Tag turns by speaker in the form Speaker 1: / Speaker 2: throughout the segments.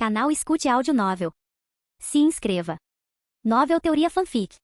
Speaker 1: Canal Escute Áudio Novel. Se inscreva. Novel Teoria Fanfic.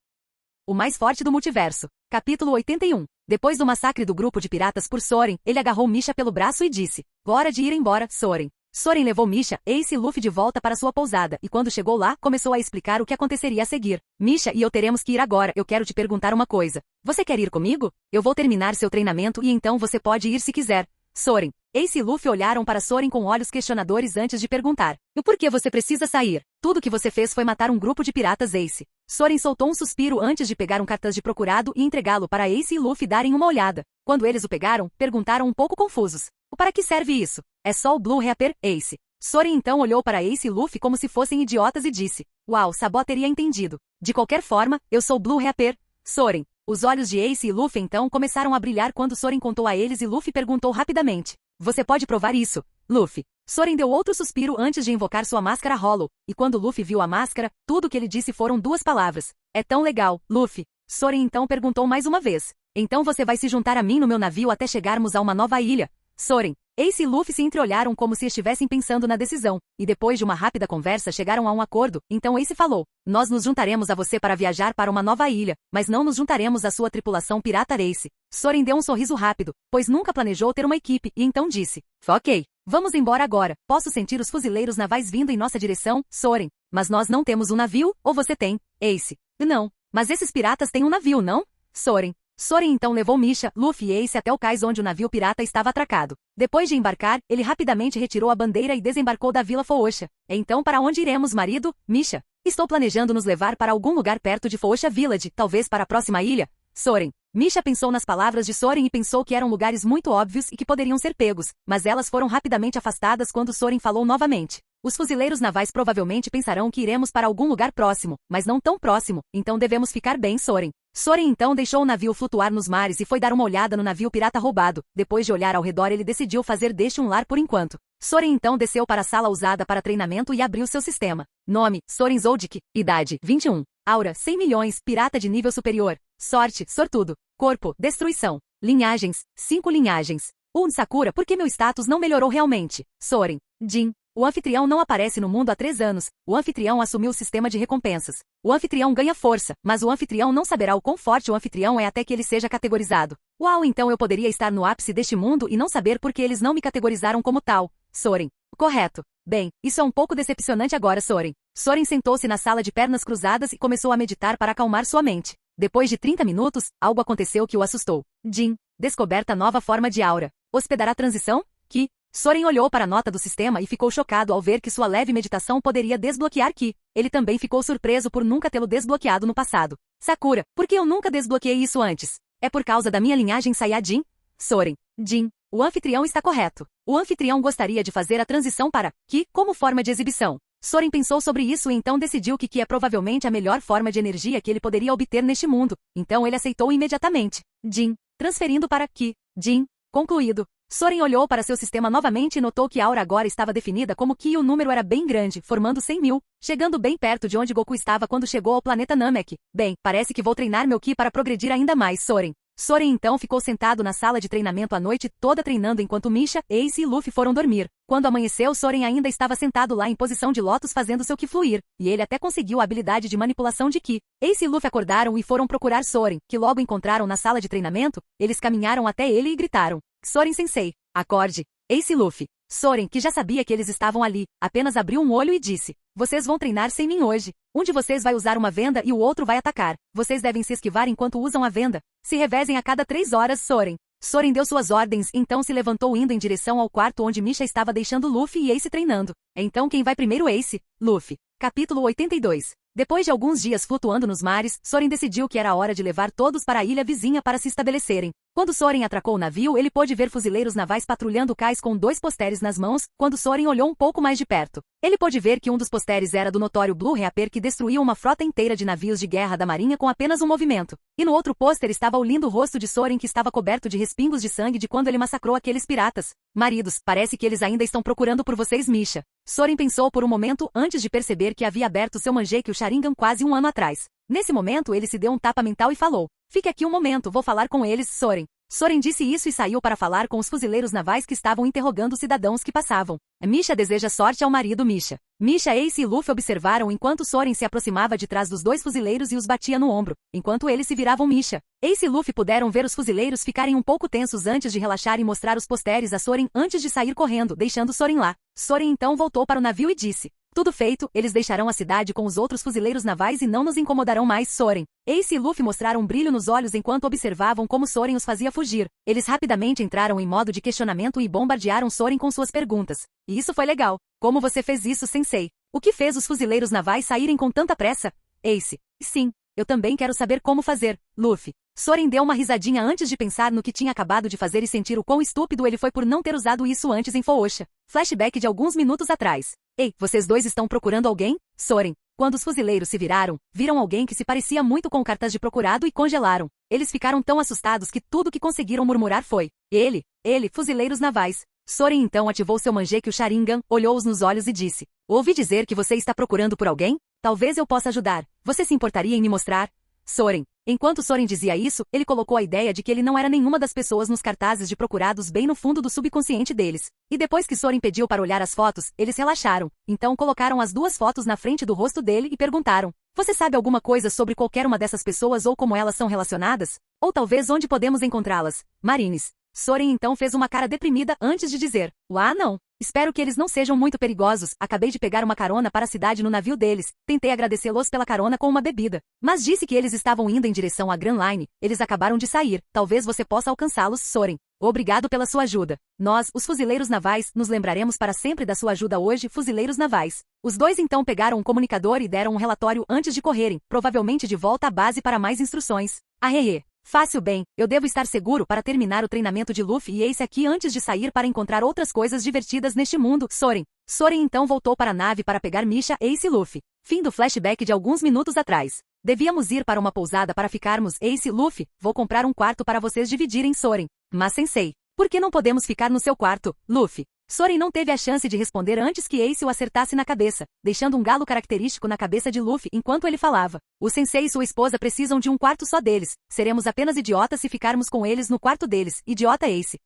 Speaker 2: O mais forte do multiverso. Capítulo 81. Depois do massacre do grupo de piratas por Soren, ele agarrou Misha pelo braço e disse: "Hora de ir embora, Soren." Soren levou Misha, Ace e Luffy de volta para sua pousada, e quando chegou lá, começou a explicar o que aconteceria a seguir. "Misha e eu teremos que ir agora, eu quero te perguntar uma coisa. Você quer ir comigo? Eu vou terminar seu treinamento e então você pode ir se quiser." Soren. Ace e Luffy olharam para Soren com olhos questionadores antes de perguntar: "E por que você precisa sair? Tudo que você fez foi matar um grupo de piratas, Ace." Soren soltou um suspiro antes de pegar um cartaz de procurado e entregá-lo para Ace e Luffy darem uma olhada. Quando eles o pegaram, perguntaram um pouco confusos: "O para que serve isso?" "É só o Blue Reaper, Ace." Soren então olhou para Ace e Luffy como se fossem idiotas e disse: "Uau, Sabo teria entendido. De qualquer forma, eu sou Blue Reaper, Soren." Os olhos de Ace e Luffy então começaram a brilhar quando Soren contou a eles e Luffy perguntou rapidamente: "Você pode provar isso, Luffy?" Soren deu outro suspiro antes de invocar sua máscara Hollow, e quando Luffy viu a máscara, tudo o que ele disse foram duas palavras: "É tão legal, Luffy." Soren então perguntou mais uma vez: "Então você vai se juntar a mim no meu navio até chegarmos a uma nova ilha?" Soren. Ace e Luffy se entreolharam como se estivessem pensando na decisão, e depois de uma rápida conversa chegaram a um acordo. Então Ace falou: "Nós nos juntaremos a você para viajar para uma nova ilha, mas não nos juntaremos à sua tripulação pirata, Ace." Soren deu um sorriso rápido, pois nunca planejou ter uma equipe, e então disse: "Ok, vamos embora agora. Posso sentir os fuzileiros navais vindo em nossa direção, Soren. Mas nós não temos um navio, ou você tem, Ace?" "Não, mas esses piratas têm um navio, não?" Soren. Soren então levou Misha, Luffy e Ace até o cais onde o navio pirata estava atracado. Depois de embarcar, ele rapidamente retirou a bandeira e desembarcou da Vila Foosha. "Então para onde iremos, marido, Misha?" "Estou planejando nos levar para algum lugar perto de Foosha Village, talvez para a próxima ilha." Soren. Misha pensou nas palavras de Soren e pensou que eram lugares muito óbvios e que poderiam ser pegos, mas elas foram rapidamente afastadas quando Soren falou novamente: "Os fuzileiros navais provavelmente pensarão que iremos para algum lugar próximo, mas não tão próximo, então devemos ficar bem, Soren." Soren então deixou o navio flutuar nos mares e foi dar uma olhada no navio pirata roubado. Depois de olhar ao redor, ele decidiu fazer deste um lar por enquanto. Soren então desceu para a sala usada para treinamento e abriu seu sistema. Nome: Soren Zoldyck. Idade: 21. Aura: 100 milhões, pirata de nível superior. Sorte: sortudo. Corpo: destruição. Linhagens: 5 linhagens. Sakura, por que meu status não melhorou realmente? Soren. Jin. O anfitrião não aparece no mundo há 3 anos. O anfitrião assumiu o sistema de recompensas. O anfitrião ganha força, mas o anfitrião não saberá o quão forte o anfitrião é até que ele seja categorizado. Uau, então eu poderia estar no ápice deste mundo e não saber por que eles não me categorizaram como tal. Soren. Correto. Bem, isso é um pouco decepcionante agora, Soren. Soren sentou-se na sala de pernas cruzadas e começou a meditar para acalmar sua mente. Depois de 30 minutos, algo aconteceu que o assustou. Jin. Descoberta nova forma de aura. Hospedará transição? Que? Soren olhou para a nota do sistema e ficou chocado ao ver que sua leve meditação poderia desbloquear Ki. Ele também ficou surpreso por nunca tê-lo desbloqueado no passado. Sakura, por que eu nunca desbloqueei isso antes? É por causa da minha linhagem Saiyajin? Soren. Jin. O anfitrião está correto. O anfitrião gostaria de fazer a transição para Ki como forma de exibição. Soren pensou sobre isso e então decidiu que Ki é provavelmente a melhor forma de energia que ele poderia obter neste mundo. Então ele aceitou imediatamente. Jin. Transferindo para Ki. Jin. Concluído. Soren olhou para seu sistema novamente e notou que a aura agora estava definida como Ki e o número era bem grande, formando 100 mil, chegando bem perto de onde Goku estava quando chegou ao planeta Namek. "Bem, parece que vou treinar meu Ki para progredir ainda mais, Soren." Soren então ficou sentado na sala de treinamento a noite toda treinando enquanto Misha, Ace e Luffy foram dormir. Quando amanheceu, Soren ainda estava sentado lá em posição de lótus fazendo seu Ki fluir, e ele até conseguiu a habilidade de manipulação de Ki. Ace e Luffy acordaram e foram procurar Soren, que logo encontraram na sala de treinamento. Eles caminharam até ele e gritaram: "Soren Sensei, acorde." Ace e Luffy. Soren, que já sabia que eles estavam ali, apenas abriu um olho e disse: "Vocês vão treinar sem mim hoje. Um de vocês vai usar uma venda e o outro vai atacar. Vocês devem se esquivar enquanto usam a venda. Se revezem a cada 3 horas, Soren." Soren deu suas ordens, então se levantou indo em direção ao quarto onde Misha estava deixando Luffy e Ace treinando. Então quem vai primeiro, Ace? Luffy. Capítulo 82. Depois de alguns dias flutuando nos mares, Soren decidiu que era a hora de levar todos para a ilha vizinha para se estabelecerem. Quando Soren atracou o navio, ele pôde ver fuzileiros navais patrulhando o cais com 2 posteres nas mãos. Quando Soren olhou um pouco mais de perto, ele pôde ver que um dos posteres era do notório Blue Reaper que destruiu uma frota inteira de navios de guerra da marinha com apenas um movimento. E no outro pôster estava o lindo rosto de Soren que estava coberto de respingos de sangue de quando ele massacrou aqueles piratas. "Maridos, parece que eles ainda estão procurando por vocês, Misha." Soren pensou por um momento antes de perceber que havia aberto seu Mangekyou Sharingan quase um ano atrás. Nesse momento ele se deu um tapa mental e falou: "Fique aqui um momento, vou falar com eles, Soren." Soren disse isso e saiu para falar com os fuzileiros navais que estavam interrogando os cidadãos que passavam. Misha deseja sorte ao marido Misha. Misha, Ace e Luffy observaram enquanto Soren se aproximava de trás dos dois fuzileiros e os batia no ombro, enquanto eles se viravam Misha. Ace e Luffy puderam ver os fuzileiros ficarem um pouco tensos antes de relaxar e mostrar os posteres a Soren antes de sair correndo, deixando Soren lá. Soren então voltou para o navio e disse: tudo feito, eles deixarão a cidade com os outros fuzileiros navais e não nos incomodarão mais, Soren. Ace e Luffy mostraram um brilho nos olhos enquanto observavam como Soren os fazia fugir. Eles rapidamente entraram em modo de questionamento e bombardearam Soren com suas perguntas. E isso foi legal. Como você fez isso, Sensei? O que fez os fuzileiros navais saírem com tanta pressa? Ace: sim, eu também quero saber como fazer, Luffy. Soren deu uma risadinha antes de pensar no que tinha acabado de fazer e sentir o quão estúpido ele foi por não ter usado isso antes em Foosha. Flashback de alguns minutos atrás. Ei, vocês dois estão procurando alguém? Soren. Quando os fuzileiros se viraram, viram alguém que se parecia muito com o cartaz de procurado e congelaram. Eles ficaram tão assustados que tudo que conseguiram murmurar foi: ele, fuzileiros navais. Soren então ativou seu Mangekyou Sharingan, olhou-os nos olhos e disse: ouvi dizer que você está procurando por alguém? Talvez eu possa ajudar. Você se importaria em me mostrar? Soren. Enquanto Soren dizia isso, ele colocou a ideia de que ele não era nenhuma das pessoas nos cartazes de procurados bem no fundo do subconsciente deles. E depois que Soren pediu para olhar as fotos, eles relaxaram. Então colocaram as duas fotos na frente do rosto dele e perguntaram: você sabe alguma coisa sobre qualquer uma dessas pessoas ou como elas são relacionadas? Ou talvez onde podemos encontrá-las? Marines. Soren então fez uma cara deprimida antes de dizer: não. Espero que eles não sejam muito perigosos. Acabei de pegar uma carona para a cidade no navio deles. Tentei agradecê-los pela carona com uma bebida. Mas disse que eles estavam indo em direção à Grand Line. Eles acabaram de sair. Talvez você possa alcançá-los, Soren. Obrigado pela sua ajuda. Nós, os fuzileiros navais, nos lembraremos para sempre da sua ajuda hoje, fuzileiros navais. Os dois então pegaram um comunicador e deram um relatório antes de correrem, provavelmente de volta à base para mais instruções. Arreê. Fácil bem, eu devo estar seguro para terminar o treinamento de Luffy e Ace aqui antes de sair para encontrar outras coisas divertidas neste mundo, Soren. Soren então voltou para a nave para pegar Misha, Ace e Luffy. Fim do flashback de alguns minutos atrás. Devíamos ir para uma pousada para ficarmos, Ace e Luffy. Vou comprar um quarto para vocês dividirem, Soren. Mas Sensei, por que não podemos ficar no seu quarto, Luffy? Soren não teve a chance de responder antes que Ace o acertasse na cabeça, deixando um galo característico na cabeça de Luffy enquanto ele falava. O Sensei e sua esposa precisam de um quarto só deles. Seremos apenas idiotas se ficarmos com eles no quarto deles. Idiota Ace.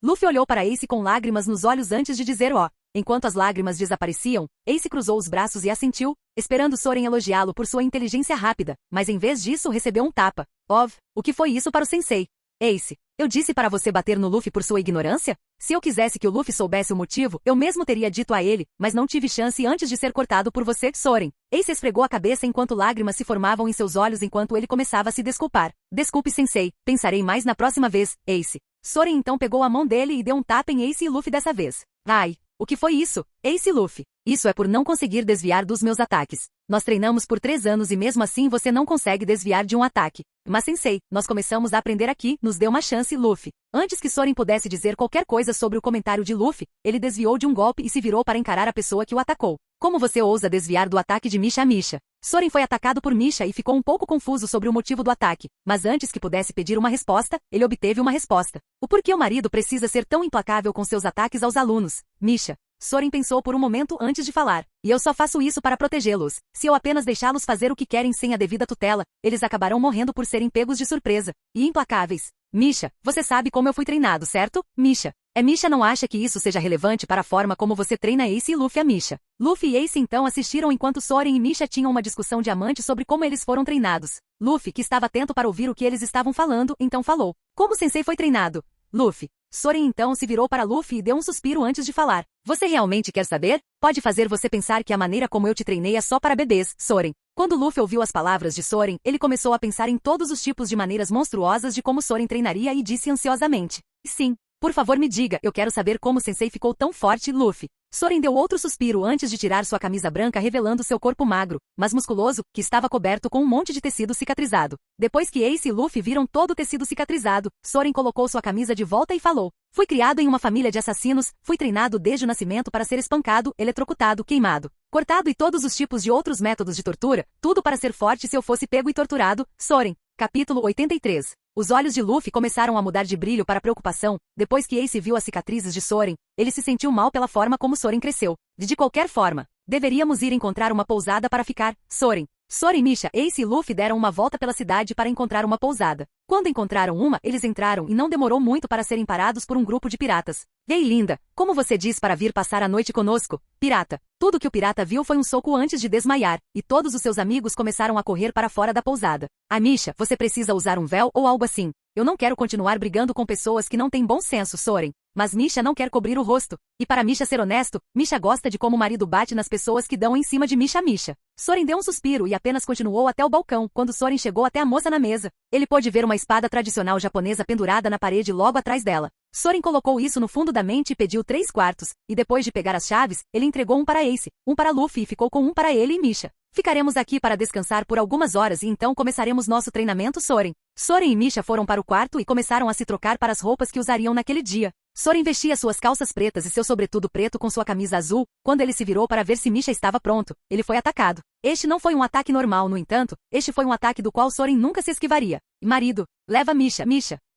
Speaker 2: Luffy olhou para Ace com lágrimas nos olhos antes de dizer ó. Enquanto as lágrimas desapareciam, Ace cruzou os braços e assentiu, esperando Soren elogiá-lo por sua inteligência rápida, mas em vez disso recebeu um tapa. O que foi isso para o Sensei? Ace, eu disse para você bater no Luffy por sua ignorância? Se eu quisesse que o Luffy soubesse o motivo, eu mesmo teria dito a ele, mas não tive chance antes de ser cortado por você, Soren. Ace esfregou a cabeça enquanto lágrimas se formavam em seus olhos enquanto ele começava a se desculpar. Desculpe, Sensei, pensarei mais na próxima vez, Ace. Soren então pegou a mão dele e deu um tapa em Ace e Luffy dessa vez. Ai, o que foi isso? Ace e Luffy. Isso é por não conseguir desviar dos meus ataques. Nós treinamos por 3 anos e mesmo assim você não consegue desviar de um ataque. Mas Sensei, nós começamos a aprender aqui, nos dê uma chance, Luffy. Antes que Soren pudesse dizer qualquer coisa sobre o comentário de Luffy, ele desviou de um golpe e se virou para encarar a pessoa que o atacou. Como você ousa desviar do ataque de Misha? Soren foi atacado por Misha e ficou um pouco confuso sobre o motivo do ataque, mas antes que pudesse pedir uma resposta, ele obteve uma resposta. O porquê o marido precisa ser tão implacável com seus ataques aos alunos, Misha? Soren pensou por um momento antes de falar. E eu só faço isso para protegê-los. Se eu apenas deixá-los fazer o que querem sem a devida tutela, eles acabarão morrendo por serem pegos de surpresa. E implacáveis. Misha, você sabe como eu fui treinado, certo? Misha. Misha não acha que isso seja relevante para a forma como você treina Ace e Luffy a Misha. Luffy e Ace então assistiram enquanto Soren e Misha tinham uma discussão diamante sobre como eles foram treinados. Luffy, que estava atento para ouvir o que eles estavam falando, então falou. Como o Sensei foi treinado? Luffy. Soren então se virou para Luffy e deu um suspiro antes de falar. Você realmente quer saber? Pode fazer você pensar que a maneira como eu te treinei é só para bebês, Soren. Quando Luffy ouviu as palavras de Soren, ele começou a pensar em todos os tipos de maneiras monstruosas de como Soren treinaria e disse ansiosamente. Sim, por favor me diga, eu quero saber como o Sensei ficou tão forte, Luffy. Soren deu outro suspiro antes de tirar sua camisa branca revelando seu corpo magro, mas musculoso, que estava coberto com um monte de tecido cicatrizado. Depois que Ace e Luffy viram todo o tecido cicatrizado, Soren colocou sua camisa de volta e falou. Fui criado em uma família de assassinos, fui treinado desde o nascimento para ser espancado, eletrocutado, queimado, cortado e todos os tipos de outros métodos de tortura, tudo para ser forte se eu fosse pego e torturado, Soren. Capítulo 83. Os olhos de Luffy começaram a mudar de brilho para preocupação, depois que Ace viu as cicatrizes de Soren, ele se sentiu mal pela forma como Soren cresceu. De qualquer forma, deveríamos ir encontrar uma pousada para ficar, Soren. Soren, Misha, Ace e Luffy deram uma volta pela cidade para encontrar uma pousada. Quando encontraram uma, eles entraram e não demorou muito para serem parados por um grupo de piratas. Ei, linda, como você diz para vir passar a noite conosco, pirata? Tudo que o pirata viu foi um soco antes de desmaiar, e todos os seus amigos começaram a correr para fora da pousada. Misha, você precisa usar um véu ou algo assim. Eu não quero continuar brigando com pessoas que não têm bom senso, Soren. Mas Misha não quer cobrir o rosto. E para Misha ser honesto, Misha gosta de como o marido bate nas pessoas que dão em cima de Misha. Soren deu um suspiro e apenas continuou até o balcão quando Soren chegou até a moça na mesa. Ele pôde ver uma espada tradicional japonesa pendurada na parede logo atrás dela. Soren colocou isso no fundo da mente e pediu 3/4, e depois de pegar as chaves, ele entregou um para Ace, um para Luffy e ficou com um para ele e Misha. Ficaremos aqui para descansar por algumas horas e então começaremos nosso treinamento, Soren. Soren e Misha foram para o quarto e começaram a se trocar para as roupas que usariam naquele dia. Soren vestia suas calças pretas e seu sobretudo preto com sua camisa azul. Quando ele se virou para ver se Misha estava pronto, ele foi atacado. Este não foi um ataque normal, no entanto, este foi um ataque do qual Soren nunca se esquivaria. Marido, leva Misha.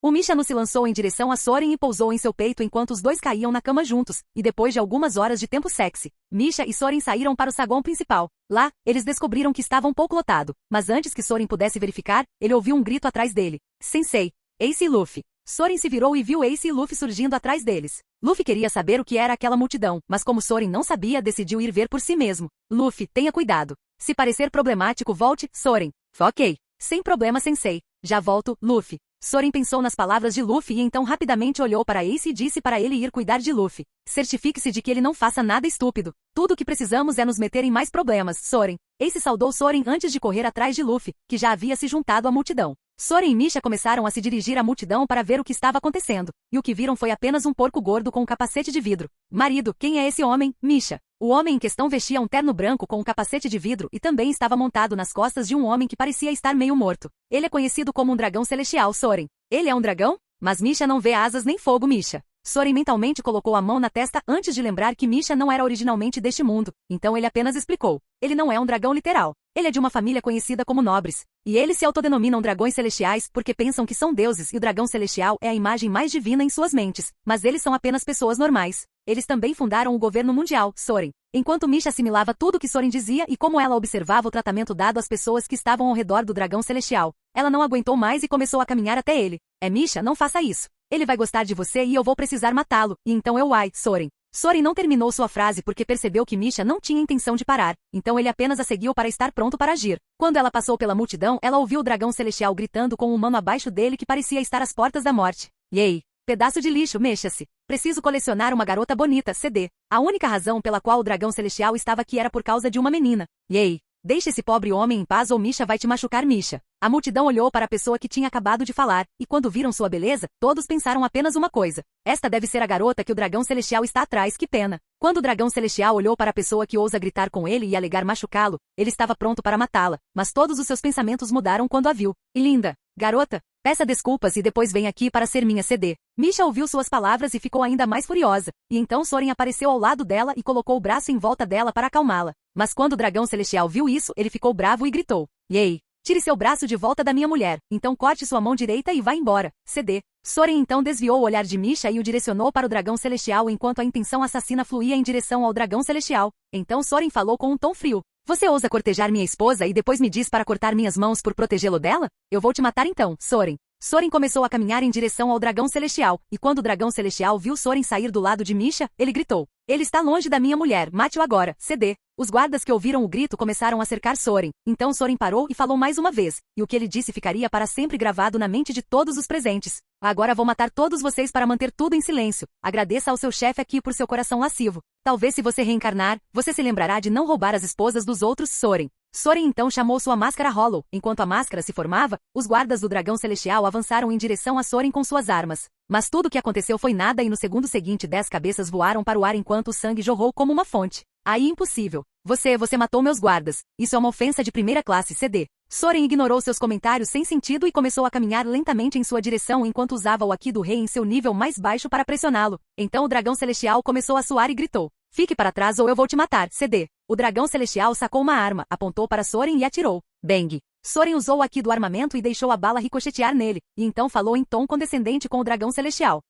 Speaker 2: O Misha não se lançou em direção a Soren e pousou em seu peito enquanto os dois caíam na cama juntos, e depois de algumas horas de tempo sexy, Misha e Soren saíram para o saguão principal. Lá, eles descobriram que estava um pouco lotado, mas antes que Soren pudesse verificar, ele ouviu um grito atrás dele. Sensei, Ace e Luffy. Soren se virou e viu Ace e Luffy surgindo atrás deles. Luffy queria saber o que era aquela multidão, mas como Soren não sabia, decidiu ir ver por si mesmo. Luffy, tenha cuidado. Se parecer problemático, volte, Soren. Ok. Sem problema, Sensei. Já volto, Luffy. Soren pensou nas palavras de Luffy e então rapidamente olhou para Ace e disse para ele ir cuidar de Luffy. Certifique-se de que ele não faça nada estúpido. Tudo o que precisamos é nos meter em mais problemas, Soren. Ace saudou Soren antes de correr atrás de Luffy, que já havia se juntado à multidão. Soren e Misha começaram a se dirigir à multidão para ver o que estava acontecendo, e o que viram foi apenas um porco gordo com um capacete de vidro. Marido, quem é esse homem, Misha? O homem em questão vestia um terno branco com um capacete de vidro e também estava montado nas costas de um homem que parecia estar meio morto. Ele é conhecido como um dragão celestial, Soren. Ele é um dragão? Mas Misha não vê asas nem fogo, Misha. Soren mentalmente colocou a mão na testa antes de lembrar que Misha não era originalmente deste mundo, então ele apenas explicou. Ele não é um dragão literal. Ele é de uma família conhecida como nobres, e eles se autodenominam dragões celestiais porque pensam que são deuses e o dragão celestial é a imagem mais divina em suas mentes, mas eles são apenas pessoas normais. Eles também fundaram o governo mundial, Soren. Enquanto Misha assimilava tudo o que Soren dizia e como ela observava o tratamento dado às pessoas que estavam ao redor do dragão celestial, ela não aguentou mais e começou a caminhar até ele. Misha, não faça isso. Ele vai gostar de você e eu vou precisar matá-lo, e então Soren. Soren não terminou sua frase porque percebeu que Misha não tinha intenção de parar, então ele apenas a seguiu para estar pronto para agir. Quando ela passou pela multidão, ela ouviu o dragão celestial gritando com um humano abaixo dele que parecia estar às portas da morte. Yay! Pedaço de lixo, mexa-se. Preciso colecionar uma garota bonita, CD. A única razão pela qual o dragão celestial estava aqui era por causa de uma menina. Yay! Deixe esse pobre homem em paz ou Misha vai te machucar, Misha. A multidão olhou para a pessoa que tinha acabado de falar, e quando viram sua beleza, todos pensaram apenas uma coisa. Esta deve ser a garota que o dragão celestial está atrás, que pena. Quando o dragão celestial olhou para a pessoa que ousa gritar com ele e alegar machucá-lo, ele estava pronto para matá-la, mas todos os seus pensamentos mudaram quando a viu. E linda, garota, peça desculpas e depois vem aqui para ser minha CD. Misha ouviu suas palavras e ficou ainda mais furiosa, e então Soren apareceu ao lado dela e colocou o braço em volta dela para acalmá-la. Mas quando o dragão celestial viu isso, ele ficou bravo e gritou. Yay! Tire seu braço de volta da minha mulher, então corte sua mão direita e vá embora, CD. Soren então desviou o olhar de Misha e o direcionou para o dragão celestial enquanto a intenção assassina fluía em direção ao dragão celestial. Então Soren falou com um tom frio. Você ousa cortejar minha esposa e depois me diz para cortar minhas mãos por protegê-lo dela? Eu vou te matar então, Soren. Soren começou a caminhar em direção ao dragão celestial, e quando o dragão celestial viu Soren sair do lado de Misha, ele gritou. Ele está longe da minha mulher, mate-o agora, CD. Os guardas que ouviram o grito começaram a cercar Soren, então Soren parou e falou mais uma vez, e o que ele disse ficaria para sempre gravado na mente de todos os presentes. Agora vou matar todos vocês para manter tudo em silêncio. Agradeça ao seu chefe aqui por seu coração lascivo. Talvez se você reencarnar, você se lembrará de não roubar as esposas dos outros, Soren. Soren então chamou sua máscara Hollow. Enquanto a máscara se formava, os guardas do dragão celestial avançaram em direção a Soren com suas armas. Mas tudo o que aconteceu foi nada e no segundo seguinte 10 cabeças voaram para o ar enquanto o sangue jorrou como uma fonte. Aí impossível. Você matou meus guardas. Isso é uma ofensa de primeira classe, CD. Soren ignorou seus comentários sem sentido e começou a caminhar lentamente em sua direção enquanto usava o Haki do Rei em seu nível mais baixo para pressioná-lo. Então o dragão celestial começou a suar e gritou. Fique para trás ou eu vou te matar, CD. O dragão celestial sacou uma arma, apontou para Soren e atirou. Bang! Soren usou o Haki do armamento e deixou a bala ricochetear nele, e então falou em tom condescendente com o dragão celestial.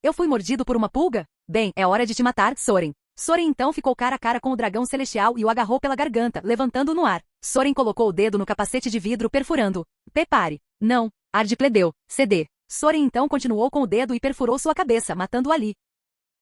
Speaker 2: Eu fui mordido por uma pulga? Bem, é hora de te matar, Soren. Soren então ficou cara a cara com o dragão celestial e o agarrou pela garganta, levantando-o no ar. Soren colocou o dedo no capacete de vidro perfurando-o. Prepare. Não. Ard Pledeu, CD. Soren então continuou com o dedo e perfurou sua cabeça, matando-o ali.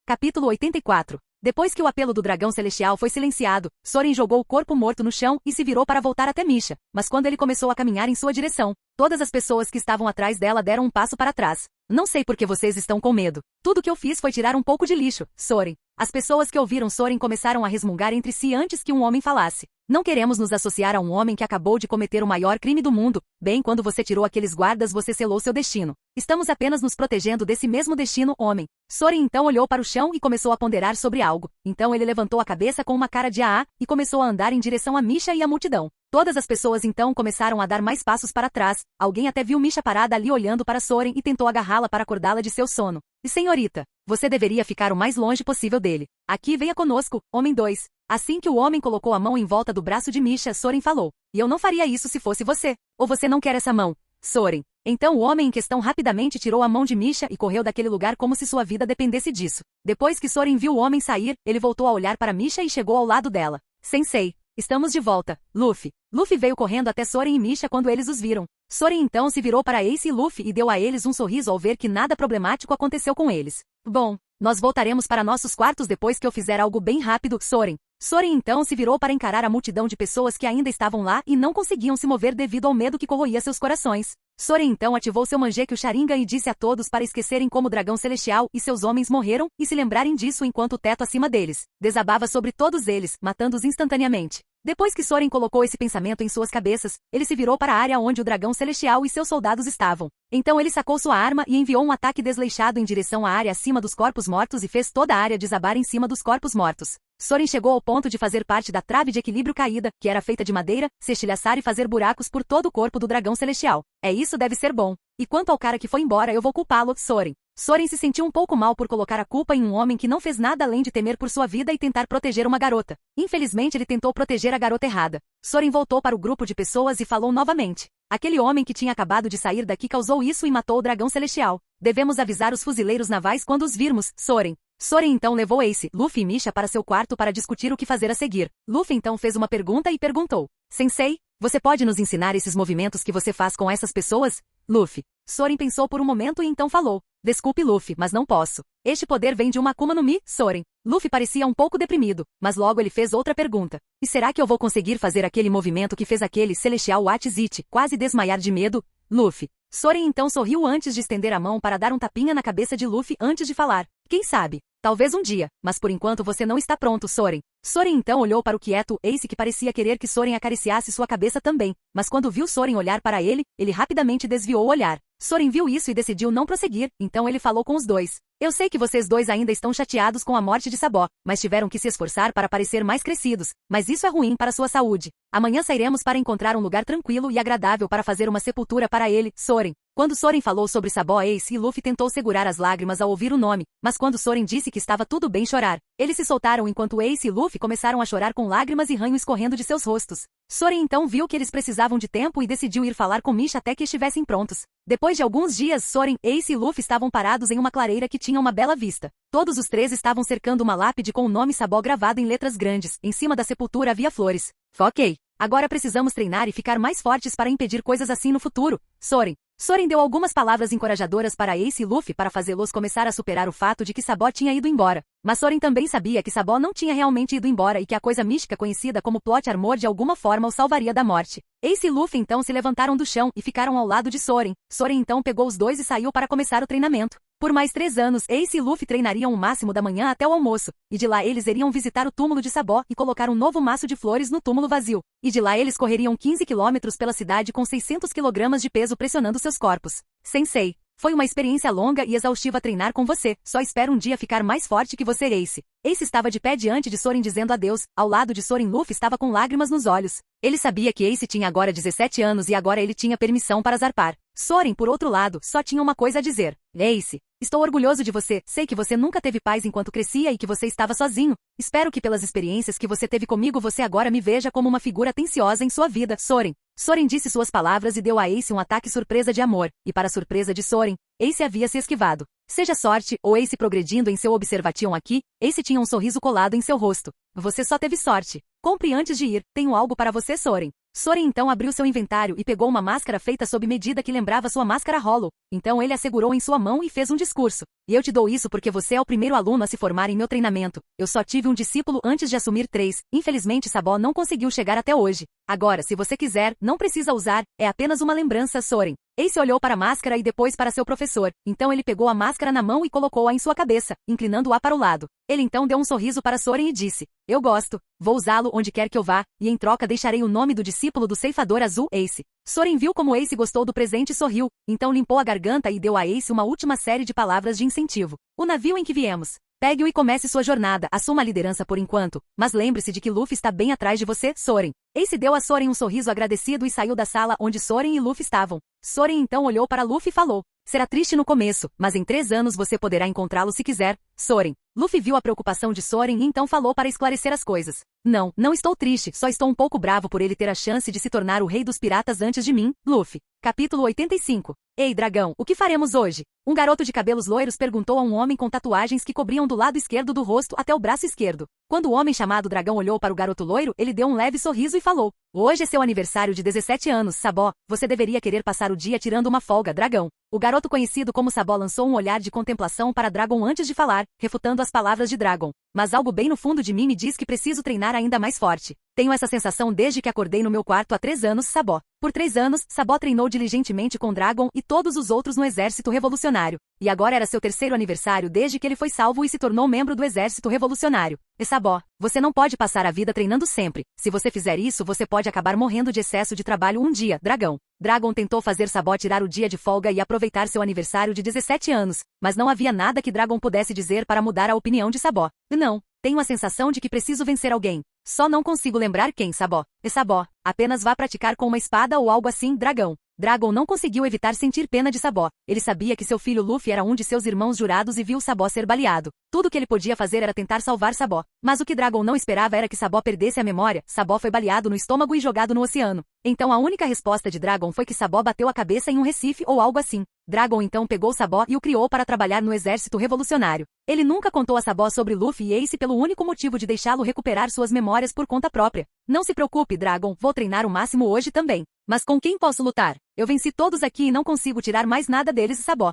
Speaker 2: Capítulo 84. Depois que o apelo do dragão celestial foi silenciado, Soren jogou o corpo morto no chão e se virou para voltar até Misha, mas quando ele começou a caminhar em sua direção, todas as pessoas que estavam atrás dela deram um passo para trás. Não sei por que vocês estão com medo. Tudo que eu fiz foi tirar um pouco de lixo, Soren. As pessoas que ouviram Soren começaram a resmungar entre si antes que um homem falasse. Não queremos nos associar a um homem que acabou de cometer o maior crime do mundo. Bem, quando você tirou aqueles guardas, você selou seu destino. Estamos apenas nos protegendo desse mesmo destino, homem. Soren então olhou para o chão e começou a ponderar sobre algo. Então ele levantou a cabeça com uma cara de "ah" e começou a andar em direção a Misha e à multidão. Todas as pessoas então começaram a dar mais passos para trás. Alguém até viu Misha parada ali olhando para Soren e tentou agarrá-la para acordá-la de seu sono. E senhorita, você deveria ficar o mais longe possível dele. Aqui, venha conosco, homem 2. Assim que o homem colocou a mão em volta do braço de Misha, Soren falou. E eu não faria isso se fosse você. Ou você não quer essa mão? Soren. Então o homem em questão rapidamente tirou a mão de Misha e correu daquele lugar como se sua vida dependesse disso. Depois que Soren viu o homem sair, ele voltou a olhar para Misha e chegou ao lado dela. Sensei. Estamos de volta, Luffy. Luffy veio correndo até Soren e Misha quando eles os viram. Soren então se virou para Ace e Luffy e deu a eles um sorriso ao ver que nada problemático aconteceu com eles. Bom, nós voltaremos para nossos quartos depois que eu fizer algo bem rápido, Soren. Soren então se virou para encarar a multidão de pessoas que ainda estavam lá e não conseguiam se mover devido ao medo que corroía seus corações. Soren então ativou seu Mangekyou Sharingan e disse a todos para esquecerem como o dragão celestial e seus homens morreram e se lembrarem disso enquanto o teto acima deles desabava sobre todos eles, matando-os instantaneamente. Depois que Soren colocou esse pensamento em suas cabeças, ele se virou para a área onde o dragão celestial e seus soldados estavam. Então ele sacou sua arma e enviou um ataque desleixado em direção à área acima dos corpos mortos e fez toda a área desabar em cima dos corpos mortos. Soren chegou ao ponto de fazer parte da trave de equilíbrio caída, que era feita de madeira, se estilhaçar e fazer buracos por todo o corpo do dragão celestial. Isso deve ser bom. E quanto ao cara que foi embora, eu vou culpá-lo, Soren. Soren se sentiu um pouco mal por colocar a culpa em um homem que não fez nada além de temer por sua vida e tentar proteger uma garota. Infelizmente ele tentou proteger a garota errada. Soren voltou para o grupo de pessoas e falou novamente. Aquele homem que tinha acabado de sair daqui causou isso e matou o dragão celestial. Devemos avisar os fuzileiros navais quando os virmos, Soren. Soren então levou Ace, Luffy e Misha para seu quarto para discutir o que fazer a seguir. Luffy então fez uma pergunta e perguntou. Sensei, você pode nos ensinar esses movimentos que você faz com essas pessoas? Luffy. Soren pensou por um momento e então falou. Desculpe Luffy, mas não posso. Este poder vem de uma Akuma no Mi, Soren. Luffy parecia um pouco deprimido, mas logo ele fez outra pergunta. E será que eu vou conseguir fazer aquele movimento que fez aquele celestial Watch quase desmaiar de medo? Luffy. Soren então sorriu antes de estender a mão para dar um tapinha na cabeça de Luffy antes de falar. Quem sabe? Talvez um dia, mas por enquanto você não está pronto, Soren. Soren então olhou para o quieto Ace que parecia querer que Soren acariciasse sua cabeça também, mas quando viu Soren olhar para ele, ele rapidamente desviou o olhar. Soren viu isso e decidiu não prosseguir, então ele falou com os dois. Eu sei que vocês dois ainda estão chateados com a morte de Sabó, mas tiveram que se esforçar para parecer mais crescidos, mas isso é ruim para sua saúde. Amanhã sairemos para encontrar um lugar tranquilo e agradável para fazer uma sepultura para ele, Soren. Quando Soren falou sobre Sabó Ace e Luffy tentou segurar as lágrimas ao ouvir o nome, mas quando Soren disse que estava tudo bem chorar, eles se soltaram enquanto Ace e Luffy começaram a chorar com lágrimas e ranho escorrendo de seus rostos. Soren então viu que eles precisavam de tempo e decidiu ir falar com Misha até que estivessem prontos. Depois de alguns dias, Soren, Ace e Luffy estavam parados em uma clareira que tinha uma bela vista. Todos os três estavam cercando uma lápide com o nome Sabó gravado em letras grandes. Em cima da sepultura havia flores. Ok. Agora precisamos treinar e ficar mais fortes para impedir coisas assim no futuro, Soren. Soren deu algumas palavras encorajadoras para Ace e Luffy para fazê-los começar a superar o fato de que Sabó tinha ido embora. Mas Soren também sabia que Sabó não tinha realmente ido embora e que a coisa mística conhecida como Plot Armor de alguma forma o salvaria da morte. Ace e Luffy então se levantaram do chão e ficaram ao lado de Soren. Soren então pegou os dois e saiu para começar o treinamento. Por mais 3 anos, Ace e Luffy treinariam o máximo da manhã até o almoço, e de lá eles iriam visitar o túmulo de Sabó e colocar um novo maço de flores no túmulo vazio. E de lá eles correriam 15 quilômetros pela cidade com 600 quilogramas de peso pressionando seus corpos. Sensei, foi uma experiência longa e exaustiva treinar com você, só espero um dia ficar mais forte que você, Ace. Ace estava de pé diante de Soren dizendo adeus, ao lado de Soren Luffy estava com lágrimas nos olhos. Ele sabia que Ace tinha agora 17 anos e agora ele tinha permissão para zarpar. Soren, por outro lado, só tinha uma coisa a dizer. Ace, estou orgulhoso de você, sei que você nunca teve paz enquanto crescia e que você estava sozinho. Espero que pelas experiências que você teve comigo você agora me veja como uma figura atenciosa em sua vida, Soren. Soren disse suas palavras e deu a Ace um ataque surpresa de amor, e para surpresa de Soren, Ace havia se esquivado. Seja sorte, ou Ace progredindo em seu observation aqui, Ace tinha um sorriso colado em seu rosto. Você só teve sorte. Compre antes de ir, tenho algo para você, Soren. Soren então abriu seu inventário e pegou uma máscara feita sob medida que lembrava sua máscara Hollow. Então ele a segurou em sua mão e fez um discurso. E eu te dou isso porque você é o primeiro aluno a se formar em meu treinamento. Eu só tive um discípulo antes de assumir 3. Infelizmente Sabó não conseguiu chegar até hoje. Agora, se você quiser, não precisa usar, é apenas uma lembrança, Soren. Ace olhou para a máscara e depois para seu professor. Então ele pegou a máscara na mão e colocou-a em sua cabeça, inclinando-a para o lado. Ele então deu um sorriso para Soren e disse: Eu gosto. Vou usá-lo onde quer que eu vá, e em troca deixarei o nome do discípulo do ceifador azul, Ace. Soren viu como Ace gostou do presente e sorriu, então limpou a garganta e deu a Ace uma última série de palavras de incentivo. O navio em que viemos. Pegue-o e comece sua jornada, assuma a liderança por enquanto, mas lembre-se de que Luffy está bem atrás de você, Soren. Ace deu a Soren um sorriso agradecido e saiu da sala onde Soren e Luffy estavam. Soren então olhou para Luffy e falou: Será triste no começo, mas em 3 anos você poderá encontrá-lo se quiser, Soren. Luffy viu a preocupação de Soren e então falou para esclarecer as coisas. Não estou triste, só estou um pouco bravo por ele ter a chance de se tornar o rei dos piratas antes de mim, Luffy. Capítulo 85. Ei, dragão, o que faremos hoje? Um garoto de cabelos loiros perguntou a um homem com tatuagens que cobriam do lado esquerdo do rosto até o braço esquerdo. Quando o homem chamado dragão olhou para o garoto loiro, ele deu um leve sorriso e falou: Hoje é seu aniversário de 17 anos, Sabó. Você deveria querer passar o dia tirando uma folga, dragão. O garoto conhecido como Sabó lançou um olhar de contemplação para Dragon antes de falar, refutando as palavras de Dragon. Mas algo bem no fundo de mim me diz que preciso treinar ainda mais forte. Tenho essa sensação desde que acordei no meu quarto há 3 anos, Sabó. Por 3 anos, Sabó treinou diligentemente com Dragon e todos os outros no Exército Revolucionário. E agora era seu 3º aniversário desde que ele foi salvo e se tornou membro do Exército Revolucionário. E Sabó, você não pode passar a vida treinando sempre. Se você fizer isso, você pode acabar morrendo de excesso de trabalho um dia, dragão. Dragon tentou fazer Sabó tirar o dia de folga e aproveitar seu aniversário de 17 anos, mas não havia nada que Dragon pudesse dizer para mudar a opinião de Sabó. Não, tenho a sensação de que preciso vencer alguém. Só não consigo lembrar quem, Sabó. E Sabó, apenas vá praticar com uma espada ou algo assim, dragão. Dragon não conseguiu evitar sentir pena de Sabó. Ele sabia que seu filho Luffy era um de seus irmãos jurados e viu Sabó ser baleado. Tudo que ele podia fazer era tentar salvar Sabó. Mas o que Dragon não esperava era que Sabó perdesse a memória. Sabó foi baleado no estômago e jogado no oceano. Então a única resposta de Dragon foi que Sabó bateu a cabeça em um recife ou algo assim. Dragon então pegou Sabó e o criou para trabalhar no Exército Revolucionário. Ele nunca contou a Sabó sobre Luffy e Ace pelo único motivo de deixá-lo recuperar suas memórias por conta própria. Não se preocupe, Dragon, vou treinar o máximo hoje também. Mas com quem posso lutar? Eu venci todos aqui e não consigo tirar mais nada deles, Sabó.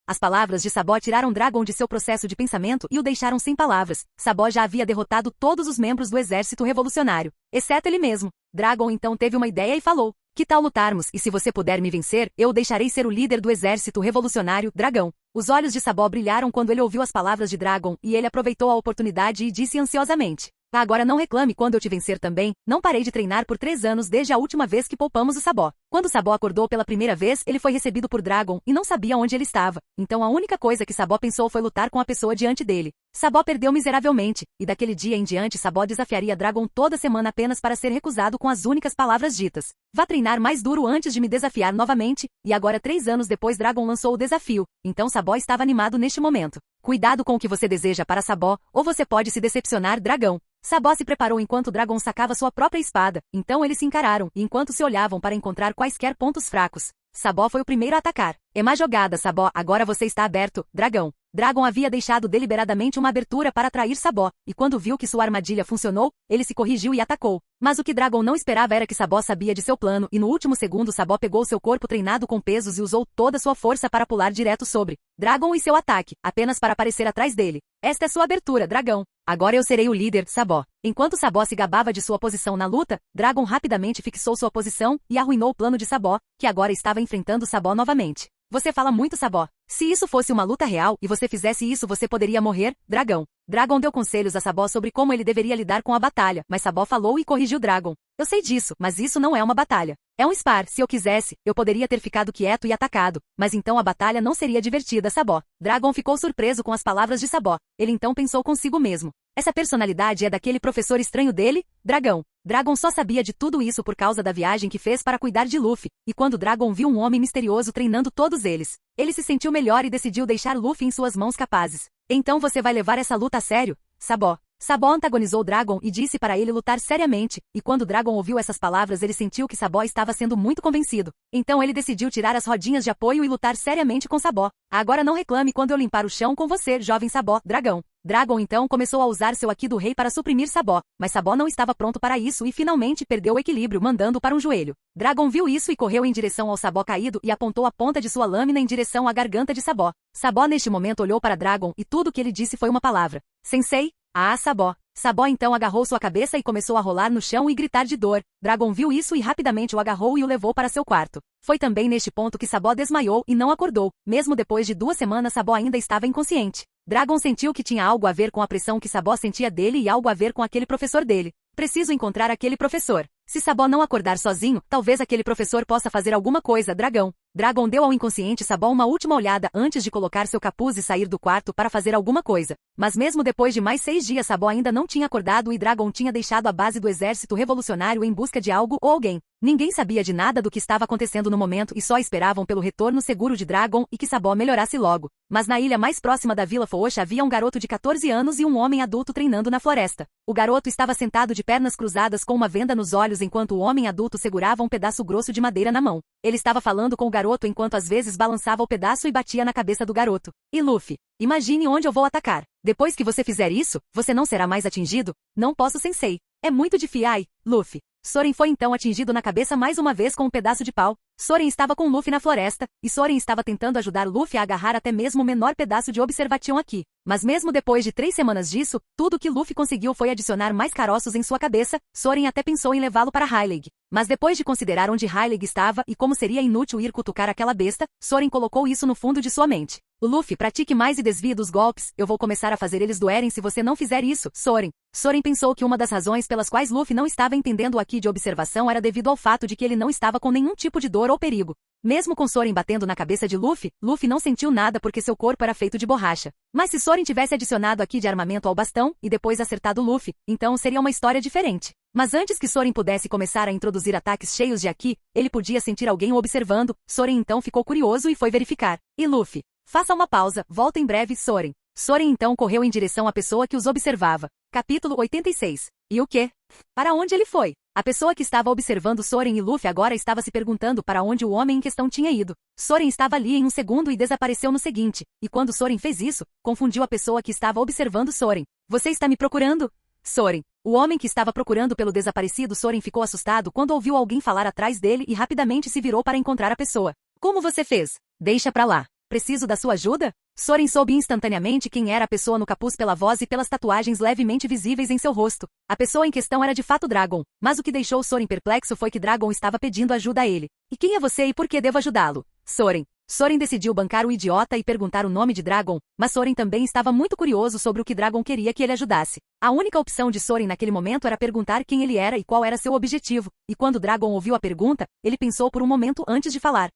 Speaker 2: As palavras de Sabó tiraram Dragon de seu processo de pensamento e o deixaram sem palavras. Sabó já havia derrotado todos os membros do Exército Revolucionário, exceto ele mesmo. Dragon então teve uma ideia e falou: Que tal lutarmos, e se você puder me vencer, eu o deixarei ser o líder do Exército Revolucionário, dragão. Os olhos de Sabó brilharam quando ele ouviu as palavras de Dragon, e ele aproveitou a oportunidade e disse ansiosamente: Agora não reclame quando eu te vencer também. Não parei de treinar por 3 anos desde a última vez que poupamos o Sabó. Quando Sabó acordou pela primeira vez, ele foi recebido por Dragon e não sabia onde ele estava. Então a única coisa que Sabó pensou foi lutar com a pessoa diante dele. Sabó perdeu miseravelmente, e daquele dia em diante Sabó desafiaria Dragon toda semana apenas para ser recusado com as únicas palavras ditas: Vá treinar mais duro antes de me desafiar novamente, e agora 3 anos depois Dragon lançou o desafio. Então Sabó estava animado neste momento. Cuidado com o que você deseja para Sabó, ou você pode se decepcionar, dragão. Sabó se preparou enquanto Dragon sacava sua própria espada, então eles se encararam, e enquanto se olhavam para encontrar quaisquer pontos fracos. Sabó foi o primeiro a atacar. É má jogada, Sabó, agora você está aberto, dragão. Dragon havia deixado deliberadamente uma abertura para atrair Sabó, e quando viu que sua armadilha funcionou, ele se corrigiu e atacou. Mas o que Dragon não esperava era que Sabó sabia de seu plano, e no último segundo Sabó pegou seu corpo treinado com pesos e usou toda sua força para pular direto sobre Dragon e seu ataque, apenas para aparecer atrás dele. Esta é sua abertura, dragão. Agora eu serei o líder, Sabó. Enquanto Sabó se gabava de sua posição na luta, Dragon rapidamente fixou sua posição e arruinou o plano de Sabó, que agora estava enfrentando Sabó novamente. Você fala muito, Sabó. Se isso fosse uma luta real e você fizesse isso, você poderia morrer, dragão. Dragon deu conselhos a Sabó sobre como ele deveria lidar com a batalha, mas Sabó falou e corrigiu Dragon. Eu sei disso, mas isso não é uma batalha. É um spar. Se eu quisesse, eu poderia ter ficado quieto e atacado, mas então a batalha não seria divertida, Sabó. Dragon ficou surpreso com as palavras de Sabó. Ele então pensou consigo mesmo: essa personalidade é daquele professor estranho dele, dragão. Dragon só sabia de tudo isso por causa da viagem que fez para cuidar de Luffy, e quando Dragon viu um homem misterioso treinando todos eles, ele se sentiu melhor e decidiu deixar Luffy em suas mãos capazes. Então você vai levar essa luta a sério, Sabó? Sabó antagonizou Dragon e disse para ele lutar seriamente, e quando Dragon ouviu essas palavras ele sentiu que Sabó estava sendo muito convencido. Então ele decidiu tirar as rodinhas de apoio e lutar seriamente com Sabó. Agora não reclame quando eu limpar o chão com você, jovem Sabó, dragão. Dragon então começou a usar seu Haki do Rei para suprimir Sabó, mas Sabó não estava pronto para isso e finalmente perdeu o equilíbrio mandando para um joelho. Dragon viu isso e correu em direção ao Sabó caído e apontou a ponta de sua lâmina em direção à garganta de Sabó. Sabó neste momento olhou para Dragon e tudo o que ele disse foi uma palavra. Sensei? Ah, Sabó. Sabó então agarrou sua cabeça e começou a rolar no chão e gritar de dor. Dragon viu isso e rapidamente o agarrou e o levou para seu quarto. Foi também neste ponto que Sabó desmaiou e não acordou. Mesmo depois de 2 semanas Sabó ainda estava inconsciente. Dragon sentiu que tinha algo a ver com a pressão que Sabó sentia dele e algo a ver com aquele professor dele. Preciso encontrar aquele professor. Se Sabó não acordar sozinho, talvez aquele professor possa fazer alguma coisa, dragão. Dragon deu ao inconsciente Sabó uma última olhada antes de colocar seu capuz e sair do quarto para fazer alguma coisa. Mas mesmo depois de mais 6 dias Sabó ainda não tinha acordado e Dragon tinha deixado a base do exército revolucionário em busca de algo ou alguém. Ninguém sabia de nada do que estava acontecendo no momento e só esperavam pelo retorno seguro de Dragon e que Sabó melhorasse logo. Mas na ilha mais próxima da Vila Fooxa havia um garoto de 14 anos e um homem adulto treinando na floresta. O garoto estava sentado de pernas cruzadas com uma venda nos olhos enquanto o homem adulto segurava um pedaço grosso de madeira na mão. Ele estava falando com o garoto enquanto às vezes balançava o pedaço e batia na cabeça do garoto. E Luffy, imagine onde eu vou atacar. Depois que você fizer isso, você não será mais atingido? Não posso, sensei. É muito difícil, Luffy. Soren foi então atingido na cabeça mais uma vez com um pedaço de pau. Soren estava com Luffy na floresta, e Soren estava tentando ajudar Luffy a agarrar até mesmo o menor pedaço de observation aqui. Mas mesmo depois de 3 semanas disso, tudo que Luffy conseguiu foi adicionar mais caroços em sua cabeça. Soren até pensou em levá-lo para Hyleg. Mas depois de considerar onde Hyleg estava e como seria inútil ir cutucar aquela besta, Soren colocou isso no fundo de sua mente. Luffy, pratique mais e desvie dos golpes, eu vou começar a fazer eles doerem se você não fizer isso, Soren. Soren pensou que uma das razões pelas quais Luffy não estava entendendo o Haki de observação era devido ao fato de que ele não estava com nenhum tipo de dor ou perigo. Mesmo com Soren batendo na cabeça de Luffy, Luffy não sentiu nada porque seu corpo era feito de borracha. Mas se Soren tivesse adicionado Haki de armamento ao bastão, e depois acertado Luffy, então seria uma história diferente. Mas antes que Soren pudesse começar a introduzir ataques cheios de Haki, ele podia sentir alguém o observando. Soren então ficou curioso e foi verificar. E Luffy? Faça uma pausa, volta em breve, Soren. Soren então correu em direção à pessoa que os observava. Capítulo 86. E o quê? Para onde ele foi? A pessoa que estava observando Soren e Luffy agora estava se perguntando para onde o homem em questão tinha ido. Soren estava ali em um segundo e desapareceu no seguinte, e quando Soren fez isso, confundiu a pessoa que estava observando Soren. Você está me procurando? Soren. O homem que estava procurando pelo desaparecido Soren ficou assustado quando ouviu alguém falar atrás dele e rapidamente se virou para encontrar a pessoa. Como você fez? Deixa pra lá. Preciso da sua ajuda? Soren soube instantaneamente quem era a pessoa no capuz pela voz e pelas tatuagens levemente visíveis em seu rosto. A pessoa em questão era de fato Dragon, mas o que deixou Soren perplexo foi que Dragon estava pedindo ajuda a ele. E quem é você e por que devo ajudá-lo? Soren. Soren decidiu bancar o idiota e perguntar o nome de Dragon, mas Soren também estava muito curioso sobre o que Dragon queria que ele ajudasse. A única opção de Soren naquele momento era perguntar quem ele era e qual era seu objetivo, e quando Dragon ouviu a pergunta, ele pensou por um momento antes de falar.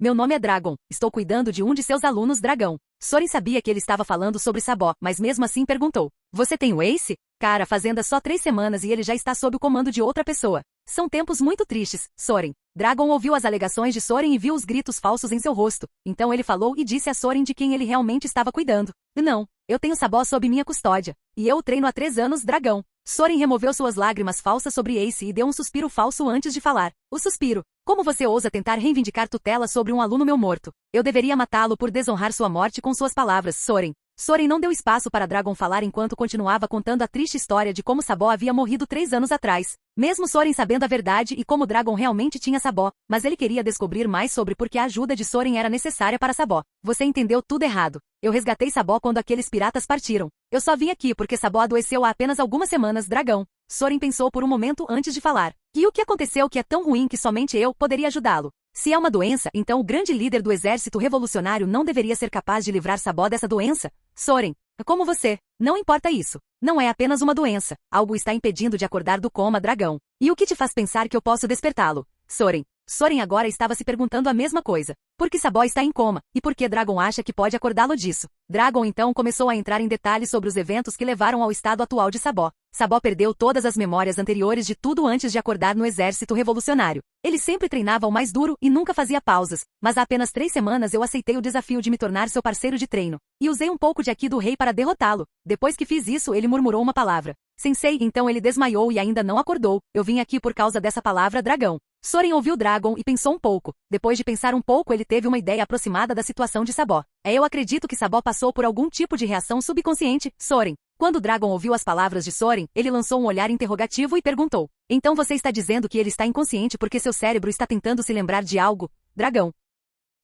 Speaker 2: Meu nome é Dragon, estou cuidando de um de seus alunos dragão. Soren sabia que ele estava falando sobre Sabó, mas mesmo assim perguntou. Você tem o Ace? Cara, fazenda só 3 semanas e ele já está sob o comando de outra pessoa. São tempos muito tristes, Soren. Dragon ouviu as alegações de Soren e viu os gritos falsos em seu rosto. Então ele falou e disse a Soren de quem ele realmente estava cuidando. Não, eu tenho Sabó sob minha custódia. E eu o treino há 3 anos, dragão. Soren removeu suas lágrimas falsas sobre Ace e deu um suspiro falso antes de falar. O suspiro. Como você ousa tentar reivindicar tutela sobre um aluno meu morto? Eu deveria matá-lo por desonrar sua morte com suas palavras, Soren. Soren não deu espaço para Dragon falar enquanto continuava contando a triste história de como Sabó havia morrido 3 anos atrás. Mesmo Soren sabendo a verdade e como Dragon realmente tinha Sabó, mas ele queria descobrir mais sobre por que a ajuda de Soren era necessária para Sabó. Você entendeu tudo errado. Eu resgatei Sabó quando aqueles piratas partiram. Eu só vim aqui porque Sabó adoeceu há apenas algumas semanas, dragão. Soren pensou por um momento antes de falar. E o que aconteceu que é tão ruim que somente eu poderia ajudá-lo? Se é uma doença, então o grande líder do exército revolucionário não deveria ser capaz de livrar Sabó dessa doença? Soren, como você, não importa isso. Não é apenas uma doença. Algo está impedindo de acordar do coma, dragão. E o que te faz pensar que eu posso despertá-lo? Soren. Soren agora estava se perguntando a mesma coisa. Por que Sabó está em coma? E por que Dragon acha que pode acordá-lo disso? Dragon então começou a entrar em detalhes sobre os eventos que levaram ao estado atual de Sabó. Sabó perdeu todas as memórias anteriores de tudo antes de acordar no exército revolucionário. Ele sempre treinava o mais duro e nunca fazia pausas, mas há apenas 3 semanas eu aceitei o desafio de me tornar seu parceiro de treino. E usei um pouco de Aqui do Rei para derrotá-lo. Depois que fiz isso, ele murmurou uma palavra. Sensei, então ele desmaiou e ainda não acordou. Eu vim aqui por causa dessa palavra dragão. Soren ouviu Dragon e pensou um pouco. Depois de pensar um pouco, ele teve uma ideia aproximada da situação de Sabó. Eu acredito que Sabó passou por algum tipo de reação subconsciente, Soren. Quando Dragon ouviu as palavras de Soren, ele lançou um olhar interrogativo e perguntou. Então você está dizendo que ele está inconsciente porque seu cérebro está tentando se lembrar de algo, dragão?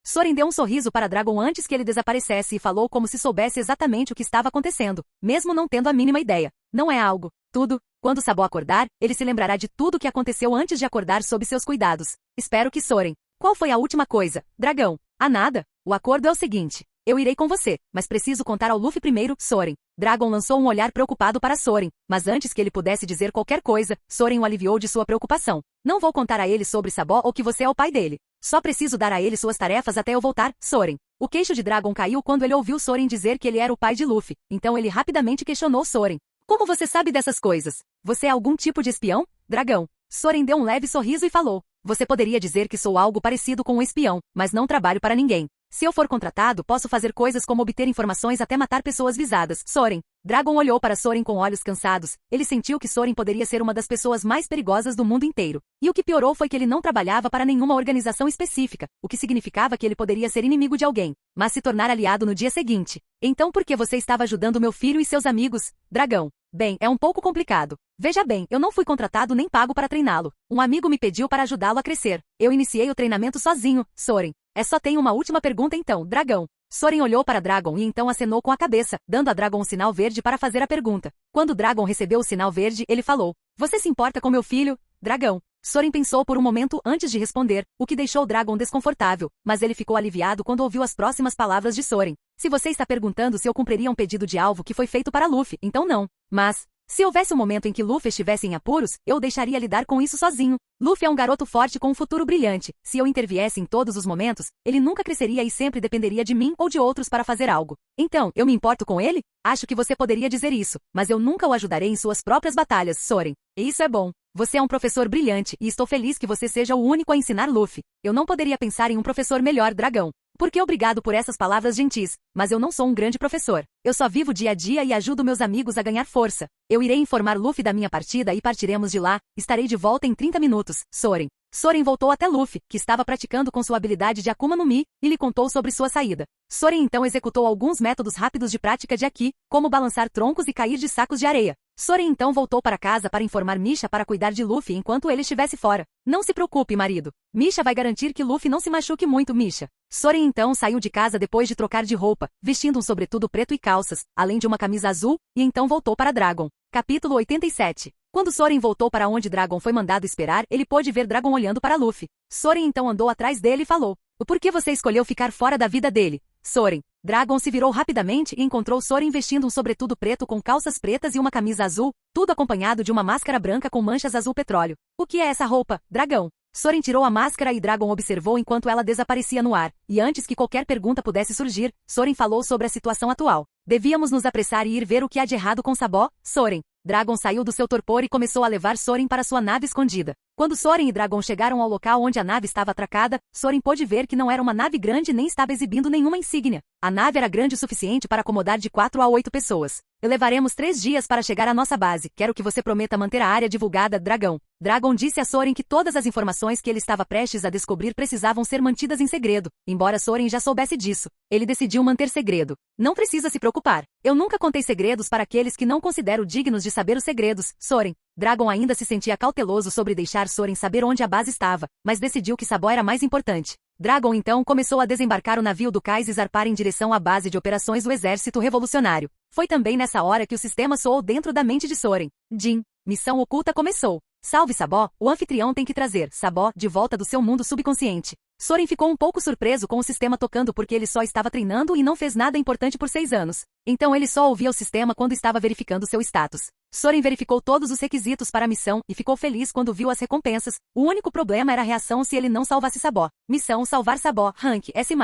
Speaker 2: Soren deu um sorriso para Dragon antes que ele desaparecesse e falou como se soubesse exatamente o que estava acontecendo, mesmo não tendo a mínima ideia. Não é algo, tudo. Quando Sabó acordar, ele se lembrará de tudo o que aconteceu antes de acordar sob seus cuidados. Espero que Soren. Qual foi a última coisa, dragão? Ah, nada. O acordo é o seguinte. Eu irei com você, mas preciso contar ao Luffy primeiro, Soren. Dragon lançou um olhar preocupado para Soren, mas antes que ele pudesse dizer qualquer coisa, Soren o aliviou de sua preocupação. Não vou contar a ele sobre Sabó ou que você é o pai dele. Só preciso dar a ele suas tarefas até eu voltar, Soren. O queixo de Dragon caiu quando ele ouviu Soren dizer que ele era o pai de Luffy, então ele rapidamente questionou Soren. Como você sabe dessas coisas? Você é algum tipo de espião, dragão? Soren deu um leve sorriso e falou. Você poderia dizer que sou algo parecido com um espião, mas não trabalho para ninguém. Se eu for contratado, posso fazer coisas como obter informações até matar pessoas visadas. Soren. Dragon olhou para Soren com olhos cansados. Ele sentiu que Soren poderia ser uma das pessoas mais perigosas do mundo inteiro. E o que piorou foi que ele não trabalhava para nenhuma organização específica, o que significava que ele poderia ser inimigo de alguém, mas se tornar aliado no dia seguinte. Então por que você estava ajudando meu filho e seus amigos, dragão? Bem, é um pouco complicado. Veja bem, eu não fui contratado nem pago para treiná-lo. Um amigo me pediu para ajudá-lo a crescer. Eu iniciei o treinamento sozinho, Soren. Só tenho uma última pergunta então, dragão. Soren olhou para Dragon e então acenou com a cabeça, dando a Dragon um sinal verde para fazer a pergunta. Quando Dragon recebeu o sinal verde, ele falou. Você se importa com meu filho, dragão? Soren pensou por um momento antes de responder, o que deixou Dragon desconfortável, mas ele ficou aliviado quando ouviu as próximas palavras de Soren. Se você está perguntando se eu cumpriria um pedido de alvo que foi feito para Luffy, então não. Mas, se houvesse um momento em que Luffy estivesse em apuros, eu o deixaria lidar com isso sozinho. Luffy é um garoto forte com um futuro brilhante. Se eu interviesse em todos os momentos, ele nunca cresceria e sempre dependeria de mim ou de outros para fazer algo. Então, eu me importo com ele? Acho que você poderia dizer isso, mas eu nunca o ajudarei em suas próprias batalhas, Soren. E isso é bom. Você é um professor brilhante e estou feliz que você seja o único a ensinar Luffy. Eu não poderia pensar em um professor melhor, dragão. Porque obrigado por essas palavras gentis, mas eu não sou um grande professor. Eu só vivo dia a dia e ajudo meus amigos a ganhar força. Eu irei informar Luffy da minha partida e partiremos de lá. Estarei de volta em 30 minutos, Soren. Soren voltou até Luffy, que estava praticando com sua habilidade de Akuma no Mi, e lhe contou sobre sua saída. Soren então executou alguns métodos rápidos de prática de Aki, como balançar troncos e cair de sacos de areia. Soren então voltou para casa para informar Misha para cuidar de Luffy enquanto ele estivesse fora. Não se preocupe, marido. Misha vai garantir que Luffy não se machuque muito, Misha. Soren então saiu de casa depois de trocar de roupa, vestindo um sobretudo preto e calças, além de uma camisa azul, e então voltou para Dragon. Capítulo 87. Quando Soren voltou para onde Dragon foi mandado esperar, ele pôde ver Dragon olhando para Luffy. Soren então andou atrás dele e falou. Por que você escolheu ficar fora da vida dele, Soren? Dragon se virou rapidamente e encontrou Soren vestindo um sobretudo preto com calças pretas e uma camisa azul, tudo acompanhado de uma máscara branca com manchas azul petróleo. O que é essa roupa, dragão? Soren tirou a máscara e Dragon observou enquanto ela desaparecia no ar, e antes que qualquer pergunta pudesse surgir, Soren falou sobre a situação atual. Devíamos nos apressar e ir ver o que há de errado com Sabó, Soren. Dragon saiu do seu torpor e começou a levar Soren para sua nave escondida. Quando Soren e Dragon chegaram ao local onde a nave estava atracada, Soren pôde ver que não era uma nave grande nem estava exibindo nenhuma insígnia. A nave era grande o suficiente para acomodar de 4 a 8 pessoas. Levaremos 3 dias para chegar à nossa base. Quero que você prometa manter a área divulgada, dragão. Dragon disse a Soren que todas as informações que ele estava prestes a descobrir precisavam ser mantidas em segredo. Embora Soren já soubesse disso, ele decidiu manter segredo. Não precisa se preocupar. Eu nunca contei segredos para aqueles que não considero dignos de saber os segredos, Soren. Dragon ainda se sentia cauteloso sobre deixar Soren saber onde a base estava, mas decidiu que Sabó era mais importante. Dragon então começou a desembarcar o navio do cais e zarpar em direção à base de operações do exército revolucionário. Foi também nessa hora que o sistema soou dentro da mente de Soren. Jin, missão oculta começou. Salve Sabó, o anfitrião tem que trazer Sabó de volta do seu mundo subconsciente. Soren ficou um pouco surpreso com o sistema tocando porque ele só estava treinando e não fez nada importante por 6 anos. Então ele só ouvia o sistema quando estava verificando seu status. Soren verificou todos os requisitos para a missão e ficou feliz quando viu as recompensas. O único problema era a reação se ele não salvasse Sabó. Missão salvar Sabó, rank S+.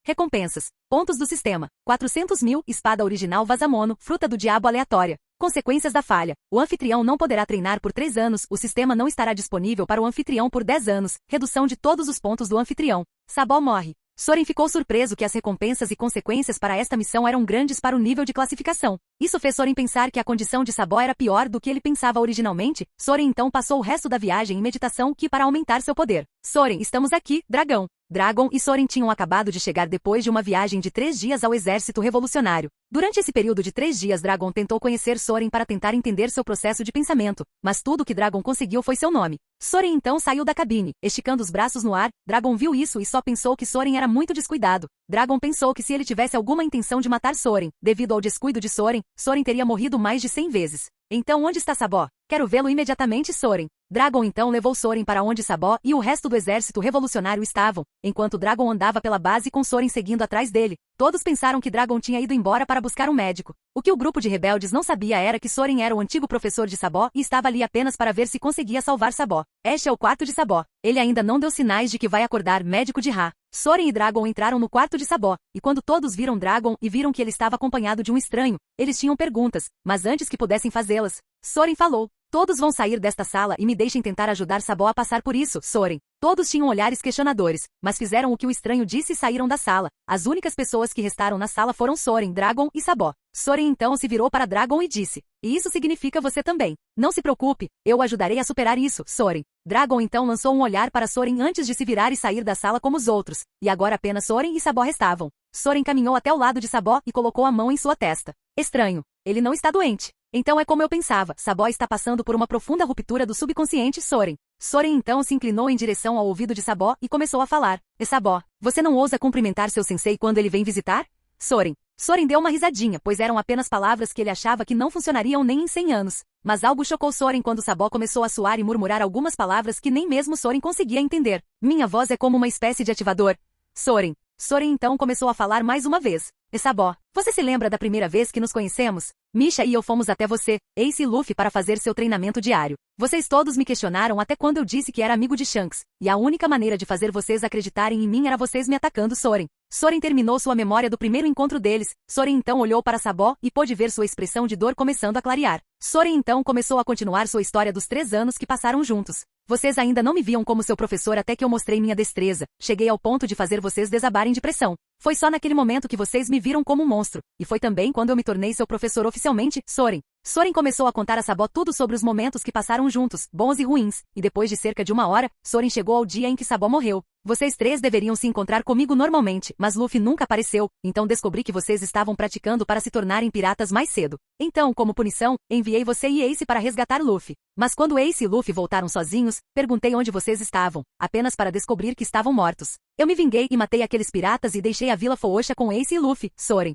Speaker 2: Recompensas. Pontos do sistema. 400.000, espada original Vazamono, fruta do diabo aleatória. Consequências da falha. O anfitrião não poderá treinar por 3 anos, o sistema não estará disponível para o anfitrião por 10 anos, redução de todos os pontos do anfitrião. Sabó morre. Soren ficou surpreso que as recompensas e consequências para esta missão eram grandes para o nível de classificação. Isso fez Soren pensar que a condição de Sabó era pior do que ele pensava originalmente. Soren então passou o resto da viagem em meditação para aumentar seu poder. Soren, estamos aqui, dragão. Dragon e Soren tinham acabado de chegar depois de uma viagem de 3 dias ao exército revolucionário. Durante esse período de 3 dias Dragon tentou conhecer Soren para tentar entender seu processo de pensamento, mas tudo que Dragon conseguiu foi seu nome. Soren então saiu da cabine, esticando os braços no ar. Dragon viu isso e só pensou que Soren era muito descuidado. Dragon pensou que se ele tivesse alguma intenção de matar Soren, devido ao descuido de Soren, Soren teria morrido mais de 100 vezes. Então onde está Sabó? Quero vê-lo imediatamente, Soren. Dragon então levou Soren para onde Sabó e o resto do exército revolucionário estavam, enquanto Dragon andava pela base com Soren seguindo atrás dele. Todos pensaram que Dragon tinha ido embora para buscar um médico. O que o grupo de rebeldes não sabia era que Soren era o antigo professor de Sabó e estava ali apenas para ver se conseguia salvar Sabó. Este é o quarto de Sabó. Ele ainda não deu sinais de que vai acordar médico de Ra. Soren e Dragon entraram no quarto de Sabó, e quando todos viram Dragon e viram que ele estava acompanhado de um estranho, eles tinham perguntas, mas antes que pudessem fazê-las, Soren falou: todos vão sair desta sala e me deixem tentar ajudar Sabó a passar por isso, Soren. Todos tinham olhares questionadores, mas fizeram o que o estranho disse e saíram da sala. As únicas pessoas que restaram na sala foram Soren, Dragon e Sabó. Soren então se virou para Dragon e disse: e isso significa você também. Não se preocupe, eu o ajudarei a superar isso, Soren. Dragon então lançou um olhar para Soren antes de se virar e sair da sala como os outros, e agora apenas Soren e Sabó restavam. Soren caminhou até o lado de Sabó e colocou a mão em sua testa. Estranho. Ele não está doente. Então é como eu pensava, Sabó está passando por uma profunda ruptura do subconsciente, Soren. Soren então se inclinou em direção ao ouvido de Sabó e começou a falar. E Sabó, você não ousa cumprimentar seu sensei quando ele vem visitar? Soren. Soren deu uma risadinha, pois eram apenas palavras que ele achava que não funcionariam nem em 100 anos. Mas algo chocou Soren quando Sabó começou a suar e murmurar algumas palavras que nem mesmo Soren conseguia entender. Minha voz é como uma espécie de ativador. Soren. Soren então começou a falar mais uma vez. E Sabó, você se lembra da primeira vez que nos conhecemos? Misha e eu fomos até você, Ace e Luffy para fazer seu treinamento diário. Vocês todos me questionaram até quando eu disse que era amigo de Shanks, e a única maneira de fazer vocês acreditarem em mim era vocês me atacando, Soren. Soren terminou sua memória do primeiro encontro deles. Soren então olhou para Sabó e pôde ver sua expressão de dor começando a clarear. Soren então começou a continuar sua história dos 3 anos que passaram juntos. Vocês ainda não me viam como seu professor até que eu mostrei minha destreza. Cheguei ao ponto de fazer vocês desabarem de pressão. Foi só naquele momento que vocês me viram como um monstro. E foi também quando eu me tornei seu professor oficialmente, Soren. Soren começou a contar a Sabó tudo sobre os momentos que passaram juntos, bons e ruins, e depois de cerca de 1 hora, Soren chegou ao dia em que Sabó morreu. Vocês 3 deveriam se encontrar comigo normalmente, mas Luffy nunca apareceu, então descobri que vocês estavam praticando para se tornarem piratas mais cedo. Então, como punição, enviei você e Ace para resgatar Luffy. Mas quando Ace e Luffy voltaram sozinhos, perguntei onde vocês estavam, apenas para descobrir que estavam mortos. Eu me vinguei e matei aqueles piratas e deixei a Vila Foosha com Ace e Luffy, Soren.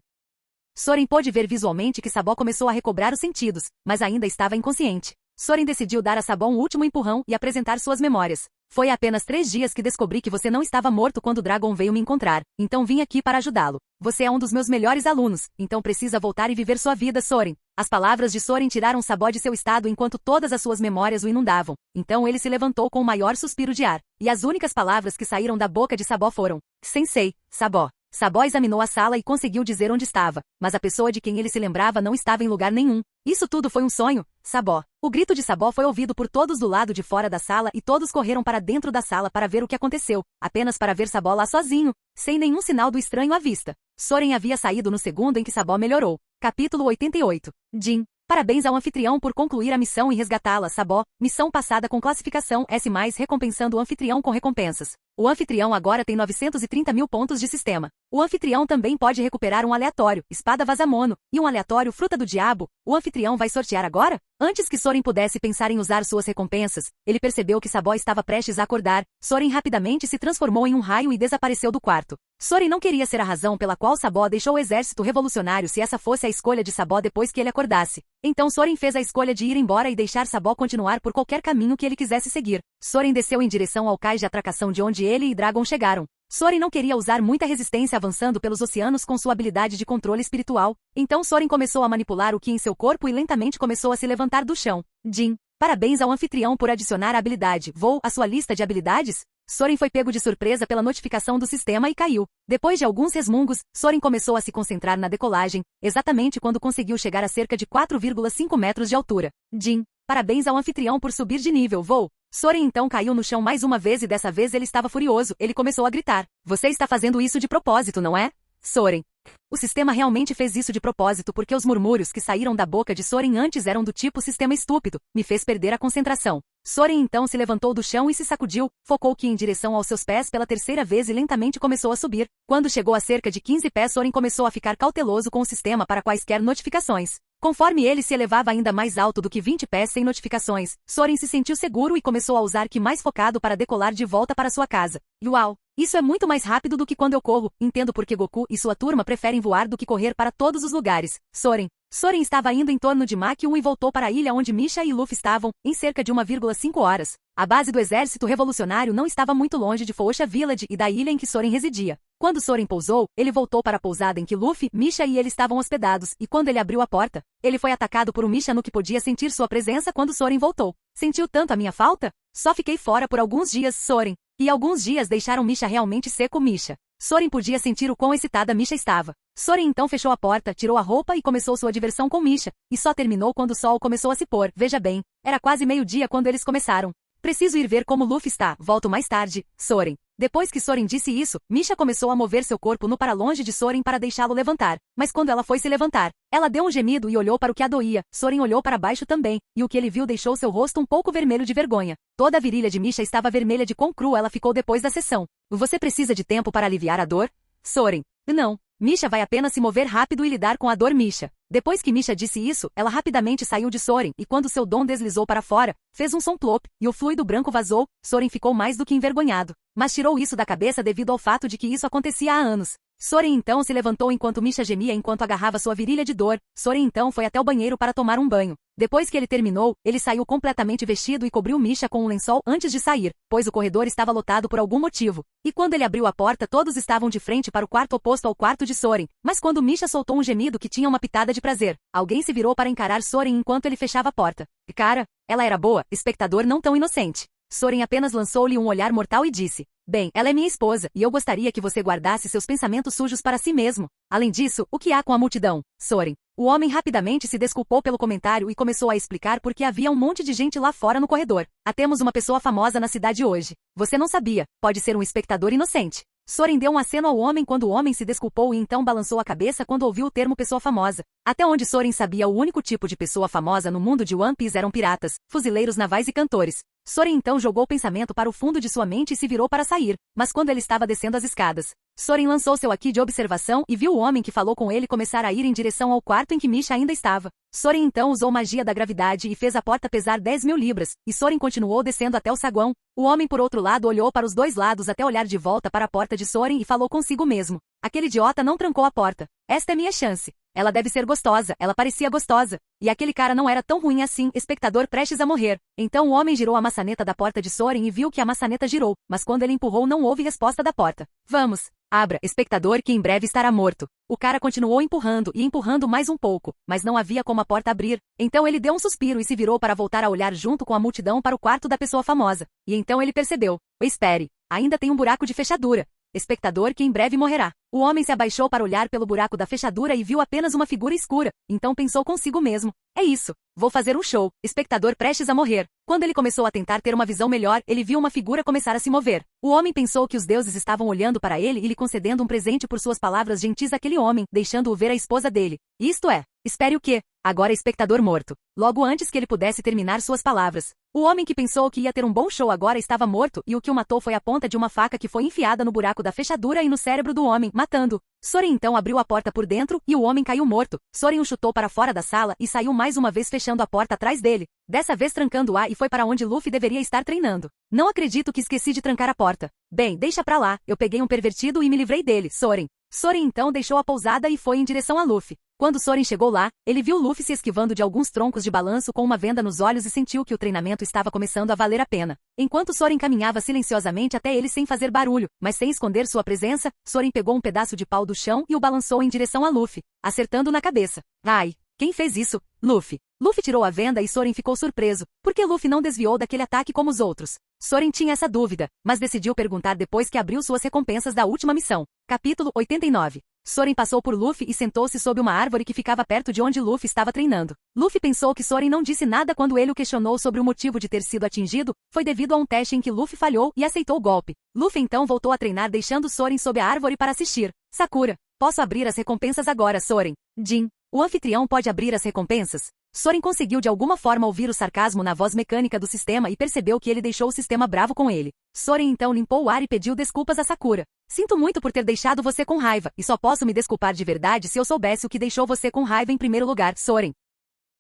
Speaker 2: Soren pôde ver visualmente que Sabó começou a recobrar os sentidos, mas ainda estava inconsciente. Soren decidiu dar a Sabó um último empurrão e apresentar suas memórias. Foi há apenas 3 dias que descobri que você não estava morto quando Dragon veio me encontrar, então vim aqui para ajudá-lo. Você é um dos meus melhores alunos, então precisa voltar e viver sua vida, Soren. As palavras de Soren tiraram Sabó de seu estado enquanto todas as suas memórias o inundavam. Então ele se levantou com o maior suspiro de ar, e as únicas palavras que saíram da boca de Sabó foram: Sensei, Sabó. Sabó examinou a sala e conseguiu dizer onde estava, mas a pessoa de quem ele se lembrava não estava em lugar nenhum. Isso tudo foi um sonho, Sabó. O grito de Sabó foi ouvido por todos do lado de fora da sala e todos correram para dentro da sala para ver o que aconteceu, apenas para ver Sabó lá sozinho, sem nenhum sinal do estranho à vista. Soren havia saído no segundo em que Sabó melhorou. Capítulo 88. Jin. Parabéns ao anfitrião por concluir a missão e resgatá-la, Sabó. Missão passada com classificação S+, recompensando o anfitrião com recompensas. O anfitrião agora tem 930 mil pontos de sistema. O anfitrião também pode recuperar um aleatório, Espada Vazamono, e um aleatório Fruta do Diabo. O anfitrião vai sortear agora? Antes que Soren pudesse pensar em usar suas recompensas, ele percebeu que Sabó estava prestes a acordar. Soren rapidamente se transformou em um raio e desapareceu do quarto. Soren não queria ser a razão pela qual Sabó deixou o exército revolucionário se essa fosse a escolha de Sabó depois que ele acordasse. Então Soren fez a escolha de ir embora e deixar Sabó continuar por qualquer caminho que ele quisesse seguir. Soren desceu em direção ao cais de atracação de onde ele e Dragon chegaram. Soren não queria usar muita resistência avançando pelos oceanos com sua habilidade de controle espiritual. Então Soren começou a manipular o ki em seu corpo e lentamente começou a se levantar do chão. Jin. Parabéns ao anfitrião por adicionar a habilidade voo à sua lista de habilidades. Soren foi pego de surpresa pela notificação do sistema e caiu. Depois de alguns resmungos, Soren começou a se concentrar na decolagem, exatamente quando conseguiu chegar a cerca de 4,5 metros de altura. Jin, parabéns ao anfitrião por subir de nível voo. Soren então caiu no chão mais uma vez e dessa vez ele estava furioso. Ele começou a gritar. Você está fazendo isso de propósito, não é? Soren. O sistema realmente fez isso de propósito porque os murmúrios que saíram da boca de Soren antes eram do tipo sistema estúpido, me fez perder a concentração. Soren então se levantou do chão e se sacudiu, focou Ki em direção aos seus pés pela terceira vez e lentamente começou a subir. Quando chegou a cerca de 15 pés, Soren começou a ficar cauteloso com o sistema para quaisquer notificações. Conforme ele se elevava ainda mais alto do que 20 pés sem notificações, Soren se sentiu seguro e começou a usar Ki mais focado para decolar de volta para sua casa. Uau! Isso é muito mais rápido do que quando eu corro. Entendo porque Goku e sua turma preferem voar do que correr para todos os lugares. Soren estava indo em torno de Mach 1 e voltou para a ilha onde Misha e Luffy estavam, em cerca de 1,5 horas. A base do exército revolucionário não estava muito longe de Foosha Village e da ilha em que Soren residia. Quando Soren pousou, ele voltou para a pousada em que Luffy, Misha e ele estavam hospedados, e quando ele abriu a porta, ele foi atacado por um Misha no que podia sentir sua presença quando Soren voltou. Sentiu tanto a minha falta? Só fiquei fora por alguns dias, Soren. E alguns dias deixaram Misha realmente seco. Misha. Soren podia sentir o quão excitada Misha estava. Soren então fechou a porta, tirou a roupa e começou sua diversão com Misha, e só terminou quando o sol começou a se pôr. Veja bem, era quase meio-dia quando eles começaram. Preciso ir ver como Luffy está, volto mais tarde, Soren. Depois que Soren disse isso, Misha começou a mover seu corpo para longe de Soren para deixá-lo levantar, mas quando ela foi se levantar, ela deu um gemido e olhou para o que a doía. Soren olhou para baixo também, e o que ele viu deixou seu rosto um pouco vermelho de vergonha. Toda a virilha de Misha estava vermelha de quão crua ela ficou depois da sessão. Você precisa de tempo para aliviar a dor? Soren. Não. Misha vai apenas se mover rápido e lidar com a dor. Misha. Depois que Misha disse isso, ela rapidamente saiu de Soren, e quando seu dom deslizou para fora, fez um som plop, e o fluido branco vazou. Soren ficou mais do que envergonhado, mas tirou isso da cabeça devido ao fato de que isso acontecia há anos. Soren então se levantou enquanto Misha gemia enquanto agarrava sua virilha de dor. Soren então foi até o banheiro para tomar um banho. Depois que ele terminou, ele saiu completamente vestido e cobriu Misha com um lençol antes de sair, pois o corredor estava lotado por algum motivo. E quando ele abriu a porta, todos estavam de frente para o quarto oposto ao quarto de Soren. Mas quando Misha soltou um gemido que tinha uma pitada de prazer, alguém se virou para encarar Soren enquanto ele fechava a porta. E cara, ela era boa, espectador não tão inocente. Soren apenas lançou-lhe um olhar mortal e disse: bem, ela é minha esposa, e eu gostaria que você guardasse seus pensamentos sujos para si mesmo. Além disso, o que há com a multidão, Soren? O homem rapidamente se desculpou pelo comentário e começou a explicar por que havia um monte de gente lá fora no corredor. Temos uma pessoa famosa na cidade hoje. Você não sabia, pode ser um espectador inocente. Soren deu um aceno ao homem quando o homem se desculpou e então balançou a cabeça quando ouviu o termo pessoa famosa. Até onde Soren sabia, o único tipo de pessoa famosa no mundo de One Piece eram piratas, fuzileiros navais e cantores. Soren então jogou o pensamento para o fundo de sua mente e se virou para sair, mas quando ele estava descendo as escadas, Soren lançou seu Haki de observação e viu o homem que falou com ele começar a ir em direção ao quarto em que Misha ainda estava. Soren então usou magia da gravidade e fez a porta pesar 10.000 libras, e Soren continuou descendo até o saguão. O homem por outro lado olhou para os dois lados até olhar de volta para a porta de Soren e falou consigo mesmo: aquele idiota não trancou a porta. Esta é minha chance. Ela deve ser gostosa, ela parecia gostosa. E aquele cara não era tão ruim assim, espectador prestes a morrer. Então o homem girou a maçaneta da porta de Soren e viu que a maçaneta girou, mas quando ele empurrou não houve resposta da porta. Vamos. Abra, espectador, que em breve estará morto. O cara continuou empurrando e empurrando mais um pouco, mas não havia como a porta abrir. Então ele deu um suspiro e se virou para voltar a olhar junto com a multidão para o quarto da pessoa famosa. E então ele percebeu. Espere, ainda tem um buraco de fechadura. Espectador, que em breve morrerá. O homem se abaixou para olhar pelo buraco da fechadura e viu apenas uma figura escura. Então pensou consigo mesmo: é isso. Vou fazer um show. Espectador prestes a morrer. Quando ele começou a tentar ter uma visão melhor, ele viu uma figura começar a se mover. O homem pensou que os deuses estavam olhando para ele e lhe concedendo um presente por suas palavras gentis àquele homem, deixando-o ver a esposa dele. Isto é, espere o quê? Agora espectador morto. Logo antes que ele pudesse terminar suas palavras, o homem que pensou que ia ter um bom show agora estava morto e o que o matou foi a ponta de uma faca que foi enfiada no buraco da fechadura e no cérebro do homem, matando. Soren então abriu a porta por dentro e o homem caiu morto. Soren o chutou para fora da sala e saiu mais uma vez fechando a porta atrás dele, dessa vez trancando-a, e foi para onde Luffy deveria estar treinando. Não acredito que esqueci de trancar a porta. Bem, deixa pra lá, eu peguei um pervertido e me livrei dele, Soren. Soren então deixou a pousada e foi em direção a Luffy. Quando Soren chegou lá, ele viu Luffy se esquivando de alguns troncos de balanço com uma venda nos olhos e sentiu que o treinamento estava começando a valer a pena. Enquanto Soren caminhava silenciosamente até ele sem fazer barulho, mas sem esconder sua presença, Soren pegou um pedaço de pau do chão e o balançou em direção a Luffy, acertando na cabeça. Ai! Quem fez isso? Luffy. Luffy tirou a venda e Soren ficou surpreso. Por que Luffy não desviou daquele ataque como os outros? Soren tinha essa dúvida, mas decidiu perguntar depois que abriu suas recompensas da última missão. Capítulo 89. Soren passou por Luffy e sentou-se sob uma árvore que ficava perto de onde Luffy estava treinando. Luffy pensou que Soren não disse nada quando ele o questionou sobre o motivo de ter sido atingido, foi devido a um teste em que Luffy falhou e aceitou o golpe. Luffy então voltou a treinar deixando Soren sob a árvore para assistir. Sakura, posso abrir as recompensas agora, Soren. Jin, o anfitrião pode abrir as recompensas? Soren conseguiu de alguma forma ouvir o sarcasmo na voz mecânica do sistema e percebeu que ele deixou o sistema bravo com ele. Soren então limpou o ar e pediu desculpas a Sakura. Sinto muito por ter deixado você com raiva, e só posso me desculpar de verdade se eu soubesse o que deixou você com raiva em primeiro lugar, Soren.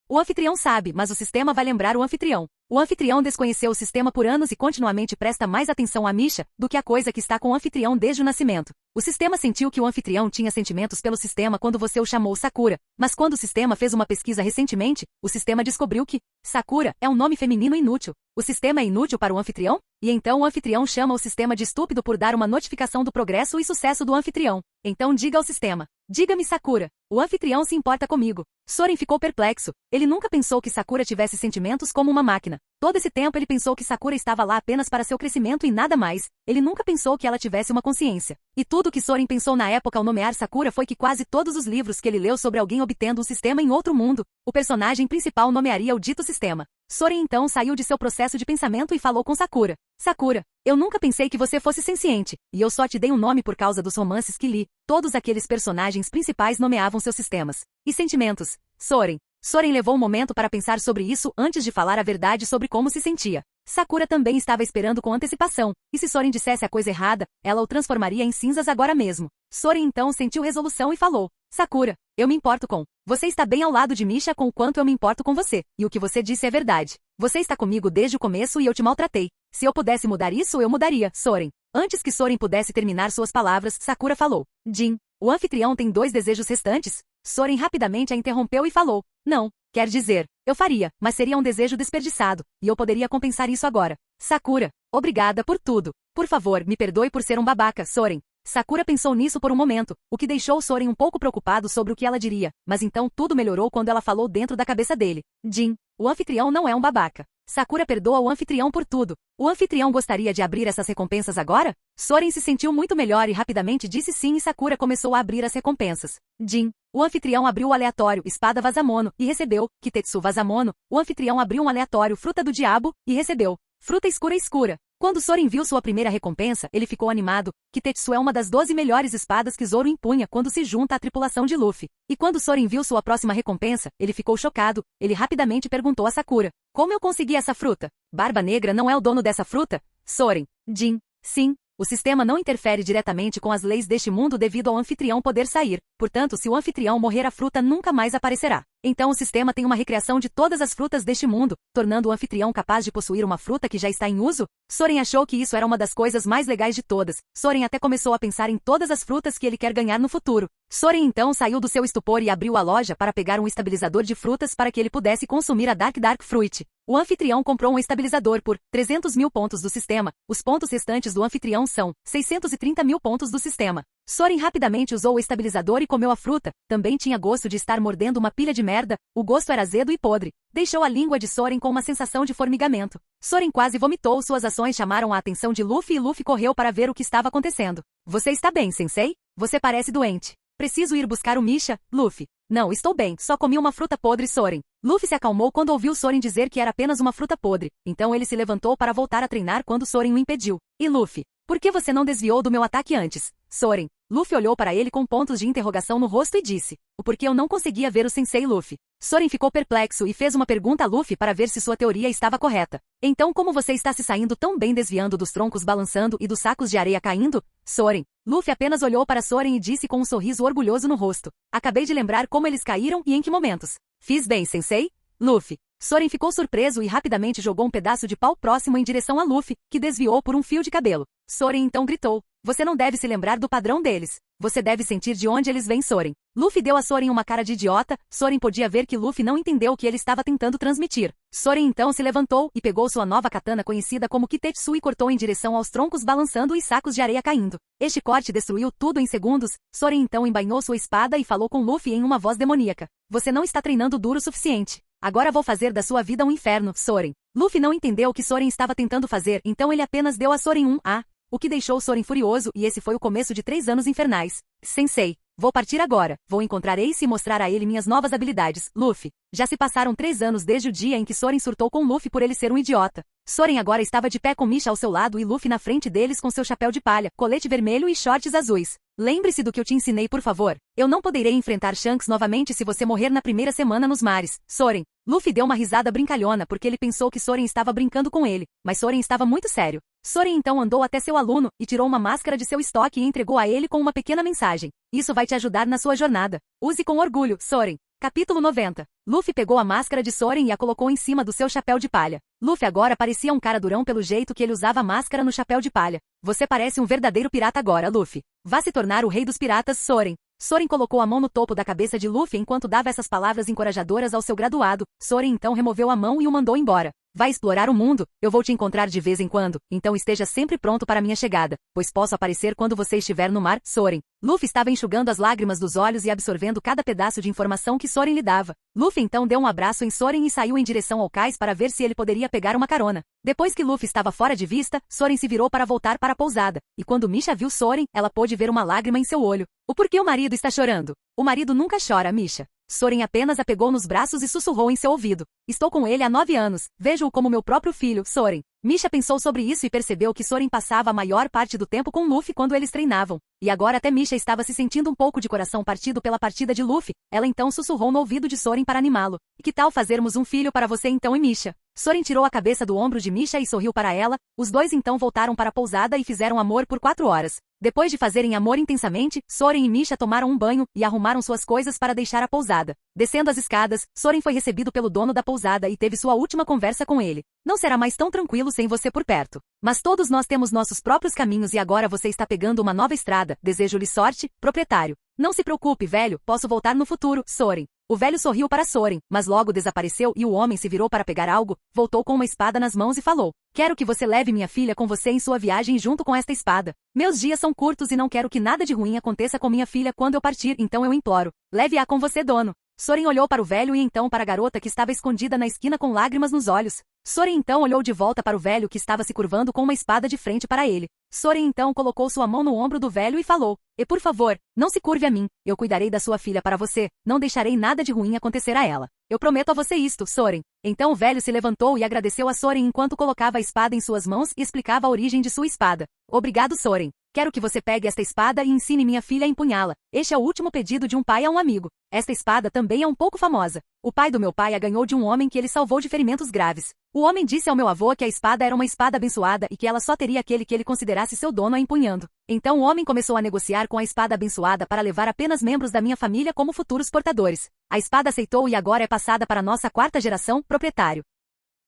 Speaker 2: O anfitrião sabe, mas o sistema vai lembrar o anfitrião. O anfitrião desconheceu o sistema por anos e continuamente presta mais atenção a Misha do que a coisa que está com o anfitrião desde o nascimento. O sistema sentiu que o anfitrião tinha sentimentos pelo sistema quando você o chamou Sakura, mas quando o sistema fez uma pesquisa recentemente, o sistema descobriu que Sakura é um nome feminino inútil. O sistema é inútil para o anfitrião? E então o anfitrião chama o sistema de estúpido por dar uma notificação do progresso e sucesso do anfitrião. Então diga ao sistema. Diga-me, Sakura. O anfitrião se importa comigo. Soren ficou perplexo. Ele nunca pensou que Sakura tivesse sentimentos como uma máquina. Todo esse tempo ele pensou que Sakura estava lá apenas para seu crescimento e nada mais. Ele nunca pensou que ela tivesse uma consciência. E tudo que Soren pensou na época ao nomear Sakura foi que quase todos os livros que ele leu sobre alguém obtendo um sistema em outro mundo, o personagem principal nomearia o dito sistema. Soren então saiu de seu processo de pensamento e falou com Sakura. Sakura, eu nunca pensei que você fosse senciente, e eu só te dei um nome por causa dos romances que li. Todos aqueles personagens principais nomeavam seus sistemas. E sentimentos. Soren. Soren levou um momento para pensar sobre isso antes de falar a verdade sobre como se sentia. Sakura também estava esperando com antecipação, e se Soren dissesse a coisa errada, ela o transformaria em cinzas agora mesmo. Soren então sentiu resolução e falou. Sakura, eu me importo com. Você está bem ao lado de Misha com o quanto eu me importo com você, e o que você disse é verdade. Você está comigo desde o começo e eu te maltratei. Se eu pudesse mudar isso, eu mudaria, Soren. Antes que Soren pudesse terminar suas palavras, Sakura falou. Jin, o anfitrião tem 2 desejos restantes? Soren rapidamente a interrompeu e falou. Não, quer dizer, eu faria, mas seria um desejo desperdiçado, e eu poderia compensar isso agora. Sakura, obrigada por tudo. Por favor, me perdoe por ser um babaca, Soren. Sakura pensou nisso por um momento, o que deixou Soren um pouco preocupado sobre o que ela diria, mas então tudo melhorou quando ela falou dentro da cabeça dele. Jin, o anfitrião não é um babaca. Sakura perdoa o anfitrião por tudo. O anfitrião gostaria de abrir essas recompensas agora? Soren se sentiu muito melhor e rapidamente disse sim e Sakura começou a abrir as recompensas. Jin, o anfitrião abriu o aleatório Espada Vazamono e recebeu Kitetsu Vazamono. O anfitrião abriu um aleatório Fruta do Diabo e recebeu Fruta Escura Escura. Quando Soren viu sua primeira recompensa, ele ficou animado. Kitetsu é uma das 12 melhores espadas que Zoro empunha quando se junta à tripulação de Luffy. E quando Soren viu sua próxima recompensa, ele ficou chocado. Ele rapidamente perguntou a Sakura. Como eu consegui essa fruta? Barba Negra não é o dono dessa fruta? Soren. Jin. Sim. O sistema não interfere diretamente com as leis deste mundo devido ao anfitrião poder sair. Portanto, se o anfitrião morrer, a fruta nunca mais aparecerá. Então o sistema tem uma recriação de todas as frutas deste mundo, tornando o anfitrião capaz de possuir uma fruta que já está em uso? Soren achou que isso era uma das coisas mais legais de todas. Soren até começou a pensar em todas as frutas que ele quer ganhar no futuro. Soren então saiu do seu estupor e abriu a loja para pegar um estabilizador de frutas para que ele pudesse consumir a Dark Fruit. O anfitrião comprou um estabilizador por 300 mil pontos do sistema. Os pontos restantes do anfitrião são 630 mil pontos do sistema. Soren rapidamente usou o estabilizador e comeu a fruta. Também tinha gosto de estar mordendo uma pilha de merda. O gosto era azedo e podre. Deixou a língua de Soren com uma sensação de formigamento. Soren quase vomitou. Suas ações chamaram a atenção de Luffy e Luffy correu para ver o que estava acontecendo. Você está bem, sensei? Você parece doente. Preciso ir buscar o Misha, Luffy. Não, estou bem, só comi uma fruta podre, Soren. Luffy se acalmou quando ouviu Soren dizer que era apenas uma fruta podre. Então ele se levantou para voltar a treinar quando Soren o impediu. E Luffy, por que você não desviou do meu ataque antes? Soren. Luffy olhou para ele com pontos de interrogação no rosto e disse. O porquê eu não conseguia ver o sensei Luffy. Soren ficou perplexo e fez uma pergunta a Luffy para ver se sua teoria estava correta. Então como você está se saindo tão bem desviando dos troncos balançando e dos sacos de areia caindo? Soren. Luffy apenas olhou para Soren e disse com um sorriso orgulhoso no rosto. Acabei de lembrar como eles caíram e em que momentos. Fiz bem, sensei? Luffy. Soren ficou surpreso e rapidamente jogou um pedaço de pau próximo em direção a Luffy, que desviou por um fio de cabelo. Soren então gritou: "Você não deve se lembrar do padrão deles. Você deve sentir de onde eles vêm, Soren." Luffy deu a Soren uma cara de idiota. Soren podia ver que Luffy não entendeu o que ele estava tentando transmitir. Soren então se levantou e pegou sua nova katana conhecida como Kitetsu e cortou em direção aos troncos balançando e sacos de areia caindo. Este corte destruiu tudo em segundos. Soren então embainhou sua espada e falou com Luffy em uma voz demoníaca: "Você não está treinando duro o suficiente. Agora vou fazer da sua vida um inferno, Soren." Luffy não entendeu o que Soren estava tentando fazer, então ele apenas deu a Soren um A, o que deixou Soren furioso e esse foi o começo de 3 anos infernais. "Sensei, vou partir agora. Vou encontrar Ace e mostrar a ele minhas novas habilidades, Luffy." Já se passaram 3 anos desde o dia em que Soren surtou com Luffy por ele ser um idiota. Soren agora estava de pé com Misha ao seu lado e Luffy na frente deles com seu chapéu de palha, colete vermelho e shorts azuis. "Lembre-se do que eu te ensinei, por favor. Eu não poderei enfrentar Shanks novamente se você morrer na primeira semana nos mares, Soren." Luffy deu uma risada brincalhona porque ele pensou que Soren estava brincando com ele, mas Soren estava muito sério. Soren então andou até seu aluno e tirou uma máscara de seu estoque e entregou a ele com uma pequena mensagem: "Isso vai te ajudar na sua jornada. Use com orgulho, Soren." Capítulo 90. Luffy pegou a máscara de Soren e a colocou em cima do seu chapéu de palha. Luffy agora parecia um cara durão pelo jeito que ele usava a máscara no chapéu de palha. "Você parece um verdadeiro pirata agora, Luffy. Vá se tornar o rei dos piratas, Soren." Soren colocou a mão no topo da cabeça de Luffy enquanto dava essas palavras encorajadoras ao seu graduado. Soren então removeu a mão e o mandou embora. "Vai explorar o mundo, eu vou te encontrar de vez em quando, então esteja sempre pronto para minha chegada, pois posso aparecer quando você estiver no mar, Soren." Luffy estava enxugando as lágrimas dos olhos e absorvendo cada pedaço de informação que Soren lhe dava. Luffy então deu um abraço em Soren e saiu em direção ao cais para ver se ele poderia pegar uma carona. Depois que Luffy estava fora de vista, Soren se virou para voltar para a pousada, e quando Misha viu Soren, ela pôde ver uma lágrima em seu olho. "O porquê o marido está chorando?" "O marido nunca chora, Misha." Soren apenas a pegou nos braços e sussurrou em seu ouvido: "Estou com ele há 9 anos, vejo-o como meu próprio filho, Soren." Misha pensou sobre isso e percebeu que Soren passava a maior parte do tempo com Luffy quando eles treinavam. E agora até Misha estava se sentindo um pouco de coração partido pela partida de Luffy. Ela então sussurrou no ouvido de Soren para animá-lo: "E que tal fazermos um filho para você então e Misha?" Soren tirou a cabeça do ombro de Misha e sorriu para ela. Os dois então voltaram para a pousada e fizeram amor por 4 horas. Depois de fazerem amor intensamente, Soren e Misha tomaram um banho e arrumaram suas coisas para deixar a pousada. Descendo as escadas, Soren foi recebido pelo dono da pousada e teve sua última conversa com ele. "Não será mais tão tranquilo sem você por perto. Mas todos nós temos nossos próprios caminhos e agora você está pegando uma nova estrada. Desejo-lhe sorte, proprietário." "Não se preocupe, velho, posso voltar no futuro, Soren." O velho sorriu para Soren, mas logo desapareceu e o homem se virou para pegar algo, voltou com uma espada nas mãos e falou: "Quero que você leve minha filha com você em sua viagem junto com esta espada. Meus dias são curtos e não quero que nada de ruim aconteça com minha filha quando eu partir, então eu imploro. Leve-a com você, dono." Soren olhou para o velho e então para a garota que estava escondida na esquina com lágrimas nos olhos. Soren então olhou de volta para o velho que estava se curvando com uma espada de frente para ele. Soren então colocou sua mão no ombro do velho e falou: "E por favor, não se curve a mim. Eu cuidarei da sua filha para você. Não deixarei nada de ruim acontecer a ela. Eu prometo a você isto, Soren." Então o velho se levantou e agradeceu a Soren enquanto colocava a espada em suas mãos e explicava a origem de sua espada. "Obrigado, Soren. Quero que você pegue esta espada e ensine minha filha a empunhá-la. Este é o último pedido de um pai a um amigo. Esta espada também é um pouco famosa. O pai do meu pai a ganhou de um homem que ele salvou de ferimentos graves. O homem disse ao meu avô que a espada era uma espada abençoada e que ela só teria aquele que ele considerasse seu dono a empunhando. Então o homem começou a negociar com a espada abençoada para levar apenas membros da minha família como futuros portadores. A espada aceitou e agora é passada para nossa 4ª geração, proprietário."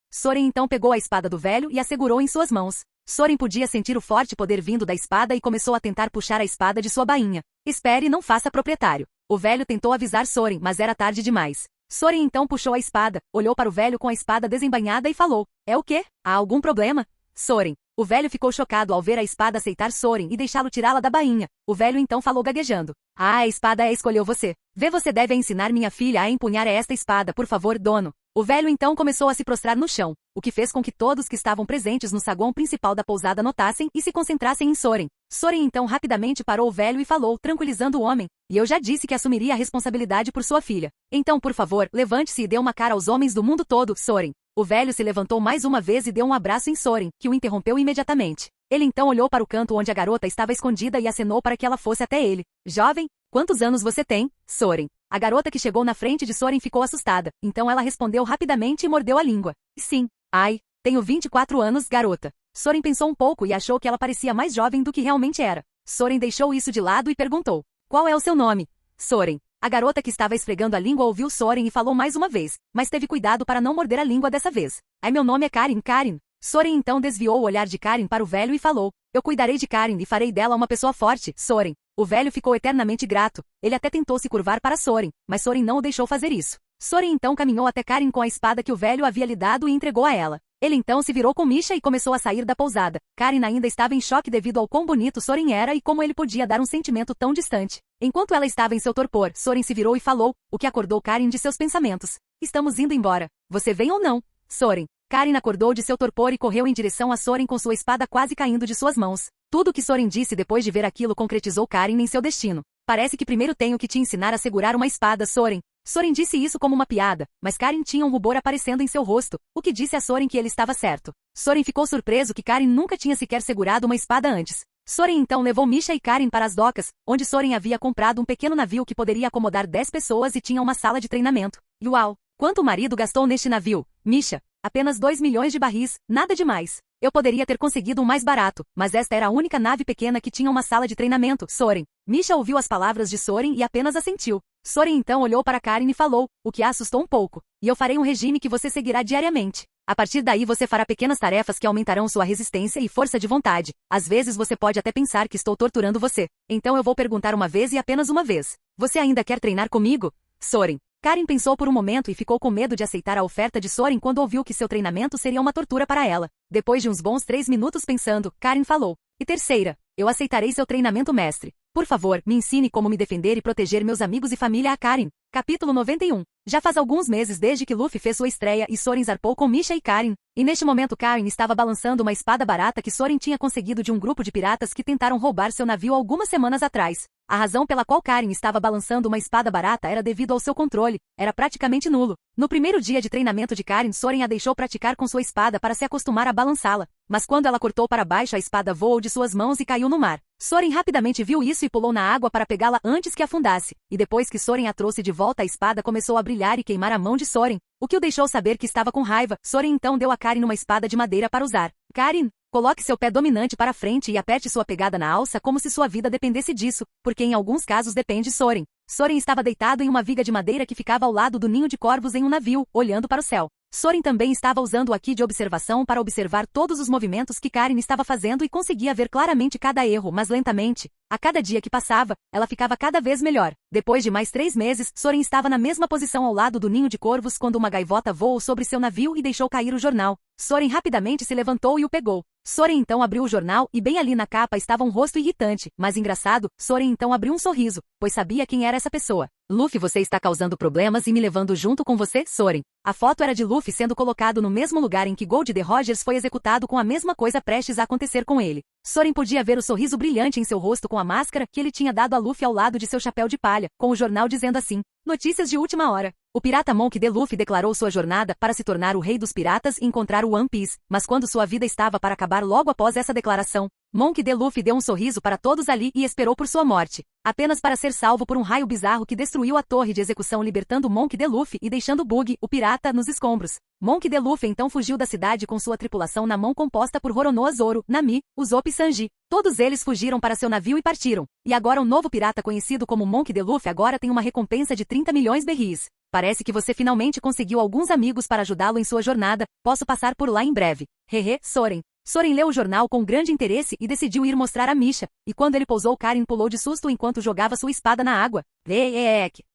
Speaker 2: Soren então pegou a espada do velho e a segurou em suas mãos. Soren podia sentir o forte poder vindo da espada e começou a tentar puxar a espada de sua bainha. "Espere e não faça, proprietário." O velho tentou avisar Soren, mas era tarde demais. Soren então puxou a espada, olhou para o velho com a espada desembainhada e falou: "É o quê? Há algum problema?" "Soren." O velho ficou chocado ao ver a espada aceitar Soren e deixá-lo tirá-la da bainha. O velho então falou gaguejando: "Ah, a espada escolheu você. Você deve ensinar minha filha a empunhar esta espada, por favor, dono." O velho então começou a se prostrar no chão, o que fez com que todos que estavam presentes no saguão principal da pousada notassem e se concentrassem em Soren. Soren então rapidamente parou o velho e falou, tranquilizando o homem: "E eu já disse que assumiria a responsabilidade por sua filha. Então, por favor, levante-se e dê uma cara aos homens do mundo todo, Soren." O velho se levantou mais uma vez e deu um abraço em Soren, que o interrompeu imediatamente. Ele então olhou para o canto onde a garota estava escondida e acenou para que ela fosse até ele. "Jovem, quantos anos você tem, Soren?" A garota que chegou na frente de Soren ficou assustada, então ela respondeu rapidamente e mordeu a língua: "Sim. Ai, tenho 24 anos, garota." Soren pensou um pouco e achou que ela parecia mais jovem do que realmente era. Soren deixou isso de lado e perguntou: "Qual é o seu nome, Soren?" A garota que estava esfregando a língua ouviu Soren e falou mais uma vez, mas teve cuidado para não morder a língua dessa vez. Ai, meu nome é Karin, Karin. Soren então desviou o olhar de Karin para o velho e falou, eu cuidarei de Karin e farei dela uma pessoa forte, Soren. O velho ficou eternamente grato. Ele até tentou se curvar para Soren, mas Soren não o deixou fazer isso. Soren então caminhou até Karin com a espada que o velho havia lhe dado e entregou a ela. Ele então se virou com Misha e começou a sair da pousada. Karin ainda estava em choque devido ao quão bonito Soren era e como ele podia dar um sentimento tão distante. Enquanto ela estava em seu torpor, Soren se virou e falou, o que acordou Karin de seus pensamentos. Estamos indo embora. Você vem ou não? Soren. Karin acordou de seu torpor e correu em direção a Soren com sua espada quase caindo de suas mãos. Tudo o que Soren disse depois de ver aquilo concretizou Karin em seu destino. Parece que primeiro tenho que te ensinar a segurar uma espada, Soren. Soren disse isso como uma piada, mas Karin tinha um rubor aparecendo em seu rosto, o que disse a Soren que ele estava certo. Soren ficou surpreso que Karin nunca tinha sequer segurado uma espada antes. Soren então levou Misha e Karin para as docas, onde Soren havia comprado um pequeno navio que poderia acomodar 10 pessoas e tinha uma sala de treinamento. Uau! Quanto o marido gastou neste navio? Misha, apenas 2 milhões de barris, nada demais. Eu poderia ter conseguido um mais barato, mas esta era a única nave pequena que tinha uma sala de treinamento, Soren. Misha ouviu as palavras de Soren e apenas assentiu. Soren então olhou para Karin e falou, o que a assustou um pouco. E eu farei um regime que você seguirá diariamente. A partir daí você fará pequenas tarefas que aumentarão sua resistência e força de vontade. Às vezes você pode até pensar que estou torturando você. Então eu vou perguntar uma vez e apenas uma vez. Você ainda quer treinar comigo? Soren. Karin pensou por um momento e ficou com medo de aceitar a oferta de Soren quando ouviu que seu treinamento seria uma tortura para ela. Depois de uns bons 3 minutos pensando, Karin falou. E terceira, eu aceitarei seu treinamento, mestre. Por favor, me ensine como me defender e proteger meus amigos e família a Karin. Capítulo 91. Já faz alguns meses desde que Luffy fez sua estreia e Soren zarpou com Misha e Karin. E neste momento Karin estava balançando uma espada barata que Soren tinha conseguido de um grupo de piratas que tentaram roubar seu navio algumas semanas atrás. A razão pela qual Karin estava balançando uma espada barata era devido ao seu controle. Era praticamente nulo. No primeiro dia de treinamento de Karin, Soren a deixou praticar com sua espada para se acostumar a balançá-la. Mas quando ela cortou para baixo, a espada voou de suas mãos e caiu no mar. Soren rapidamente viu isso e pulou na água para pegá-la antes que afundasse. E depois que Soren a trouxe de volta, a espada começou a brilhar e queimar a mão de Soren, o que o deixou saber que estava com raiva. Soren então deu a Karin uma espada de madeira para usar. Karin, coloque seu pé dominante para frente e aperte sua pegada na alça como se sua vida dependesse disso, porque em alguns casos depende Soren. Soren estava deitado em uma viga de madeira que ficava ao lado do ninho de corvos em um navio, olhando para o céu. Soren também estava usando o Haki de observação para observar todos os movimentos que Karin estava fazendo e conseguia ver claramente cada erro, mas lentamente. A cada dia que passava, ela ficava cada vez melhor. Depois de mais 3 meses, Soren estava na mesma posição ao lado do ninho de corvos quando uma gaivota voou sobre seu navio e deixou cair o jornal. Soren rapidamente se levantou e o pegou. Soren então abriu o jornal e bem ali na capa estava um rosto irritante, mas engraçado. Soren então abriu um sorriso, pois sabia quem era essa pessoa. Luffy, você está causando problemas e me levando junto com você, Soren. A foto era de Luffy sendo colocado no mesmo lugar em que Gold The Rogers foi executado, com a mesma coisa prestes a acontecer com ele. Soren podia ver o sorriso brilhante em seu rosto com a máscara que ele tinha dado a Luffy ao lado de seu chapéu de palha, com o jornal dizendo assim, notícias de última hora. O pirata Monk D. Luffy declarou sua jornada para se tornar o rei dos piratas e encontrar o One Piece, mas quando sua vida estava para acabar logo após essa declaração, Monk D. Luffy deu um sorriso para todos ali e esperou por sua morte, apenas para ser salvo por um raio bizarro que destruiu a torre de execução, libertando Monk D. Luffy e deixando Bug, o pirata, nos escombros. Monk D. Luffy então fugiu da cidade com sua tripulação na mão composta por Roronoa Zoro, Nami, Usopp e Sanji. Todos eles fugiram para seu navio e partiram. E agora um novo pirata conhecido como Monk D. Luffy agora tem uma recompensa de 30 milhões berris. Parece que você finalmente conseguiu alguns amigos para ajudá-lo em sua jornada. Posso passar por lá em breve. Hehe, Soren. Soren leu o jornal com grande interesse e decidiu ir mostrar a Misha. E quando ele pousou, Karin pulou de susto enquanto jogava sua espada na água.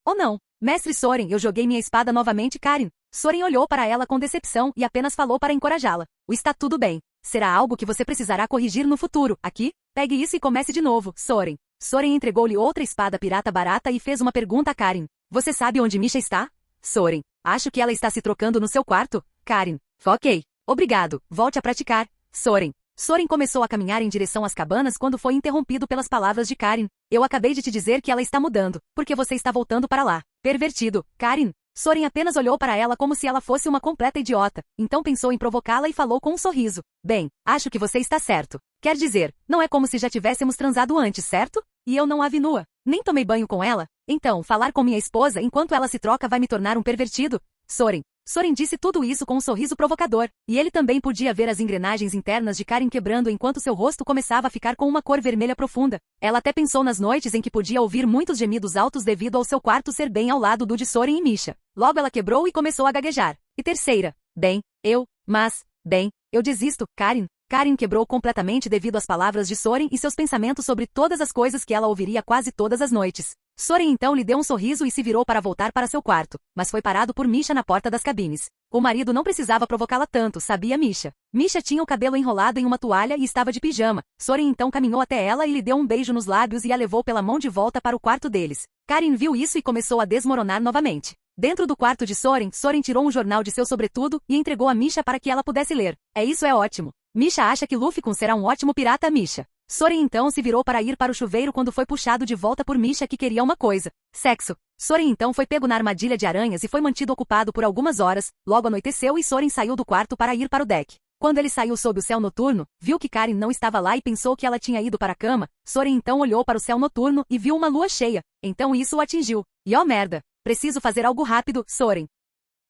Speaker 2: Ou não. Mestre Soren, eu joguei minha espada novamente, Karin. Soren olhou para ela com decepção e apenas falou para encorajá-la. Está tudo bem. Será algo que você precisará corrigir no futuro. Aqui, pegue isso e comece de novo, Soren. Soren entregou-lhe outra espada pirata barata e fez uma pergunta a Karin. Você sabe onde Misha está? Soren. Acho que ela está se trocando no seu quarto. Karin. Ok. Obrigado. Volte a praticar. Soren. Soren começou a caminhar em direção às cabanas quando foi interrompido pelas palavras de Karin. Eu acabei de te dizer que ela está mudando, porque você está voltando para lá. Pervertido. Karin. Soren apenas olhou para ela como se ela fosse uma completa idiota, então pensou em provocá-la e falou com um sorriso. Bem, acho que você está certo. Quer dizer, não é como se já tivéssemos transado antes, certo? E eu não a vi nua. Nem tomei banho com ela. Então, falar com minha esposa enquanto ela se troca vai me tornar um pervertido? Soren. Soren disse tudo isso com um sorriso provocador, e ele também podia ver as engrenagens internas de Karen quebrando enquanto seu rosto começava a ficar com uma cor vermelha profunda. Ela até pensou nas noites em que podia ouvir muitos gemidos altos devido ao seu quarto ser bem ao lado do de Soren e Misha. Logo ela quebrou e começou a gaguejar. E terceira, eu desisto, Karen. Karen quebrou completamente devido às palavras de Soren e seus pensamentos sobre todas as coisas que ela ouviria quase todas as noites. Soren então lhe deu um sorriso e se virou para voltar para seu quarto, mas foi parado por Misha na porta das cabines. O marido não precisava provocá-la tanto, sabia Misha. Misha tinha o cabelo enrolado em uma toalha e estava de pijama. Soren então caminhou até ela e lhe deu um beijo nos lábios e a levou pela mão de volta para o quarto deles. Karen viu isso e começou a desmoronar novamente. Dentro do quarto de Soren, Soren tirou um jornal de seu sobretudo e entregou a Misha para que ela pudesse ler. Isso é ótimo. Misha acha que Luffy-kun será um ótimo pirata, Misha. Soren então se virou para ir para o chuveiro quando foi puxado de volta por Misha que queria uma coisa: sexo. Soren então foi pego na armadilha de aranhas e foi mantido ocupado por algumas horas. Logo anoiteceu e Soren saiu do quarto para ir para o deck. Quando ele saiu sob o céu noturno, viu que Karen não estava lá e pensou que ela tinha ido para a cama. Soren então olhou para o céu noturno e viu uma lua cheia. Então isso o atingiu. E oh merda! Preciso fazer algo rápido, Soren.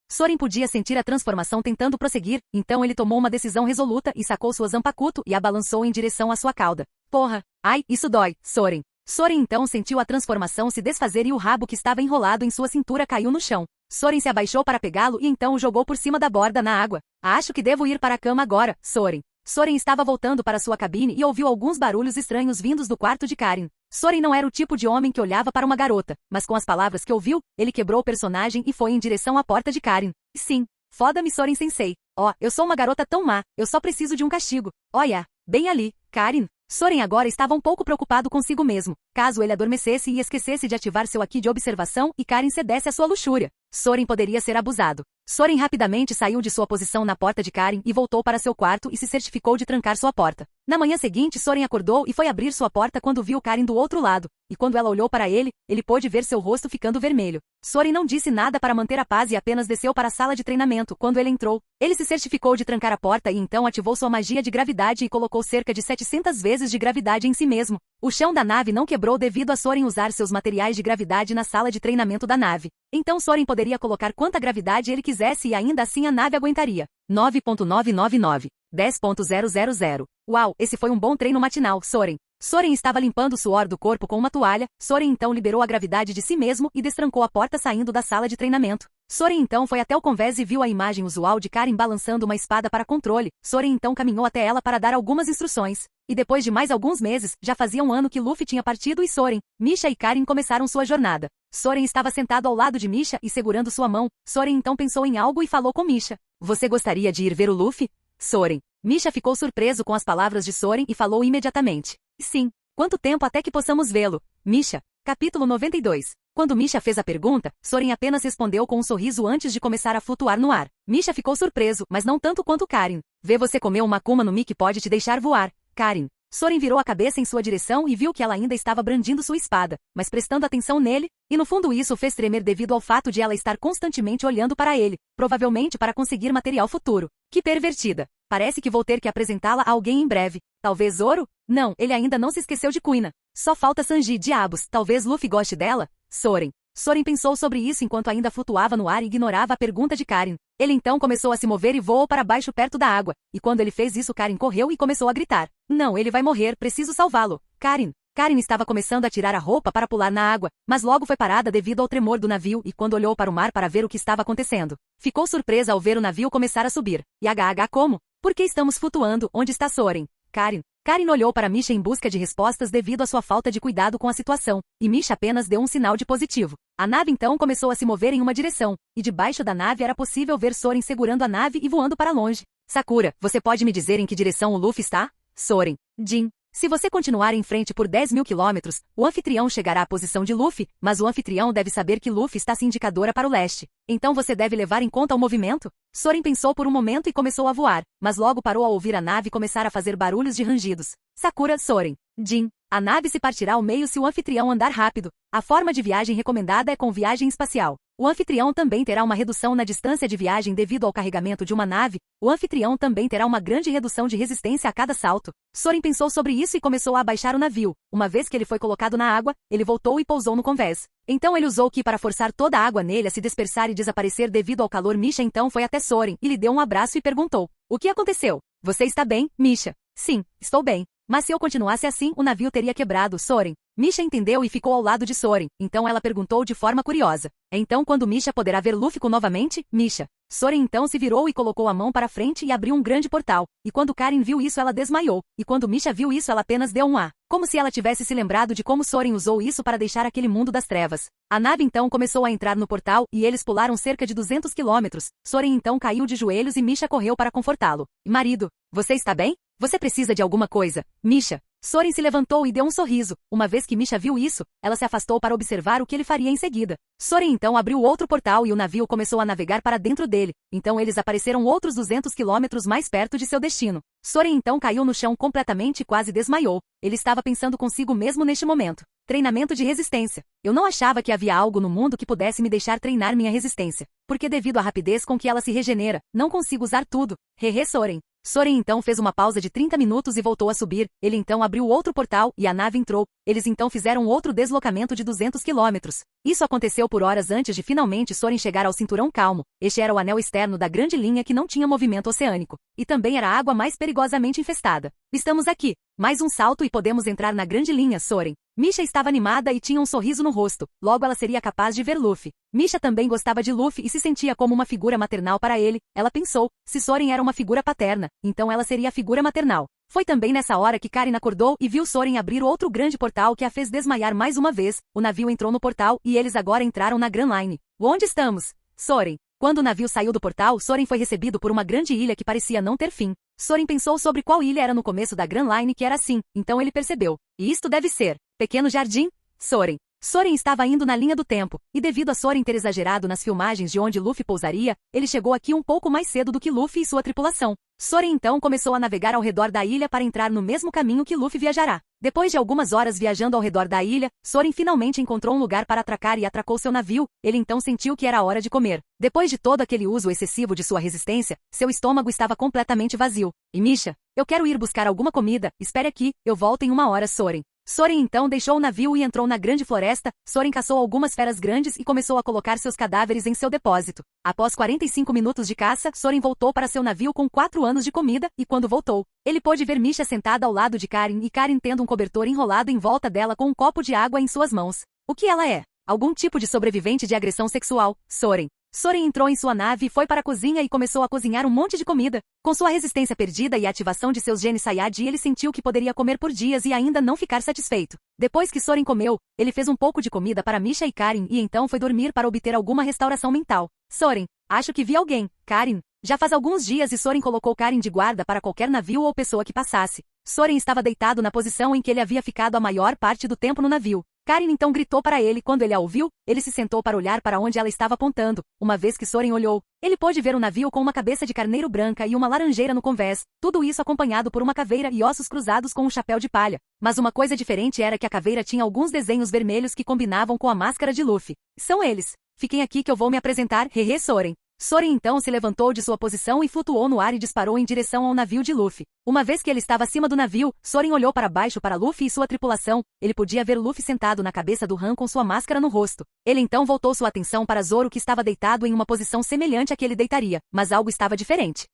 Speaker 2: Soren podia sentir a transformação tentando prosseguir, então ele tomou uma decisão resoluta e sacou sua zanpakuto e a balançou em direção à sua cauda. Porra! Ai, isso dói, Soren. Soren então sentiu a transformação se desfazer e o rabo que estava enrolado em sua cintura caiu no chão. Soren se abaixou para pegá-lo e então o jogou por cima da borda na água. Acho que devo ir para a cama agora, Soren. Soren estava voltando para sua cabine e ouviu alguns barulhos estranhos vindos do quarto de Karen. Soren não era o tipo de homem que olhava para uma garota, mas com as palavras que ouviu, ele quebrou o personagem e foi em direção à porta de Karen. Sim, foda-me Soren-sensei. Eu sou uma garota tão má, eu só preciso de um castigo. Olha, bem ali, Karen. Soren agora estava um pouco preocupado consigo mesmo, caso ele adormecesse e esquecesse de ativar seu Haki de observação e Karen cedesse à sua luxúria. Soren poderia ser abusado. Soren rapidamente saiu de sua posição na porta de Karen e voltou para seu quarto e se certificou de trancar sua porta. Na manhã seguinte, Soren acordou e foi abrir sua porta quando viu Karen do outro lado, e quando ela olhou para ele, ele pôde ver seu rosto ficando vermelho. Soren não disse nada para manter a paz e apenas desceu para a sala de treinamento quando ele entrou. Ele se certificou de trancar a porta e então ativou sua magia de gravidade e colocou cerca de 700 vezes de gravidade em si mesmo. O chão da nave não quebrou devido a Soren usar seus materiais de gravidade na sala de treinamento da nave. Então Soren poderia colocar quanta gravidade ele quisesse e ainda assim a nave aguentaria. 9.999. 10.000. Uau, esse foi um bom treino matinal, Soren. Soren estava limpando o suor do corpo com uma toalha. Soren então liberou a gravidade de si mesmo e destrancou a porta saindo da sala de treinamento. Soren então foi até o convés e viu a imagem usual de Karen balançando uma espada para controle. Soren então caminhou até ela para dar algumas instruções. E depois de mais alguns meses, já fazia um ano que Luffy tinha partido e Soren, Misha e Karen começaram sua jornada. Soren estava sentado ao lado de Misha e segurando sua mão. Soren então pensou em algo e falou com Misha. Você gostaria de ir ver o Luffy? Soren. Misha ficou surpreso com as palavras de Soren e falou imediatamente. Sim. Quanto tempo até que possamos vê-lo? Misha. Capítulo 92. Quando Misha fez a pergunta, Soren apenas respondeu com um sorriso antes de começar a flutuar no ar. Misha ficou surpreso, mas não tanto quanto Karen. Ver você comer uma Akuma no Mi que pode te deixar voar, Karen. Soren virou a cabeça em sua direção e viu que ela ainda estava brandindo sua espada, mas prestando atenção nele, e no fundo isso o fez tremer devido ao fato de ela estar constantemente olhando para ele, provavelmente para conseguir material futuro. Que pervertida. Parece que vou ter que apresentá-la a alguém em breve. Talvez Zoro? Não, ele ainda não se esqueceu de Kuina. Só falta Sanji, diabos, talvez Luffy goste dela? Soren. Soren pensou sobre isso enquanto ainda flutuava no ar e ignorava a pergunta de Karen. Ele então começou a se mover e voou para baixo perto da água, e quando ele fez isso Karen correu e começou a gritar. Não, ele vai morrer, preciso salvá-lo. Karen. Karen estava começando a tirar a roupa para pular na água, mas logo foi parada devido ao tremor do navio e quando olhou para o mar para ver o que estava acontecendo. Ficou surpresa ao ver o navio começar a subir. E como? Por que estamos flutuando? Onde está Soren? Karen. Karen olhou para Misha em busca de respostas devido à sua falta de cuidado com a situação, e Misha apenas deu um sinal de positivo. A nave então começou a se mover em uma direção, e debaixo da nave era possível ver Soren segurando a nave e voando para longe. Sakura, você pode me dizer em que direção o Luffy está? Soren. Jin. Se você continuar em frente por 10.000 quilômetros, o anfitrião chegará à posição de Luffy, mas o anfitrião deve saber que Luffy está se indicadora para o leste. Então você deve levar em conta o movimento? Soren pensou por um momento e começou a voar, mas logo parou ao ouvir a nave começar a fazer barulhos de rangidos. Sakura, Soren. Jin. A nave se partirá ao meio se o anfitrião andar rápido. A forma de viagem recomendada é com viagem espacial. O anfitrião também terá uma redução na distância de viagem devido ao carregamento de uma nave. O anfitrião também terá uma grande redução de resistência a cada salto. Soren pensou sobre isso e começou a abaixar o navio. Uma vez que ele foi colocado na água, ele voltou e pousou no convés. Então ele usou o Ki para forçar toda a água nele a se dispersar e desaparecer devido ao calor. Misha então foi até Soren e lhe deu um abraço e perguntou: "O que aconteceu? Você está bem, Misha?" "Sim, estou bem. Mas se eu continuasse assim, o navio teria quebrado, Soren." Misha entendeu e ficou ao lado de Soren. Então ela perguntou de forma curiosa: "Então quando Misha poderá ver Luffy novamente, Misha?" Soren então se virou e colocou a mão para frente e abriu um grande portal. E quando Karin viu isso ela desmaiou. E quando Misha viu isso ela apenas deu um "ah", como se ela tivesse se lembrado de como Soren usou isso para deixar aquele mundo das trevas. A nave então começou a entrar no portal e eles pularam cerca de 200 quilômetros. Soren então caiu de joelhos e Misha correu para confortá-lo. "Marido, você está bem? Você precisa de alguma coisa, Misha?" Soren se levantou e deu um sorriso. Uma vez que Misha viu isso, ela se afastou para observar o que ele faria em seguida. Soren então abriu outro portal e o navio começou a navegar para dentro dele. Então eles apareceram outros 200 quilômetros mais perto de seu destino. Soren então caiu no chão completamente e quase desmaiou. Ele estava pensando consigo mesmo neste momento. Treinamento de resistência. Eu não achava que havia algo no mundo que pudesse me deixar treinar minha resistência. Porque devido à rapidez com que ela se regenera, não consigo usar tudo. Hehe Soren. Soren então fez uma pausa de 30 minutos e voltou a subir. Ele então abriu outro portal e a nave entrou. Eles então fizeram outro deslocamento de 200 quilômetros. Isso aconteceu por horas antes de finalmente Soren chegar ao cinturão calmo. Este era o anel externo da grande linha que não tinha movimento oceânico. E também era a água mais perigosamente infestada. "Estamos aqui. Mais um salto e podemos entrar na grande linha, Soren." Misha estava animada e tinha um sorriso no rosto. Logo ela seria capaz de ver Luffy. Misha também gostava de Luffy e se sentia como uma figura maternal para ele. Ela pensou, se Soren era uma figura paterna, então ela seria a figura maternal. Foi também nessa hora que Karin acordou e viu Soren abrir outro grande portal que a fez desmaiar mais uma vez. O navio entrou no portal e eles agora entraram na Grand Line. "Onde estamos, Soren?" Quando o navio saiu do portal, Soren foi recebido por uma grande ilha que parecia não ter fim. Soren pensou sobre qual ilha era no começo da Grand Line que era assim, então ele percebeu. E isto deve ser Pequeno Jardim, Soren. Soren estava indo na linha do tempo, e devido a Soren ter exagerado nas filmagens de onde Luffy pousaria, ele chegou aqui um pouco mais cedo do que Luffy e sua tripulação. Soren então começou a navegar ao redor da ilha para entrar no mesmo caminho que Luffy viajará. Depois de algumas horas viajando ao redor da ilha, Soren finalmente encontrou um lugar para atracar e atracou seu navio. Ele então sentiu que era hora de comer. Depois de todo aquele uso excessivo de sua resistência, seu estômago estava completamente vazio. "E Misha, eu quero ir buscar alguma comida, espere aqui, eu volto em uma hora, Soren." Soren então deixou o navio e entrou na grande floresta. Soren caçou algumas feras grandes e começou a colocar seus cadáveres em seu depósito. Após 45 minutos de caça, Soren voltou para seu navio com 4 anos de comida, e quando voltou, ele pôde ver Misha sentada ao lado de Karin e Karin tendo um cobertor enrolado em volta dela com um copo de água em suas mãos. O que ela é? Algum tipo de sobrevivente de agressão sexual, Soren. Soren entrou em sua nave e foi para a cozinha e começou a cozinhar um monte de comida. Com sua resistência perdida e a ativação de seus genes Saiyajin, ele sentiu que poderia comer por dias e ainda não ficar satisfeito. Depois que Soren comeu, ele fez um pouco de comida para Misha e Karin e então foi dormir para obter alguma restauração mental. Soren, acho que vi alguém. Karin. Já faz alguns dias e Soren colocou Karin de guarda para qualquer navio ou pessoa que passasse. Soren estava deitado na posição em que ele havia ficado a maior parte do tempo no navio. Karin então gritou para ele. Quando ele a ouviu, ele se sentou para olhar para onde ela estava apontando. Uma vez que Soren olhou, ele pôde ver um navio com uma cabeça de carneiro branca e uma laranjeira no convés. Tudo isso acompanhado por uma caveira e ossos cruzados com um chapéu de palha. Mas uma coisa diferente era que a caveira tinha alguns desenhos vermelhos que combinavam com a máscara de Luffy. "São eles. Fiquem aqui que eu vou me apresentar, hehe Soren." Soren então se levantou de sua posição e flutuou no ar e disparou em direção ao navio de Luffy. Uma vez que ele estava acima do navio, Soren olhou para baixo para Luffy e sua tripulação. Ele podia ver Luffy sentado na cabeça do Han com sua máscara no rosto. Ele então voltou sua atenção para Zoro que estava deitado em uma posição semelhante à que ele deitaria, mas algo estava diferente.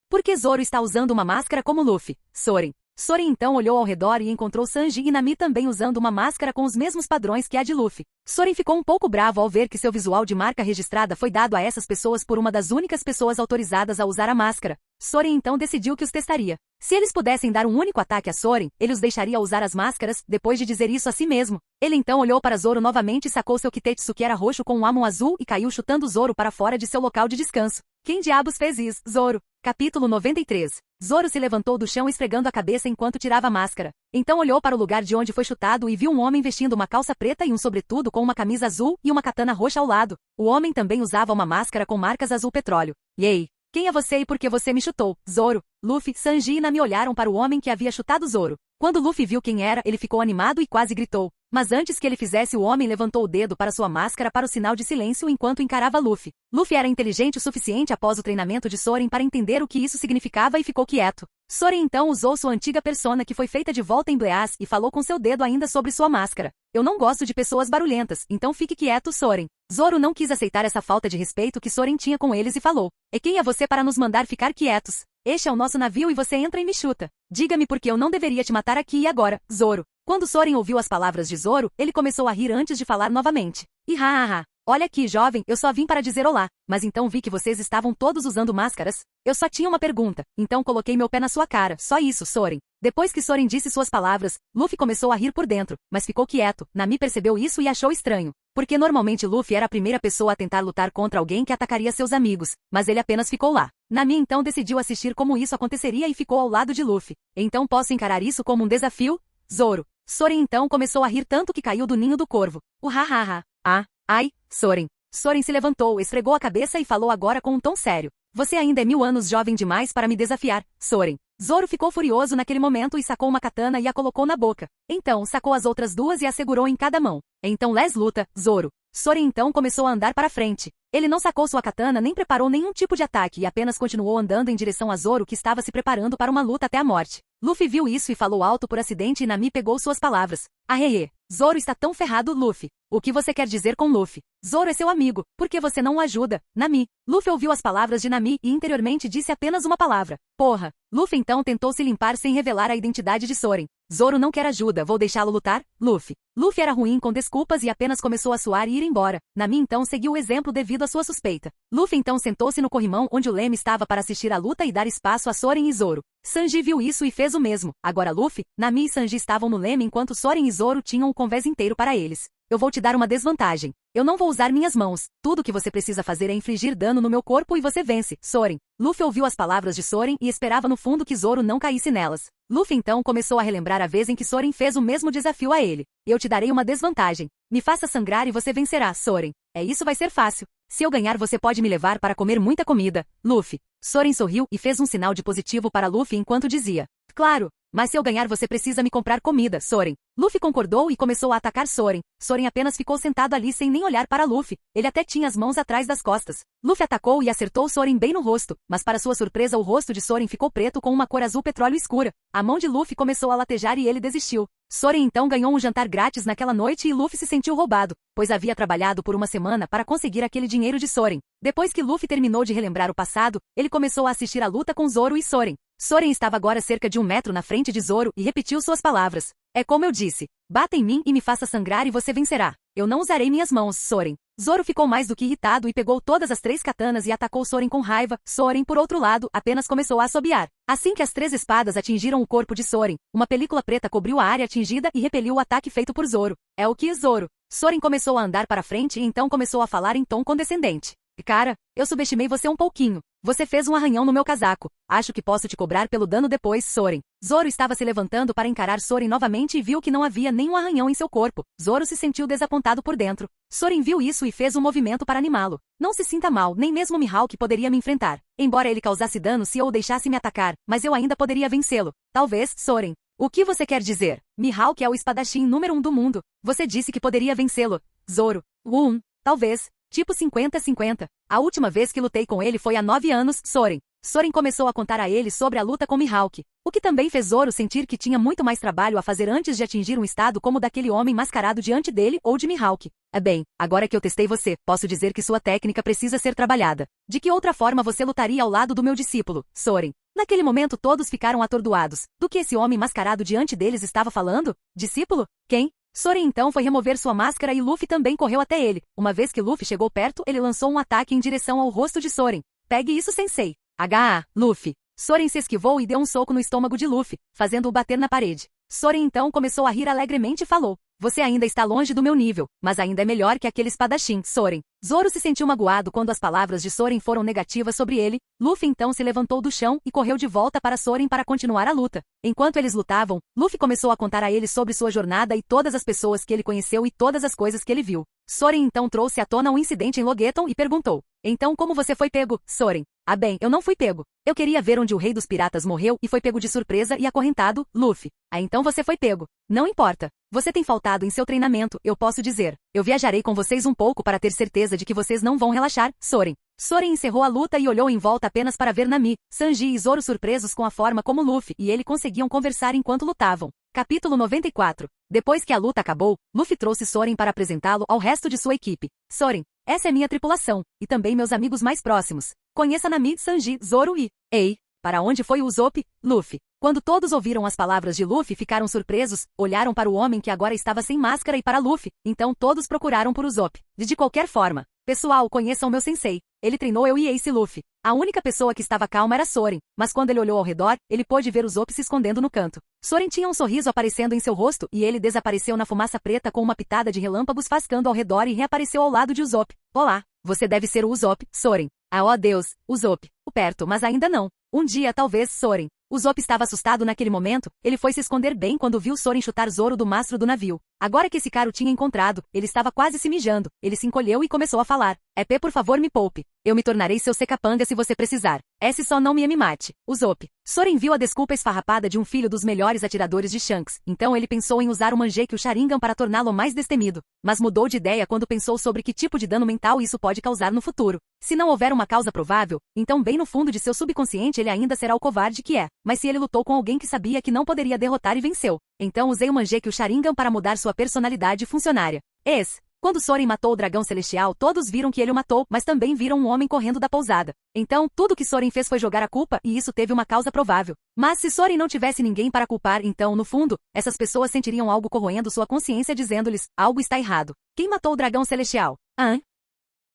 Speaker 2: Por que Zoro está usando uma máscara como Luffy? Soren. Soren então olhou ao redor e encontrou Sanji e Nami também usando uma máscara com os mesmos padrões que a de Luffy. Soren ficou um pouco bravo ao ver que seu visual de marca registrada foi dado a essas pessoas por uma das únicas pessoas autorizadas a usar a máscara. Soren então decidiu que os testaria. Se eles pudessem dar um único ataque a Soren, ele os deixaria usar as máscaras. Depois de dizer isso a si mesmo, ele então olhou para Zoro novamente e sacou seu Kitetsu que era roxo com um Amon azul e caiu chutando Zoro para fora de seu local de descanso. Quem diabos fez isso, Zoro? Capítulo 93. Zoro se levantou do chão esfregando a cabeça enquanto tirava a máscara. Então olhou para o lugar de onde foi chutado e viu um homem vestindo uma calça preta e um sobretudo com uma camisa azul e uma katana roxa ao lado. O homem também usava uma máscara com marcas azul petróleo. "Ei, quem é você e por que você me chutou, Zoro?" Luffy, Sanji e Nami olharam para o homem que havia chutado Zoro. Quando Luffy viu quem era, ele ficou animado e quase gritou. Mas antes que ele fizesse, o homem levantou o dedo para sua máscara para o sinal de silêncio enquanto encarava Luffy. Luffy era inteligente o suficiente após o treinamento de Soren para entender o que isso significava e ficou quieto. Soren então usou sua antiga persona que foi feita de volta em Bleas e falou com seu dedo ainda sobre sua máscara. Eu não gosto de pessoas barulhentas, então fique quieto, Soren. Zoro não quis aceitar essa falta de respeito que Soren tinha com eles e falou. E quem é você para nos mandar ficar quietos? Este é o nosso navio e você entra e me chuta. Diga-me por que eu não deveria te matar aqui e agora, Zoro. Quando Soren ouviu as palavras de Zoro, ele começou a rir antes de falar novamente. Olha aqui, jovem, eu só vim para dizer olá, mas então vi que vocês estavam todos usando máscaras. Eu só tinha uma pergunta, então coloquei meu pé na sua cara, só isso, Soren. Depois que Soren disse suas palavras, Luffy começou a rir por dentro, mas ficou quieto. Nami percebeu isso e achou estranho. Porque normalmente Luffy era a primeira pessoa a tentar lutar contra alguém que atacaria seus amigos, mas ele apenas ficou lá. Nami então decidiu assistir como isso aconteceria e ficou ao lado de Luffy. Então posso encarar isso como um desafio? Zoro. Soren então começou a rir tanto que caiu do ninho do corvo. Ai, Soren. Soren se levantou, esfregou a cabeça e falou agora com um tom sério. Você ainda é 1000 anos jovem demais para me desafiar, Soren. Zoro ficou furioso naquele momento e sacou uma katana e a colocou na boca. Então sacou as outras duas e a segurou em cada mão. Então les luta, Zoro. Soren então começou a andar para frente. Ele não sacou sua katana nem preparou nenhum tipo de ataque e apenas continuou andando em direção a Zoro que estava se preparando para uma luta até a morte. Luffy viu isso e falou alto por acidente e Nami pegou suas palavras. Zoro está tão ferrado, Luffy. O que você quer dizer com Luffy? Zoro é seu amigo, por que você não o ajuda? Nami. Luffy ouviu as palavras de Nami e interiormente disse apenas uma palavra. Porra. Luffy então tentou se limpar sem revelar a identidade de Soren. Zoro não quer ajuda, vou deixá-lo lutar? Luffy. Luffy era ruim com desculpas e apenas começou a suar e ir embora. Nami então seguiu o exemplo devido à sua suspeita. Luffy então sentou-se no corrimão onde o leme estava para assistir à luta e dar espaço a Soren e Zoro. Sanji viu isso e fez o mesmo. Agora Luffy, Nami e Sanji estavam no leme enquanto Soren e Zoro tinham o convés inteiro para eles. Eu vou te dar uma desvantagem. Eu não vou usar minhas mãos. Tudo o que você precisa fazer é infligir dano no meu corpo e você vence, Soren. Luffy ouviu as palavras de Soren e esperava no fundo que Zoro não caísse nelas. Luffy então começou a relembrar a vez em que Soren fez o mesmo desafio a ele. Eu te darei uma desvantagem. Me faça sangrar e você vencerá, Soren. Isso vai ser fácil. Se eu ganhar você pode me levar para comer muita comida, Luffy. Soren sorriu e fez um sinal de positivo para Luffy enquanto dizia. Claro. Mas se eu ganhar você precisa me comprar comida, Soren. Luffy concordou e começou a atacar Soren. Soren apenas ficou sentado ali sem nem olhar para Luffy. Ele até tinha as mãos atrás das costas. Luffy atacou e acertou Soren bem no rosto, mas para sua surpresa o rosto de Soren ficou preto com uma cor azul petróleo escura. A mão de Luffy começou a latejar e ele desistiu. Soren então ganhou um jantar grátis naquela noite e Luffy se sentiu roubado, pois havia trabalhado por uma semana para conseguir aquele dinheiro de Soren. Depois que Luffy terminou de relembrar o passado, ele começou a assistir à luta com Zoro e Soren. Soren estava agora cerca de 1 metro na frente de Zoro e repetiu suas palavras. É como eu disse. Bata em mim e me faça sangrar e você vencerá. Eu não usarei minhas mãos, Soren. Zoro ficou mais do que irritado e pegou todas as 3 katanas e atacou Soren com raiva. Soren, por outro lado, apenas começou a assobiar. Assim que as 3 espadas atingiram o corpo de Soren, uma película preta cobriu a área atingida e repeliu o ataque feito por Zoro. É o que Zoro. Soren começou a andar para frente e então começou a falar em tom condescendente. Cara, eu subestimei você um pouquinho. Você fez um arranhão no meu casaco. Acho que posso te cobrar pelo dano depois, Soren. Zoro estava se levantando para encarar Soren novamente e viu que não havia nenhum arranhão em seu corpo. Zoro se sentiu desapontado por dentro. Soren viu isso e fez um movimento para animá-lo. Não se sinta mal, nem mesmo Mihawk poderia me enfrentar. Embora ele causasse dano se eu o deixasse me atacar, mas eu ainda poderia vencê-lo. Talvez, Soren. O que você quer dizer? Mihawk é o espadachim número 1 do mundo. Você disse que poderia vencê-lo. Zoro. Talvez. Tipo 50-50. A última vez que lutei com ele foi há 9 anos, Soren. Soren começou a contar a ele sobre a luta com Mihawk, o que também fez Zoro sentir que tinha muito mais trabalho a fazer antes de atingir um estado como o daquele homem mascarado diante dele ou de Mihawk. Bem, agora que eu testei você, posso dizer que sua técnica precisa ser trabalhada. De que outra forma você lutaria ao lado do meu discípulo, Soren? Naquele momento todos ficaram atordoados. Do que esse homem mascarado diante deles estava falando? Discípulo? Quem? Soren então foi remover sua máscara e Luffy também correu até ele. Uma vez que Luffy chegou perto, ele lançou um ataque em direção ao rosto de Soren. Pegue isso, sensei. Luffy. Soren se esquivou e deu um soco no estômago de Luffy, fazendo-o bater na parede. Soren então começou a rir alegremente e falou. Você ainda está longe do meu nível, mas ainda é melhor que aquele espadachim, Soren. Zoro se sentiu magoado quando as palavras de Soren foram negativas sobre ele. Luffy então se levantou do chão e correu de volta para Soren para continuar a luta. Enquanto eles lutavam, Luffy começou a contar a ele sobre sua jornada e todas as pessoas que ele conheceu e todas as coisas que ele viu. Soren então trouxe à tona um incidente em Logeton e perguntou. Então como você foi pego, Soren? Ah bem, eu não fui pego. Eu queria ver onde o rei dos piratas morreu e foi pego de surpresa e acorrentado, Luffy. Ah, então você foi pego. Não importa. Você tem faltado em seu treinamento, eu posso dizer. Eu viajarei com vocês um pouco para ter certeza de que vocês não vão relaxar, Soren. Soren encerrou a luta e olhou em volta apenas para ver Nami, Sanji e Zoro surpresos com a forma como Luffy e ele conseguiam conversar enquanto lutavam. Capítulo 94. Depois que a luta acabou, Luffy trouxe Soren para apresentá-lo ao resto de sua equipe. Soren, essa é minha tripulação, e também meus amigos mais próximos. Conheça Nami, Sanji, Zoro e... Ei, para onde foi o Usopp? Luffy. Quando todos ouviram as palavras de Luffy ficaram surpresos, olharam para o homem que agora estava sem máscara e para Luffy, então todos procuraram por Usopp. De qualquer forma, pessoal, conheçam meu sensei. Ele treinou eu e Ace Luffy. A única pessoa que estava calma era Soren, mas quando ele olhou ao redor, ele pôde ver Usopp se escondendo no canto. Soren tinha um sorriso aparecendo em seu rosto e ele desapareceu na fumaça preta com uma pitada de relâmpagos fascando ao redor e reapareceu ao lado de Usopp. Olá, você deve ser o Usopp, Soren. Ah, ó Deus, Usopp. O perto, mas ainda não. Um dia talvez, Soren. Usopp estava assustado naquele momento, ele foi se esconder bem quando viu Soren chutar Zoro do mastro do navio. Agora que esse cara o tinha encontrado, ele estava quase se mijando, ele se encolheu e começou a falar. EP, por favor me poupe. Eu me tornarei seu secapanga se você precisar. S só não me mate. Usopp. Soren viu a desculpa esfarrapada de um filho dos melhores atiradores de Shanks, então ele pensou em usar o Mangekyou Sharingan para torná-lo mais destemido, mas mudou de ideia quando pensou sobre que tipo de dano mental isso pode causar no futuro. Se não houver uma causa provável, então bem no fundo de seu subconsciente ele ainda será o covarde que é, mas se ele lutou com alguém que sabia que não poderia derrotar e venceu, então usei o Mangekyou Sharingan para mudar sua personalidade funcionária. Quando Soren matou o dragão celestial, todos viram que ele o matou, mas também viram um homem correndo da pousada. Então, tudo que Soren fez foi jogar a culpa, e isso teve uma causa provável. Mas se Soren não tivesse ninguém para culpar, então, no fundo, essas pessoas sentiriam algo corroendo sua consciência dizendo-lhes, algo está errado. Quem matou o dragão celestial? Ah?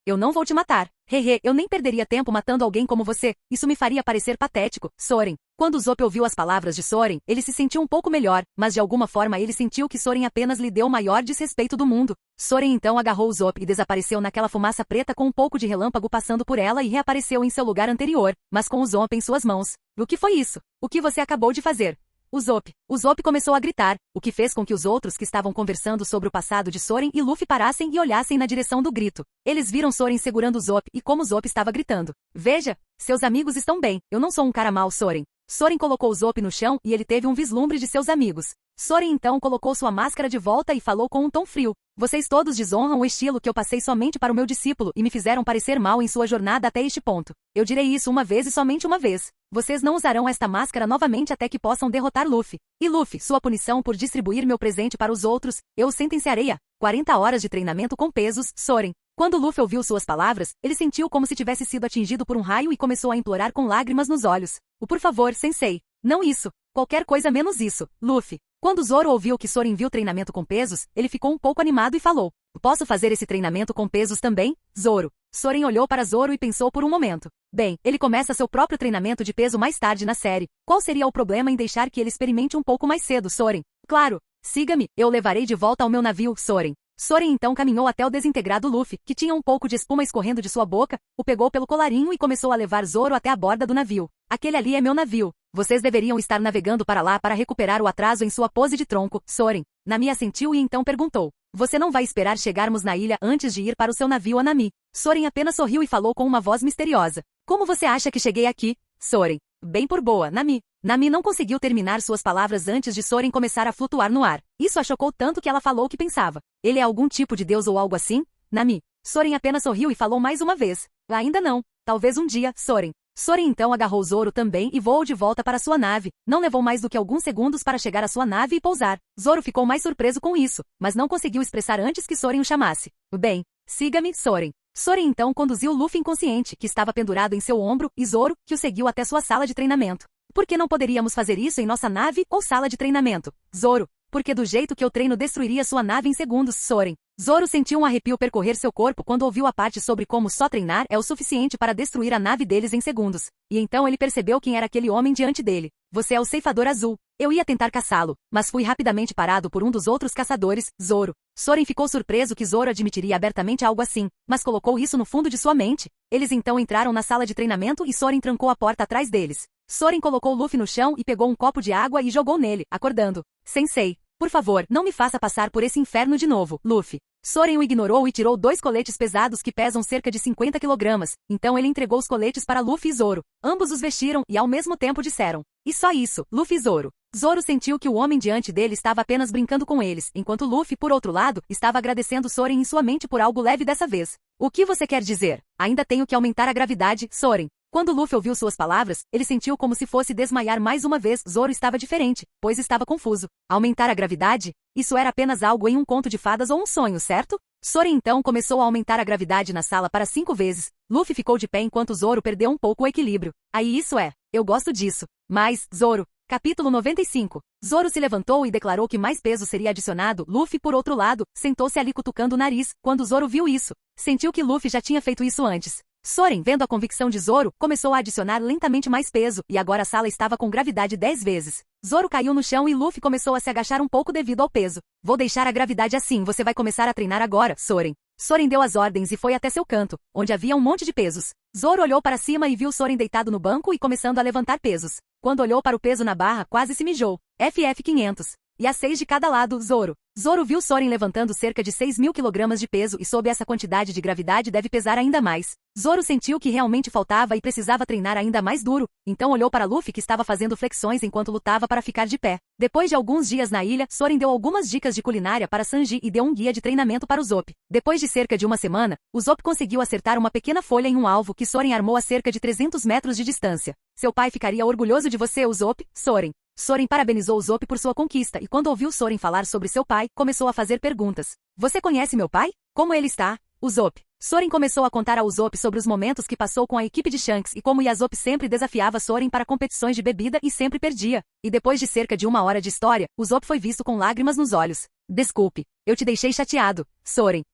Speaker 2: Eu não vou te matar. Hehe, eu nem perderia tempo matando alguém como você. Isso me faria parecer patético, Soren. Quando Usopp ouviu as palavras de Soren, ele se sentiu um pouco melhor, mas de alguma forma ele sentiu que Soren apenas lhe deu o maior desrespeito do mundo. Soren então agarrou Usopp e desapareceu naquela fumaça preta com um pouco de relâmpago passando por ela e reapareceu em seu lugar anterior, mas com Usopp em suas mãos. O que foi isso? O que você acabou de fazer? Usopp começou a gritar, o que fez com que os outros que estavam conversando sobre o passado de Soren e Luffy parassem e olhassem na direção do grito. Eles viram Soren segurando Usopp e como Usopp estava gritando. Veja, seus amigos estão bem, eu não sou um cara mau, Soren. Soren colocou Usopp no chão e ele teve um vislumbre de seus amigos. Soren então colocou sua máscara de volta e falou com um tom frio. Vocês todos desonram o estilo que eu passei somente para o meu discípulo e me fizeram parecer mal em sua jornada até este ponto. Eu direi isso uma vez e somente uma vez. Vocês não usarão esta máscara novamente até que possam derrotar Luffy. E Luffy, sua punição por distribuir meu presente para os outros, eu o sentenciarei a 40 horas de treinamento com pesos, Soren. Quando Luffy ouviu suas palavras, ele sentiu como se tivesse sido atingido por um raio e começou a implorar com lágrimas nos olhos. Por favor, sensei. Não isso. Qualquer coisa menos isso, Luffy. Quando Zoro ouviu que Soren viu treinamento com pesos, ele ficou um pouco animado e falou. Posso fazer esse treinamento com pesos também, Zoro? Soren olhou para Zoro e pensou por um momento. Bem, ele começa seu próprio treinamento de peso mais tarde na série. Qual seria o problema em deixar que ele experimente um pouco mais cedo, Soren? Claro. Siga-me, eu o levarei de volta ao meu navio, Soren. Soren então caminhou até o desintegrado Luffy, que tinha um pouco de espuma escorrendo de sua boca, o pegou pelo colarinho e começou a levar Zoro até a borda do navio. Aquele ali é meu navio. Vocês deveriam estar navegando para lá para recuperar o atraso em sua pose de tronco, Soren. Nami assentiu e então perguntou. Você não vai esperar chegarmos na ilha antes de ir para o seu navio, Nami? Soren apenas sorriu e falou com uma voz misteriosa. Como você acha que cheguei aqui, Soren? Bem por boa, Nami. Nami não conseguiu terminar suas palavras antes de Soren começar a flutuar no ar. Isso a chocou tanto que ela falou o que pensava. Ele é algum tipo de deus ou algo assim? Nami. Soren apenas sorriu e falou mais uma vez. Ainda não. Talvez um dia, Soren. Soren então agarrou Zoro também e voou de volta para sua nave. Não levou mais do que alguns segundos para chegar à sua nave e pousar. Zoro ficou mais surpreso com isso, mas não conseguiu expressar antes que Soren o chamasse. Bem, siga-me, Soren. Soren então conduziu Luffy inconsciente, que estava pendurado em seu ombro, e Zoro, que o seguiu até sua sala de treinamento. Por que não poderíamos fazer isso em nossa nave ou sala de treinamento? Zoro. Porque do jeito que eu treino destruiria sua nave em segundos, Soren. Zoro sentiu um arrepio percorrer seu corpo quando ouviu a parte sobre como só treinar é o suficiente para destruir a nave deles em segundos. E então ele percebeu quem era aquele homem diante dele. Você é o ceifador azul. Eu ia tentar caçá-lo, mas fui rapidamente parado por um dos outros caçadores, Zoro. Soren ficou surpreso que Zoro admitiria abertamente algo assim, mas colocou isso no fundo de sua mente. Eles então entraram na sala de treinamento e Soren trancou a porta atrás deles. Soren colocou Luffy no chão e pegou um copo de água e jogou nele, acordando. Sensei, por favor, não me faça passar por esse inferno de novo, Luffy. Soren o ignorou e tirou 2 coletes pesados que pesam cerca de 50 kg, então ele entregou os coletes para Luffy e Zoro. Ambos os vestiram e ao mesmo tempo disseram: "E só isso, Luffy e Zoro." Zoro sentiu que o homem diante dele estava apenas brincando com eles, enquanto Luffy, por outro lado, estava agradecendo Soren em sua mente por algo leve dessa vez. "O que você quer dizer? Ainda tenho que aumentar a gravidade, Soren." Quando Luffy ouviu suas palavras, ele sentiu como se fosse desmaiar mais uma vez. Zoro estava diferente, pois estava confuso. Aumentar a gravidade? Isso era apenas algo em um conto de fadas ou um sonho, certo? Soren então começou a aumentar a gravidade na sala para 5 vezes. Luffy ficou de pé enquanto Zoro perdeu um pouco o equilíbrio. Aí isso é. Eu gosto disso. Mas, Zoro. Capítulo 95. Zoro se levantou e declarou que mais peso seria adicionado. Luffy, por outro lado, sentou-se ali cutucando o nariz. Quando Zoro viu isso, sentiu que Luffy já tinha feito isso antes. Soren, vendo a convicção de Zoro, começou a adicionar lentamente mais peso, e agora a sala estava com gravidade 10 vezes. Zoro caiu no chão e Luffy começou a se agachar um pouco devido ao peso. "Vou deixar a gravidade assim, você vai começar a treinar agora, Soren." Soren deu as ordens e foi até seu canto, onde havia um monte de pesos. Zoro olhou para cima e viu Soren deitado no banco e começando a levantar pesos. Quando olhou para o peso na barra, quase se mijou. FF 500. E a 6 de cada lado, Zoro. Zoro viu Soren levantando cerca de 6.000 kg de peso e sob essa quantidade de gravidade deve pesar ainda mais. Zoro sentiu que realmente faltava e precisava treinar ainda mais duro, então olhou para Luffy que estava fazendo flexões enquanto lutava para ficar de pé. Depois de alguns dias na ilha, Soren deu algumas dicas de culinária para Sanji e deu um guia de treinamento para o Usopp. Depois de cerca de uma semana, o Usopp conseguiu acertar uma pequena folha em um alvo que Soren armou a cerca de 300 metros de distância. "Seu pai ficaria orgulhoso de você, Usopp, Soren." Soren parabenizou Usopp por sua conquista e quando ouviu Soren falar sobre seu pai, começou a fazer perguntas. "Você conhece meu pai? Como ele está?" Usopp. Soren começou a contar a Usopp sobre os momentos que passou com a equipe de Shanks e como Usopp sempre desafiava Soren para competições de bebida e sempre perdia. E depois de cerca de 1 hora de história, Usopp foi visto com lágrimas nos olhos. "Desculpe, eu te deixei chateado, Soren."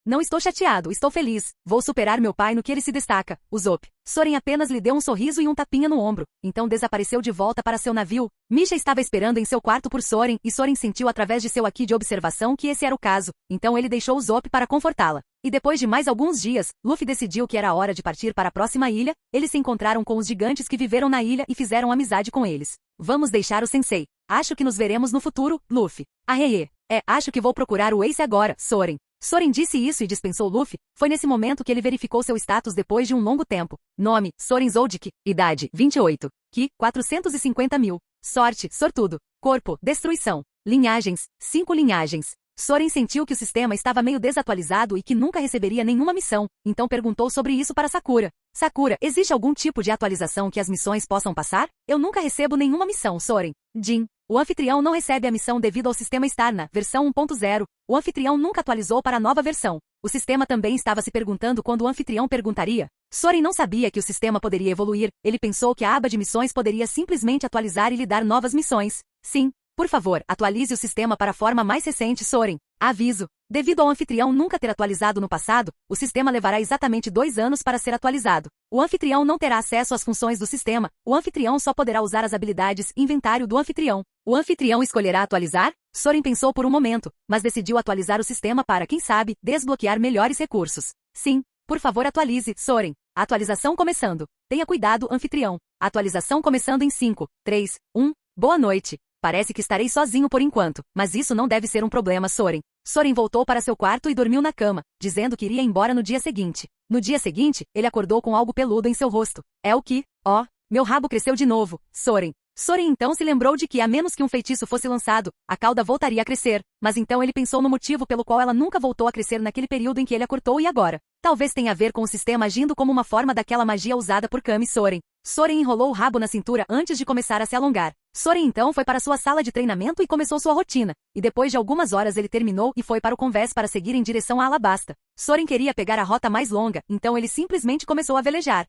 Speaker 2: Não estou chateado, estou feliz. Vou superar meu pai no que ele se destaca, Usopp." Soren apenas lhe deu um sorriso e um tapinha no ombro, então desapareceu de volta para seu navio. Misha estava esperando em seu quarto por Soren, e Soren sentiu através de seu aqui de observação que esse era o caso, então ele deixou Usopp para confortá-la. E depois de mais alguns dias, Luffy decidiu que era a hora de partir para a próxima ilha. Eles se encontraram com os gigantes que viveram na ilha e fizeram amizade com eles. "Vamos deixar o sensei. Acho que nos veremos no futuro, Luffy." "Arreê. Acho que vou procurar o Ace agora, Soren." Soren disse isso e dispensou Luffy. Foi nesse momento que ele verificou seu status depois de um longo tempo. Nome, Soren Zoldyck. Idade, 28. Ki, 450 mil. Sorte, sortudo. Corpo, destruição. Linhagens, 5 linhagens. Soren sentiu que o sistema estava meio desatualizado e que nunca receberia nenhuma missão, então perguntou sobre isso para Sakura. "Sakura, existe algum tipo de atualização que as missões possam passar?" "Eu nunca recebo nenhuma missão, Soren." Jin. O anfitrião não recebe a missão devido ao sistema estar na versão 1.0. O anfitrião nunca atualizou para a nova versão. O sistema também estava se perguntando quando o anfitrião perguntaria. Soren não sabia que o sistema poderia evoluir. Ele pensou que a aba de missões poderia simplesmente atualizar e lhe dar novas missões. "Sim. Por favor, atualize o sistema para a forma mais recente, Soren." Aviso. Devido ao anfitrião nunca ter atualizado no passado, o sistema levará exatamente 2 anos para ser atualizado. O anfitrião não terá acesso às funções do sistema. O anfitrião só poderá usar as habilidades inventário do anfitrião. O anfitrião escolherá atualizar? Soren pensou por um momento, mas decidiu atualizar o sistema para, quem sabe, desbloquear melhores recursos. "Sim. Por favor, atualize, Soren." Atualização começando. Tenha cuidado, anfitrião. Atualização começando em 5, 3, 1. Boa noite. Parece que estarei sozinho por enquanto, mas isso não deve ser um problema, Soren. Soren voltou para seu quarto e dormiu na cama, dizendo que iria embora no dia seguinte. No dia seguinte, ele acordou com algo peludo em seu rosto. "É o que? Oh, meu rabo cresceu de novo, Soren." Soren então se lembrou de que, a menos que um feitiço fosse lançado, a cauda voltaria a crescer, mas então ele pensou no motivo pelo qual ela nunca voltou a crescer naquele período em que ele a cortou e agora. Talvez tenha a ver com o sistema agindo como uma forma daquela magia usada por Kami Soren. Soren enrolou o rabo na cintura antes de começar a se alongar. Soren então foi para sua sala de treinamento e começou sua rotina, e depois de algumas horas ele terminou e foi para o convés para seguir em direção a Alabasta. Soren queria pegar a rota mais longa, então ele simplesmente começou a velejar.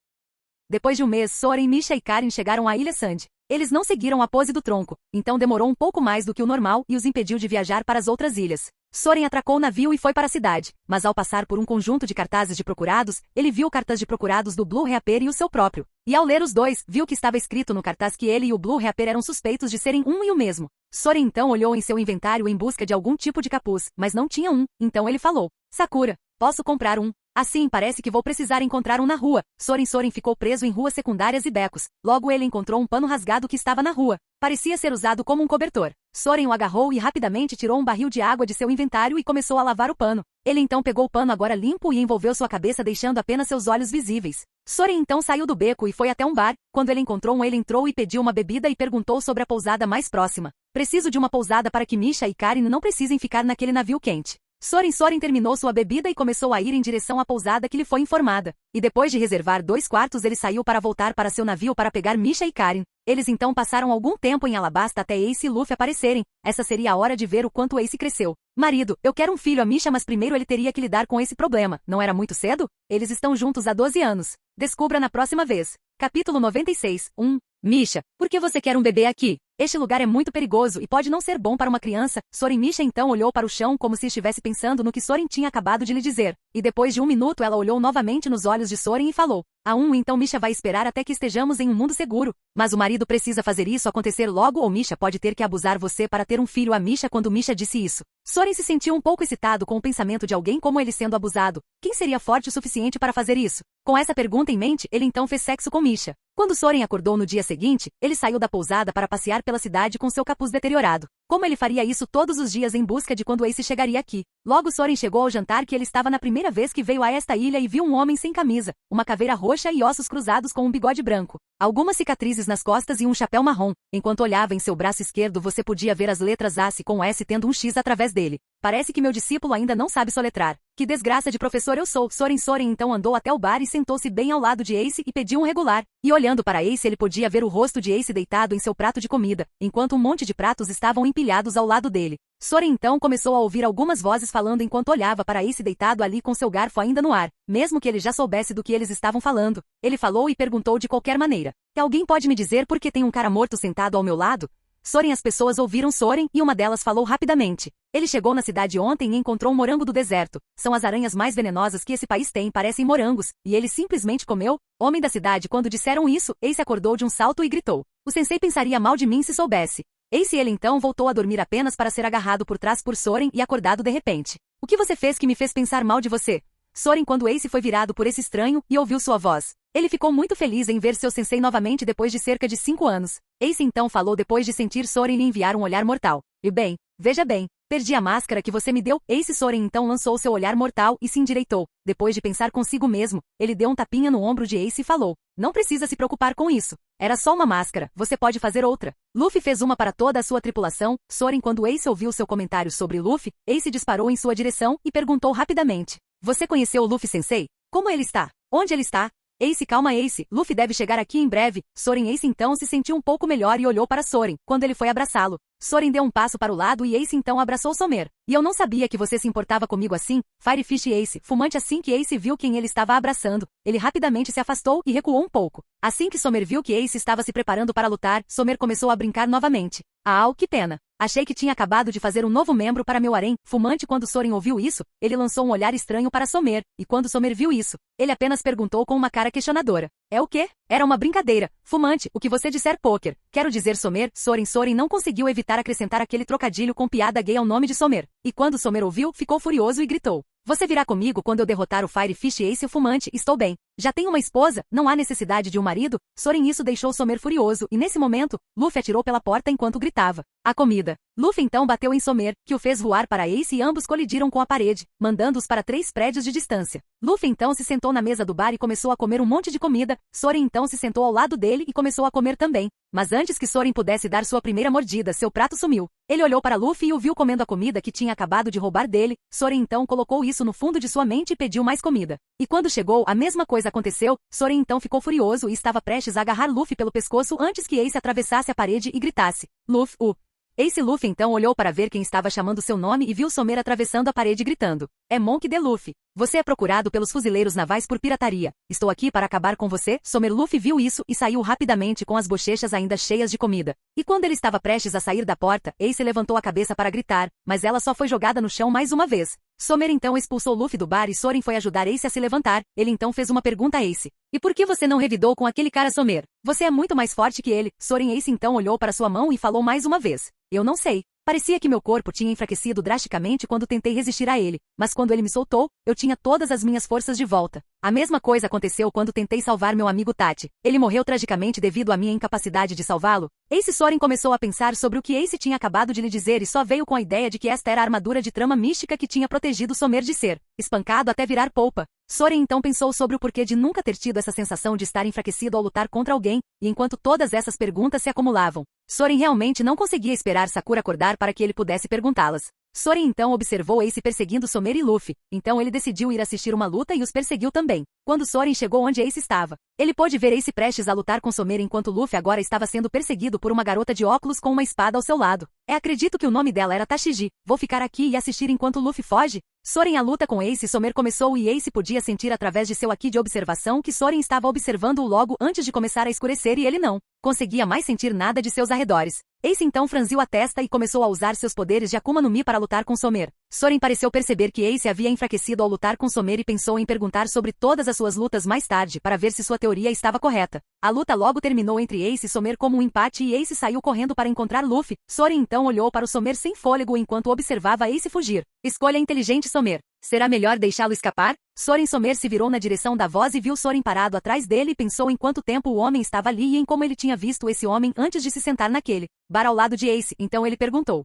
Speaker 2: Depois de um mês, Soren, Misha e Karin chegaram à Ilha Sand. Eles não seguiram a pose do tronco, então demorou um pouco mais do que o normal e os impediu de viajar para as outras ilhas. Soren atracou o navio e foi para a cidade, mas ao passar por um conjunto de cartazes de procurados, ele viu o cartaz de procurados do Blue Reaper e o seu próprio. E ao ler os dois, viu que estava escrito no cartaz que ele e o Blue Reaper eram suspeitos de serem um e o mesmo. Soren então olhou em seu inventário em busca de algum tipo de capuz, mas não tinha um, então ele falou: "Sakura, posso comprar um?" "Assim, parece que vou precisar encontrar um na rua." Soren ficou preso em ruas secundárias e becos. Logo ele encontrou um pano rasgado que estava na rua. Parecia ser usado como um cobertor. Soren o agarrou e rapidamente tirou um barril de água de seu inventário e começou a lavar o pano. Ele então pegou o pano agora limpo e envolveu sua cabeça deixando apenas seus olhos visíveis. Soren então saiu do beco e foi até um bar. Quando ele encontrou ele entrou e pediu uma bebida e perguntou sobre a pousada mais próxima. Preciso de uma pousada para que Misha e Karin não precisem ficar naquele navio quente. Soren terminou sua bebida e começou a ir em direção à pousada que lhe foi informada. E depois de reservar 2 quartos ele saiu para voltar para seu navio para pegar Misha e Karin. Eles então passaram algum tempo em Alabasta até Ace e Luffy aparecerem. Essa seria a hora de ver o quanto Ace cresceu. Marido, eu quero um filho a Misha, mas primeiro ele teria que lidar com esse problema. Não era muito cedo? Eles estão juntos há 12 anos. Descubra na próxima vez. Capítulo 96. Misha, por que você quer um bebê aqui? Este lugar é muito perigoso e pode não ser bom para uma criança. Misha então olhou para o chão como se estivesse pensando no que Soren tinha acabado de lhe dizer. E depois de 1 minuto ela olhou novamente nos olhos de Soren e falou. Então Misha vai esperar até que estejamos em um mundo seguro. Mas o marido precisa fazer isso acontecer logo ou Misha pode ter que abusar você para ter um filho a Misha. Quando Misha disse isso, Soren se sentiu um pouco excitado com o pensamento de alguém como ele sendo abusado. Quem seria forte o suficiente para fazer isso? Com essa pergunta em mente, ele então fez sexo com Misha. Quando Soren acordou no dia seguinte, ele saiu da pousada para passear pela cidade com seu capuz deteriorado. Como ele faria isso todos os dias em busca de quando Ace chegaria aqui? Logo Soren chegou ao jantar que ele estava na primeira vez que veio a esta ilha e viu um homem sem camisa, uma caveira roxa e ossos cruzados com um bigode branco, algumas cicatrizes nas costas e um chapéu marrom. Enquanto olhava em seu braço esquerdo você podia ver as letras Ace com S tendo um X através dele. Parece que meu discípulo ainda não sabe soletrar. Que desgraça de professor eu sou. Soren então andou até o bar e sentou-se bem ao lado de Ace e pediu um regular. E olhando para Ace ele podia ver o rosto de Ace deitado em seu prato de comida, enquanto um monte de pratos estavam empilhados ao lado dele. Soren então começou a ouvir algumas vozes falando enquanto olhava para Ace deitado ali com seu garfo ainda no ar. Mesmo que ele já soubesse do que eles estavam falando, ele falou e perguntou de qualquer maneira. Alguém pode me dizer por que tem um cara morto sentado ao meu lado? As pessoas ouviram Soren e uma delas falou rapidamente. Ele chegou na cidade ontem e encontrou um morango do deserto. São as aranhas mais venenosas que esse país tem, parecem morangos, e ele simplesmente comeu. Homem da cidade, quando disseram isso, Ace acordou de um salto e gritou. O sensei pensaria mal de mim se soubesse. Ace ele então voltou a dormir apenas para ser agarrado por trás por Soren e acordado de repente. O que você fez que me fez pensar mal de você? Soren quando Ace foi virado por esse estranho e ouviu sua voz. Ele ficou muito feliz em ver seu sensei novamente depois de cerca de 5 anos. Ace então falou depois de sentir Soren lhe enviar um olhar mortal. E bem, veja bem, perdi a máscara que você me deu. Ace Soren então lançou seu olhar mortal e se endireitou. Depois de pensar consigo mesmo, ele deu um tapinha no ombro de Ace e falou. Não precisa se preocupar com isso. Era só uma máscara, você pode fazer outra. Luffy fez uma para toda a sua tripulação. Soren quando Ace ouviu seu comentário sobre Luffy, Ace disparou em sua direção e perguntou rapidamente. Você conheceu o Luffy sensei? Como ele está? Onde ele está? Ace, calma Ace, Luffy deve chegar aqui em breve. Soren Ace então se sentiu um pouco melhor e olhou para Soren, quando ele foi abraçá-lo. Soren deu um passo para o lado e Ace então abraçou Somer. E eu não sabia que você se importava comigo assim, Firefish Ace, fumante. Assim que Ace viu quem ele estava abraçando, ele rapidamente se afastou e recuou um pouco. Assim que Somer viu que Ace estava se preparando para lutar, Somer começou a brincar novamente. Que pena. Achei que tinha acabado de fazer um novo membro para meu harém. Fumante. Quando Soren ouviu isso, ele lançou um olhar estranho para Somer, e quando Somer viu isso, ele apenas perguntou com uma cara questionadora. É o quê? Era uma brincadeira. Fumante, o que você disser poker. Quero dizer Somer. Soren não conseguiu evitar acrescentar aquele trocadilho com piada gay ao nome de Somer. E quando Somer ouviu, ficou furioso e gritou. Você virá comigo quando eu derrotar o Firefish Ace o fumante. Estou bem. Já tenho uma esposa, não há necessidade de um marido? Soren isso deixou Somer furioso e nesse momento, Luffy atirou pela porta enquanto gritava. A comida. Luffy então bateu em Somer, que o fez voar para Ace e ambos colidiram com a parede, mandando-os para 3 prédios de distância. Luffy então se sentou na mesa do bar e começou a comer um monte de comida. Soren então se sentou ao lado dele e começou a comer também. Mas antes que Soren pudesse dar sua primeira mordida, seu prato sumiu. Ele olhou para Luffy e o viu comendo a comida que tinha acabado de roubar dele. Soren então colocou isso no fundo de sua mente e pediu mais comida. E quando chegou, a mesma coisa aconteceu. Soren então ficou furioso e estava prestes a agarrar Luffy pelo pescoço antes que Ace atravessasse a parede e gritasse. Luffy, Ace Luffy então olhou para ver quem estava chamando seu nome e viu Somer atravessando a parede gritando. É Monk D. Luffy. Você é procurado pelos fuzileiros navais por pirataria. Estou aqui para acabar com você. Somer. Luffy viu isso e saiu rapidamente com as bochechas ainda cheias de comida. E quando ele estava prestes a sair da porta, Ace levantou a cabeça para gritar, mas ela só foi jogada no chão mais uma vez. Somer então expulsou Luffy do bar e Soren foi ajudar Ace a se levantar. Ele então fez uma pergunta a Ace. E por que você não revidou com aquele cara Somer? Você é muito mais forte que ele. Soren. Ace então olhou para sua mão e falou mais uma vez. Eu não sei. Parecia que meu corpo tinha enfraquecido drasticamente quando tentei resistir a ele, mas quando ele me soltou, eu tinha todas as minhas forças de volta. A mesma coisa aconteceu quando tentei salvar meu amigo Tachi. Ele morreu tragicamente devido à minha incapacidade de salvá-lo. Ace Soren começou a pensar sobre o que Ace tinha acabado de lhe dizer e só veio com a ideia de que esta era a armadura de trama mística que tinha protegido Somer de ser espancado até virar polpa. Soren então pensou sobre o porquê de nunca ter tido essa sensação de estar enfraquecido ao lutar contra alguém, e enquanto todas essas perguntas se acumulavam, Soren realmente não conseguia esperar Sakura acordar para que ele pudesse perguntá-las. Soren então observou Ace perseguindo Somer e Luffy, então ele decidiu ir assistir uma luta e os perseguiu também. Quando Soren chegou onde Ace estava, ele pôde ver Ace prestes a lutar com Somer enquanto Luffy agora estava sendo perseguido por uma garota de óculos com uma espada ao seu lado. Acredito que o nome dela era Tashiji. Vou ficar aqui e assistir enquanto Luffy foge? Soren a luta com Ace e Somer começou e Ace podia sentir através de seu haki de observação que Soren estava observando-o logo antes de começar a escurecer e ele não conseguia mais sentir nada de seus arredores. Ace então franziu a testa e começou a usar seus poderes de Akuma no Mi para lutar com Somer. Soren pareceu perceber que Ace havia enfraquecido ao lutar com Somer e pensou em perguntar sobre todas as suas lutas mais tarde para ver se sua teoria estava correta. A luta logo terminou entre Ace e Somer como um empate e Ace saiu correndo para encontrar Luffy. Soren então olhou para o Somer sem fôlego enquanto observava Ace fugir. Escolha inteligente, Somer. Será melhor deixá-lo escapar? Somer se virou na direção da voz e viu Soren parado atrás dele e pensou em quanto tempo o homem estava ali e em como ele tinha visto esse homem antes de se sentar naquele bar ao lado de Ace, então ele perguntou.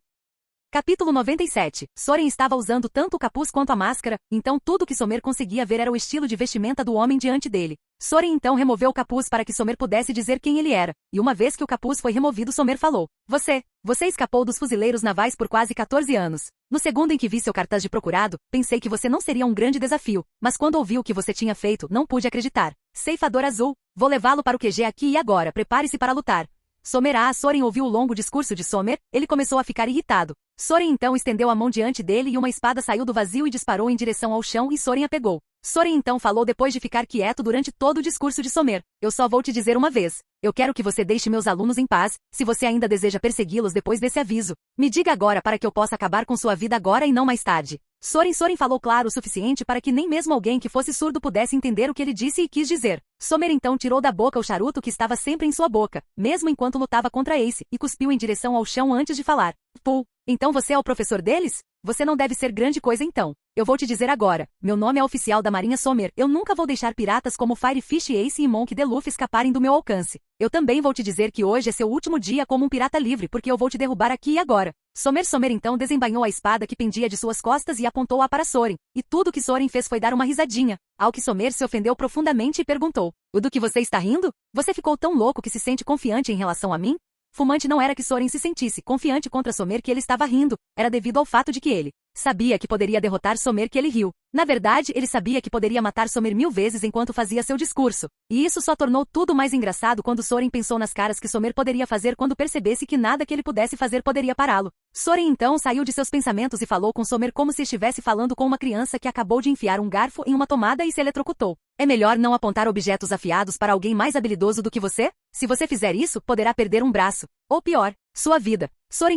Speaker 2: Capítulo 97. Soren estava usando tanto o capuz quanto a máscara, então tudo que Somer conseguia ver era o estilo de vestimenta do homem diante dele. Soren então removeu o capuz para que Somer pudesse dizer quem ele era, e uma vez que o capuz foi removido Somer falou. Você escapou dos fuzileiros navais por quase 14 anos. No segundo em que vi seu cartaz de procurado, pensei que você não seria um grande desafio, mas quando ouvi o que você tinha feito, não pude acreditar. Ceifador azul, vou levá-lo para o QG aqui e agora, prepare-se para lutar. Soren ouviu o longo discurso de Somer, ele começou a ficar irritado. Soren então estendeu a mão diante dele e uma espada saiu do vazio e disparou em direção ao chão e Soren a pegou. Soren então falou depois de ficar quieto durante todo o discurso de Somer. Eu só vou te dizer uma vez. Eu quero que você deixe meus alunos em paz, se você ainda deseja persegui-los depois desse aviso. Me diga agora para que eu possa acabar com sua vida agora e não mais tarde. Soren falou claro o suficiente para que nem mesmo alguém que fosse surdo pudesse entender o que ele disse e quis dizer. Somer então tirou da boca o charuto que estava sempre em sua boca, mesmo enquanto lutava contra Ace, e cuspiu em direção ao chão antes de falar. Pô, então você é o professor deles? Você não deve ser grande coisa então. Eu vou te dizer agora, meu nome é oficial da Marinha Somer, eu nunca vou deixar piratas como Firefish Ace e Monk D. Luffy escaparem do meu alcance. Eu também vou te dizer que hoje é seu último dia como um pirata livre porque eu vou te derrubar aqui e agora. Somer então desembainhou a espada que pendia de suas costas e apontou-a para Soren, e tudo que Soren fez foi dar uma risadinha, ao que Somer se ofendeu profundamente e perguntou, o do que você está rindo? Você ficou tão louco que se sente confiante em relação a mim? Fumante não era que Soren se sentisse confiante contra Somer que ele estava rindo, era devido ao fato de que ele sabia que poderia derrotar Somer que ele riu. Na verdade, ele sabia que poderia matar Somer 1000 vezes enquanto fazia seu discurso. E isso só tornou tudo mais engraçado quando Soren pensou nas caras que Somer poderia fazer quando percebesse que nada que ele pudesse fazer poderia pará-lo. Soren então saiu de seus pensamentos e falou com Somer como se estivesse falando com uma criança que acabou de enfiar um garfo em uma tomada e se eletrocutou. É melhor não apontar objetos afiados para alguém mais habilidoso do que você? Se você fizer isso, poderá perder um braço. Ou pior, sua vida.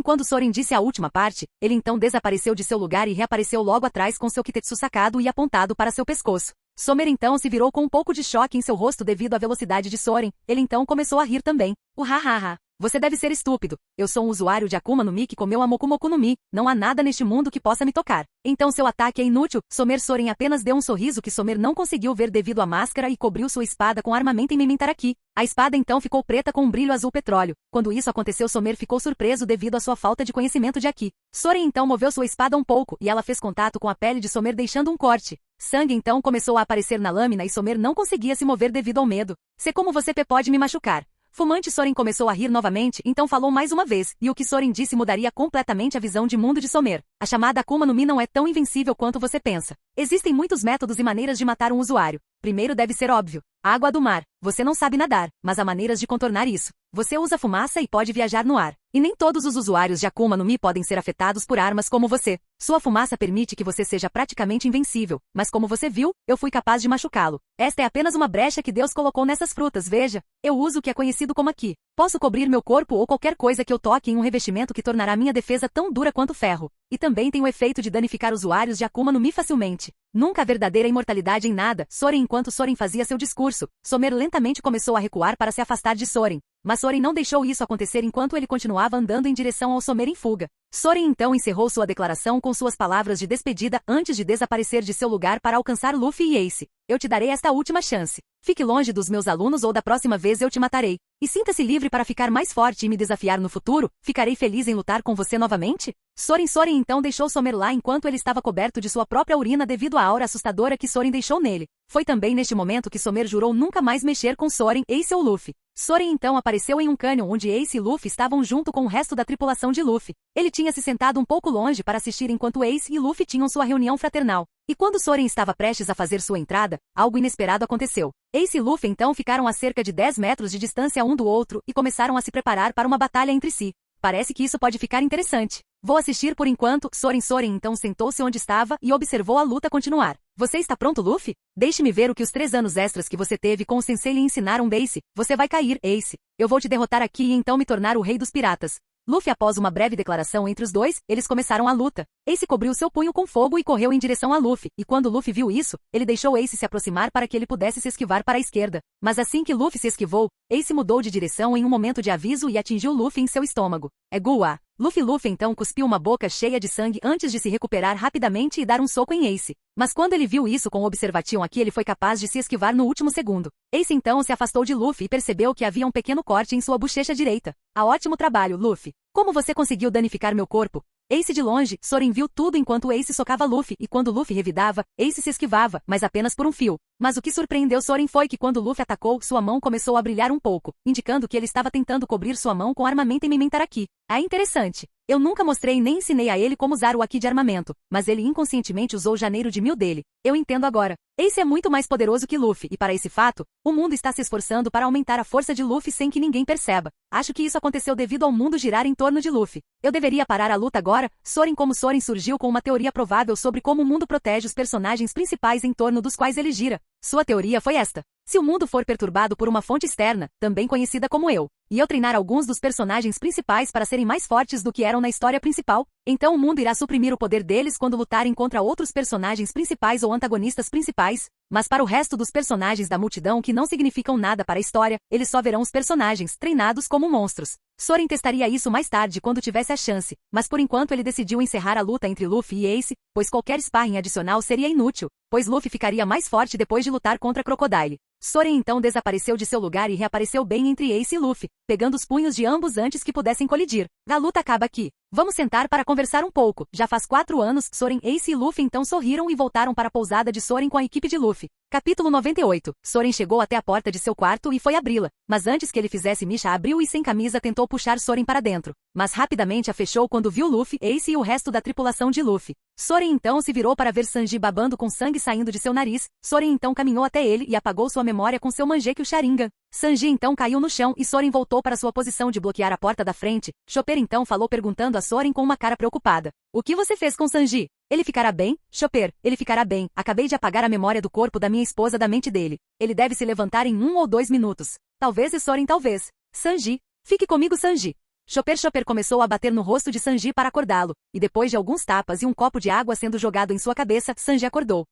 Speaker 2: Quando Soren disse a última parte, ele então desapareceu de seu lugar e reapareceu logo atrás com seu kitetsu sacado e apontado para seu pescoço. Somer então se virou com um pouco de choque em seu rosto devido à velocidade de Soren, ele então começou a rir também. Ha. Você deve ser estúpido. Eu sou um usuário de Akuma no Mi que comeu a Mokumoku no Mi. Não há nada neste mundo que possa me tocar. Então seu ataque é inútil. Soren apenas deu um sorriso que Somer não conseguiu ver devido à máscara e cobriu sua espada com armamento em Mementaraki. A espada então ficou preta com um brilho azul petróleo. Quando isso aconteceu, Somer ficou surpreso devido à sua falta de conhecimento de Haki. Soren então moveu sua espada um pouco e ela fez contato com a pele de Somer deixando um corte. Sangue então começou a aparecer na lâmina e Somer não conseguia se mover devido ao medo. Se como você pode me machucar. Fumante Soren começou a rir novamente, então falou mais uma vez, e o que Soren disse mudaria completamente a visão de mundo de Somer. A chamada Akuma no Mi não é tão invencível quanto você pensa. Existem muitos métodos e maneiras de matar um usuário. Primeiro deve ser óbvio. Água do mar. Você não sabe nadar, mas há maneiras de contornar isso. Você usa fumaça e pode viajar no ar. E nem todos os usuários de Akuma no Mi podem ser afetados por armas como você. Sua fumaça permite que você seja praticamente invencível, mas como você viu, eu fui capaz de machucá-lo. Esta é apenas uma brecha que Deus colocou nessas frutas, veja. Eu uso o que é conhecido como Haki. Posso cobrir meu corpo ou qualquer coisa que eu toque em um revestimento que tornará minha defesa tão dura quanto ferro. E também tem o efeito de danificar usuários de Akuma no Mi facilmente. Nunca a verdadeira imortalidade em nada. Soren. Enquanto Soren fazia seu discurso, Somer lentamente começou a recuar para se afastar de Soren. Mas Soren não deixou isso acontecer enquanto ele continuava andando em direção ao Somer em fuga. Soren então encerrou sua declaração com suas palavras de despedida antes de desaparecer de seu lugar para alcançar Luffy e Ace. Eu te darei esta última chance. Fique longe dos meus alunos ou da próxima vez eu te matarei. E sinta-se livre para ficar mais forte e me desafiar no futuro. Ficarei feliz em lutar com você novamente? Soren então deixou Somer lá enquanto ele estava coberto de sua própria urina devido à aura assustadora que Soren deixou nele. Foi também neste momento que Somer jurou nunca mais mexer com Soren, Ace ou Luffy. Soren então apareceu em um cânion onde Ace e Luffy estavam junto com o resto da tripulação de Luffy. Ele tinha se sentado um pouco longe para assistir enquanto Ace e Luffy tinham sua reunião fraternal. E quando Soren estava prestes a fazer sua entrada, algo inesperado aconteceu. Ace e Luffy então ficaram a cerca de 10 metros de distância um do outro e começaram a se preparar para uma batalha entre si. Parece que isso pode ficar interessante. Vou assistir por enquanto. Soren então sentou-se onde estava e observou a luta continuar. Você está pronto, Luffy? Deixe-me ver o que os 3 anos extras que você teve com o sensei lhe ensinaram, Ace. Você vai cair, Ace. Eu vou te derrotar aqui e então me tornar o rei dos piratas. Luffy, após uma breve declaração entre os dois, eles começaram a luta. Ace cobriu seu punho com fogo e correu em direção a Luffy, e quando Luffy viu isso, ele deixou Ace se aproximar para que ele pudesse se esquivar para a esquerda. Mas assim que Luffy se esquivou, Ace mudou de direção em um momento de aviso e atingiu Luffy em seu estômago. Gua! Luffy então cuspiu uma boca cheia de sangue antes de se recuperar rapidamente e dar um soco em Ace. Mas quando ele viu isso com o Observation aqui, ele foi capaz de se esquivar no último segundo. Ace então se afastou de Luffy e percebeu que havia um pequeno corte em sua bochecha direita. Ótimo trabalho, Luffy. Como você conseguiu danificar meu corpo? Ace de longe, Soren viu tudo enquanto Ace socava Luffy e quando Luffy revidava, Ace se esquivava, mas apenas por um fio. Mas o que surpreendeu Soren foi que quando Luffy atacou, sua mão começou a brilhar um pouco, indicando que ele estava tentando cobrir sua mão com armamento em Mementaraki. Interessante. Eu nunca mostrei nem ensinei a ele como usar o Haki de armamento, mas ele inconscientemente usou o janeiro de 1000 dele. Eu entendo agora. Ace é muito mais poderoso que Luffy, e para esse fato, o mundo está se esforçando para aumentar a força de Luffy sem que ninguém perceba. Acho que isso aconteceu devido ao mundo girar em torno de Luffy. Eu deveria parar a luta agora? Soren surgiu com uma teoria provável sobre como o mundo protege os personagens principais em torno dos quais ele gira. Sua teoria foi esta. Se o mundo for perturbado por uma fonte externa, também conhecida como eu, e eu treinar alguns dos personagens principais para serem mais fortes do que eram na história principal, então o mundo irá suprimir o poder deles quando lutarem contra outros personagens principais ou antagonistas principais, mas para o resto dos personagens da multidão que não significam nada para a história, eles só verão os personagens treinados como monstros. Soren testaria isso mais tarde quando tivesse a chance, mas por enquanto ele decidiu encerrar a luta entre Luffy e Ace, pois qualquer sparring adicional seria inútil, pois Luffy ficaria mais forte depois de lutar contra Crocodile. Soren então desapareceu de seu lugar e reapareceu bem entre Ace e Luffy, pegando os punhos de ambos antes que pudessem colidir. A luta acaba aqui. Vamos sentar para conversar um pouco. Já faz 4 anos, Soren, Ace e Luffy então sorriram e voltaram para a pousada de Soren com a equipe de Luffy. Capítulo 98. Soren chegou até a porta de seu quarto e foi abri-la, mas antes que ele fizesse, Misha abriu e sem camisa tentou puxar Soren para dentro, mas rapidamente a fechou quando viu Luffy, Ace e o resto da tripulação de Luffy. Soren então se virou para ver Sanji babando com sangue saindo de seu nariz. Soren então caminhou até ele e apagou sua memória com seu Mangekyou Sharingan. Sanji então caiu no chão e Soren voltou para sua posição de bloquear a porta da frente. Chopper então falou perguntando a Soren com uma cara preocupada. O que você fez com Sanji? Ele ficará bem? Chopper, ele ficará bem. Acabei de apagar a memória do corpo da minha esposa da mente dele. Ele deve se levantar em 1 ou 2 minutos. Talvez e Soren talvez. Sanji. Fique comigo, Sanji. Chopper começou a bater no rosto de Sanji para acordá-lo, e depois de alguns tapas e um copo de água sendo jogado em sua cabeça, Sanji acordou.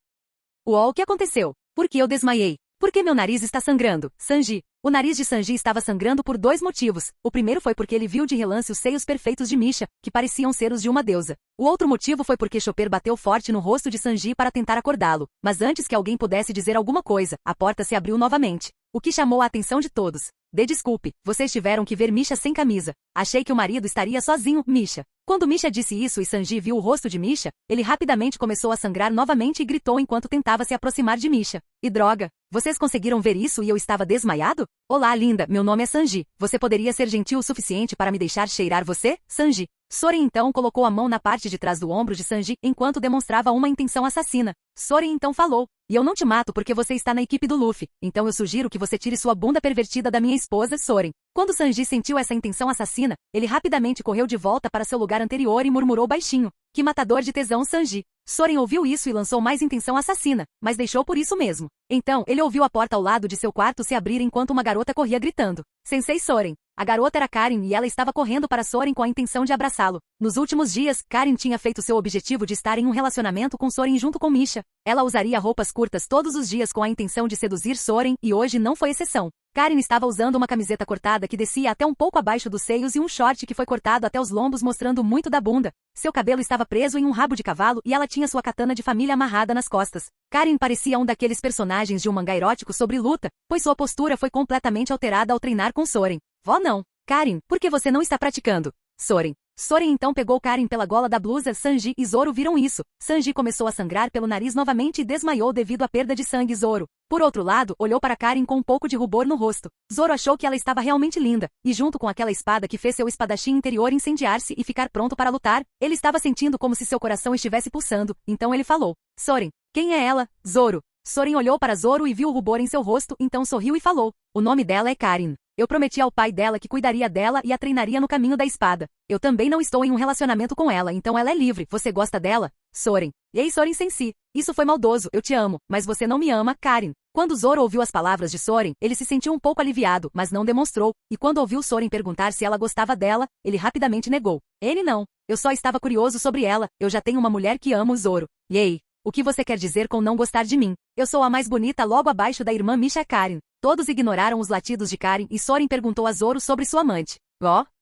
Speaker 2: O que aconteceu? Por que eu desmaiei? Por que meu nariz está sangrando? Sanji. O nariz de Sanji estava sangrando por 2 motivos. O primeiro foi porque ele viu de relance os seios perfeitos de Misha, que pareciam ser os de uma deusa. O outro motivo foi porque Chopper bateu forte no rosto de Sanji para tentar acordá-lo. Mas antes que alguém pudesse dizer alguma coisa, a porta se abriu novamente, o que chamou a atenção de todos. Desculpe, vocês tiveram que ver Misha sem camisa. Achei que o marido estaria sozinho, Misha. Quando Misha disse isso e Sanji viu o rosto de Misha, ele rapidamente começou a sangrar novamente e gritou enquanto tentava se aproximar de Misha. E droga, vocês conseguiram ver isso e eu estava desmaiado? Olá, linda, meu nome é Sanji. Você poderia ser gentil o suficiente para me deixar cheirar você, Sanji? Soren então colocou a mão na parte de trás do ombro de Sanji enquanto demonstrava uma intenção assassina. Soren então falou, e eu não te mato porque você está na equipe do Luffy, então eu sugiro que você tire sua bunda pervertida da minha esposa, Soren. Quando Sanji sentiu essa intenção assassina, ele rapidamente correu de volta para seu lugar anterior e murmurou baixinho. Que matador de tesão, Sanji. Soren ouviu isso e lançou mais intenção assassina, mas deixou por isso mesmo. Então, ele ouviu a porta ao lado de seu quarto se abrir enquanto uma garota corria gritando. Sensei Soren. A garota era Karin e ela estava correndo para Soren com a intenção de abraçá-lo. Nos últimos dias, Karin tinha feito seu objetivo de estar em um relacionamento com Soren junto com Misha. Ela usaria roupas curtas todos os dias com a intenção de seduzir Soren e hoje não foi exceção. Karin estava usando uma camiseta cortada que descia até um pouco abaixo dos seios e um short que foi cortado até os lombos mostrando muito da bunda. Seu cabelo estava preso em um rabo de cavalo e ela tinha sua katana de família amarrada nas costas. Karin parecia um daqueles personagens de um mangá erótico sobre luta, pois sua postura foi completamente alterada ao treinar com Soren. Vó não. Karin, por que você não está praticando? Soren. Soren então pegou Karin pela gola da blusa. Sanji e Zoro viram isso. Sanji começou a sangrar pelo nariz novamente e desmaiou devido à perda de sangue. Zoro, por outro lado, olhou para Karin com um pouco de rubor no rosto. Zoro achou que ela estava realmente linda, e junto com aquela espada que fez seu espadachim interior incendiar-se e ficar pronto para lutar, ele estava sentindo como se seu coração estivesse pulsando, então ele falou. Soren, quem é ela? Zoro. Soren olhou para Zoro e viu o rubor em seu rosto, então sorriu e falou. O nome dela é Karin. Eu prometi ao pai dela que cuidaria dela e a treinaria no caminho da espada. Eu também não estou em um relacionamento com ela, então ela é livre. Você gosta dela? Soren. Ei, Soren Sensei. Isso foi maldoso, eu te amo, mas você não me ama, Karin. Quando Zoro ouviu as palavras de Soren, ele se sentiu um pouco aliviado, mas não demonstrou, e quando ouviu Soren perguntar se ela gostava dela, ele rapidamente negou. Ele não. Eu só estava curioso sobre ela, eu já tenho uma mulher que amo Zoro. E ei, o que você quer dizer com não gostar de mim? Eu sou a mais bonita logo abaixo da irmã Misha Karin. Todos ignoraram os latidos de Karin e Soren perguntou a Zoro sobre sua amante.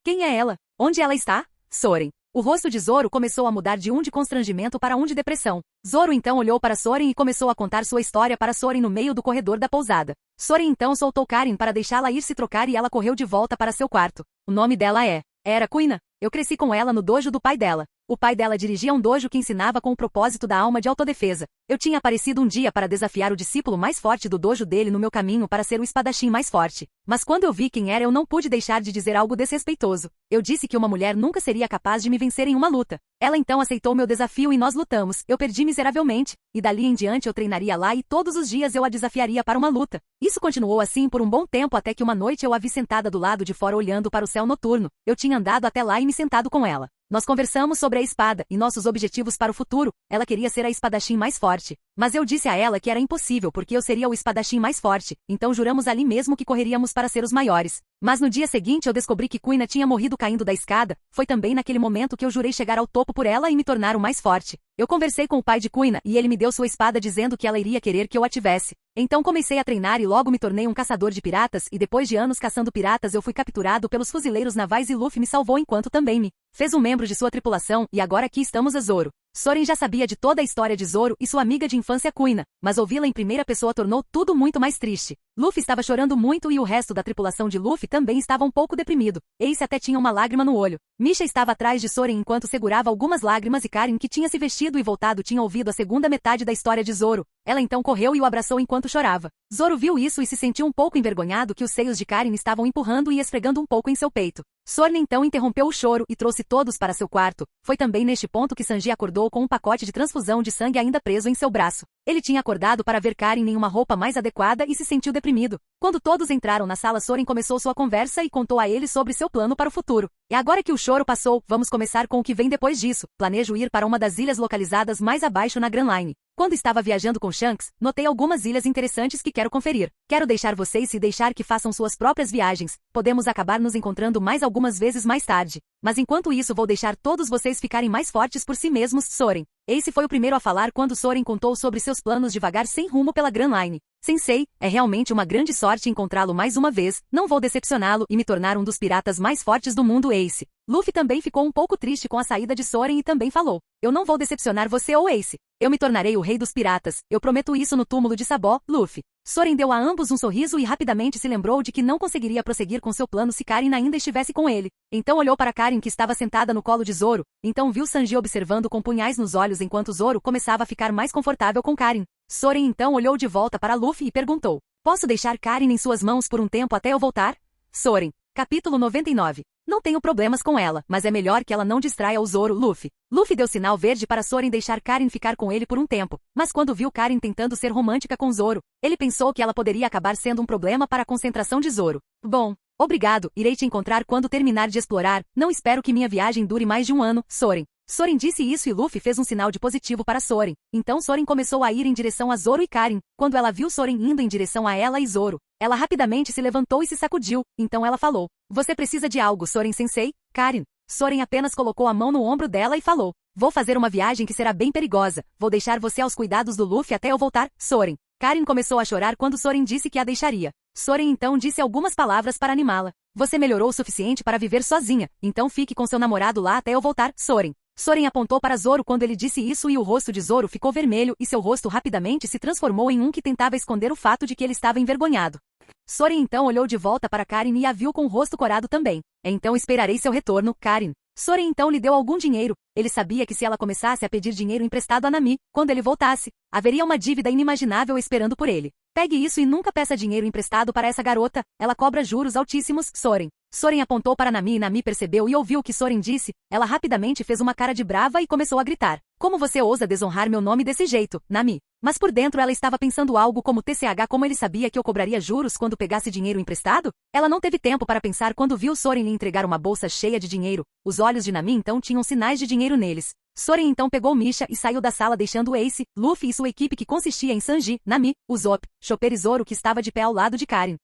Speaker 2: Quem é ela? Onde ela está? Soren. O rosto de Zoro começou a mudar de um de constrangimento para um de depressão. Zoro então olhou para Soren e começou a contar sua história para Soren no meio do corredor da pousada. Soren então soltou Karin para deixá-la ir se trocar e ela correu de volta para seu quarto. O nome dela era Kuina. Eu cresci com ela no dojo do pai dela. O pai dela dirigia um dojo que ensinava com o propósito da alma de autodefesa. Eu tinha aparecido um dia para desafiar o discípulo mais forte do dojo dele no meu caminho para ser o espadachim mais forte. Mas quando eu vi quem era eu não pude deixar de dizer algo desrespeitoso. Eu disse que uma mulher nunca seria capaz de me vencer em uma luta. Ela então aceitou meu desafio e nós lutamos. Eu perdi miseravelmente. E dali em diante eu treinaria lá e todos os dias eu a desafiaria para uma luta. Isso continuou assim por um bom tempo até que uma noite eu a vi sentada do lado de fora olhando para o céu noturno. Eu tinha andado até lá e me sentado com ela. Nós conversamos sobre a espada e nossos objetivos para o futuro. Ela queria ser a espadachim mais forte. Mas eu disse a ela que era impossível porque eu seria o espadachim mais forte. Então juramos ali mesmo que correríamos para ser os maiores. Mas no dia seguinte eu descobri que Kuina tinha morrido caindo da escada. Foi também naquele momento que eu jurei chegar ao topo por ela e me tornar o mais forte. Eu conversei com o pai de Kuina e ele me deu sua espada dizendo que ela iria querer que eu a tivesse. Então comecei a treinar e logo me tornei um caçador de piratas e depois de anos caçando piratas eu fui capturado pelos fuzileiros navais e Luffy me salvou enquanto também me fez um membro de sua tripulação e agora aqui estamos a Zoro. Soren já sabia de toda a história de Zoro e sua amiga de infância Kuina, mas ouvi-la em primeira pessoa tornou tudo muito mais triste. Luffy estava chorando muito e o resto da tripulação de Luffy também estava um pouco deprimido. Ace até tinha uma lágrima no olho. Misha estava atrás de Soren enquanto segurava algumas lágrimas e Karin, que tinha se vestido e voltado, tinha ouvido a segunda metade da história de Zoro. Ela então correu e o abraçou enquanto chorava. Zoro viu isso e se sentiu um pouco envergonhado que os seios de Karin estavam empurrando e esfregando um pouco em seu peito. Soren então interrompeu o choro e trouxe todos para seu quarto. Foi também neste ponto que Sanji acordou com um pacote de transfusão de sangue ainda preso em seu braço. Ele tinha acordado para ver Karin em uma roupa mais adequada e se sentiu deprimido. Quando todos entraram na sala, Soren começou sua conversa e contou a eles sobre seu plano para o futuro. E agora que o choro passou, vamos começar com o que vem depois disso. Planejo ir para uma das ilhas localizadas mais abaixo na Grand Line. Quando estava viajando com Shanks, notei algumas ilhas interessantes que quero conferir. Quero deixar vocês se deixar que façam suas próprias viagens. Podemos acabar nos encontrando mais algumas vezes mais tarde. Mas enquanto isso vou deixar todos vocês ficarem mais fortes por si mesmos, Soren. Ace foi o primeiro a falar quando Soren contou sobre seus planos de vagar sem rumo pela Grand Line. Sensei, é realmente uma grande sorte encontrá-lo mais uma vez, não vou decepcioná-lo e me tornar um dos piratas mais fortes do mundo, Ace. Luffy também ficou um pouco triste com a saída de Soren e também falou. Eu não vou decepcionar você ou Ace. Eu me tornarei o rei dos piratas, eu prometo isso no túmulo de Sabó, Luffy. Soren deu a ambos um sorriso e rapidamente se lembrou de que não conseguiria prosseguir com seu plano se Karin ainda estivesse com ele. Então olhou para Karin, que estava sentada no colo de Zoro, então viu Sanji observando com punhais nos olhos enquanto Zoro começava a ficar mais confortável com Karin. Soren então olhou de volta para Luffy e perguntou. Posso deixar Karin em suas mãos por um tempo até eu voltar? Soren. Capítulo 99. Não tenho problemas com ela, mas é melhor que ela não distraia o Zoro, Luffy. Luffy deu sinal verde para Soren deixar Karin ficar com ele por um tempo, mas quando viu Karin tentando ser romântica com Zoro, ele pensou que ela poderia acabar sendo um problema para a concentração de Zoro. Bom, obrigado, irei te encontrar quando terminar de explorar, não espero que minha viagem dure mais de um ano, Soren. Soren disse isso e Luffy fez um sinal de positivo para Soren. Então Soren começou a ir em direção a Zoro e Karin. Quando ela viu Soren indo em direção a ela e Zoro, ela rapidamente se levantou e se sacudiu. Então ela falou: "Você precisa de algo, Soren-sensei?" Karin. Soren apenas colocou a mão no ombro dela e falou: "Vou fazer uma viagem que será bem perigosa. Vou deixar você aos cuidados do Luffy até eu voltar, Soren." Karin começou a chorar quando Soren disse que a deixaria. Soren então disse algumas palavras para animá-la. "Você melhorou o suficiente para viver sozinha, então fique com seu namorado lá até eu voltar, Soren." Soren apontou para Zoro quando ele disse isso e o rosto de Zoro ficou vermelho e seu rosto rapidamente se transformou em um que tentava esconder o fato de que ele estava envergonhado. Soren então olhou de volta para Karin e a viu com o rosto corado também. "Então esperarei seu retorno, Karin." Soren então lhe deu algum dinheiro. Ele sabia que se ela começasse a pedir dinheiro emprestado a Nami, quando ele voltasse, haveria uma dívida inimaginável esperando por ele. "Pegue isso e nunca peça dinheiro emprestado para essa garota, ela cobra juros altíssimos, Soren." Soren apontou para Nami e Nami percebeu e ouviu o que Soren disse. Ela rapidamente fez uma cara de brava e começou a gritar: "Como você ousa desonrar meu nome desse jeito, Nami?" Mas por dentro ela estava pensando algo como TCH, como ele sabia que eu cobraria juros quando pegasse dinheiro emprestado? Ela não teve tempo para pensar quando viu Soren lhe entregar uma bolsa cheia de dinheiro. Os olhos de Nami então tinham sinais de dinheiro neles. Soren então pegou Misha e saiu da sala deixando Ace, Luffy e sua equipe que consistia em Sanji, Nami, Usopp, Chopper e Zoro que estava de pé ao lado de Karin.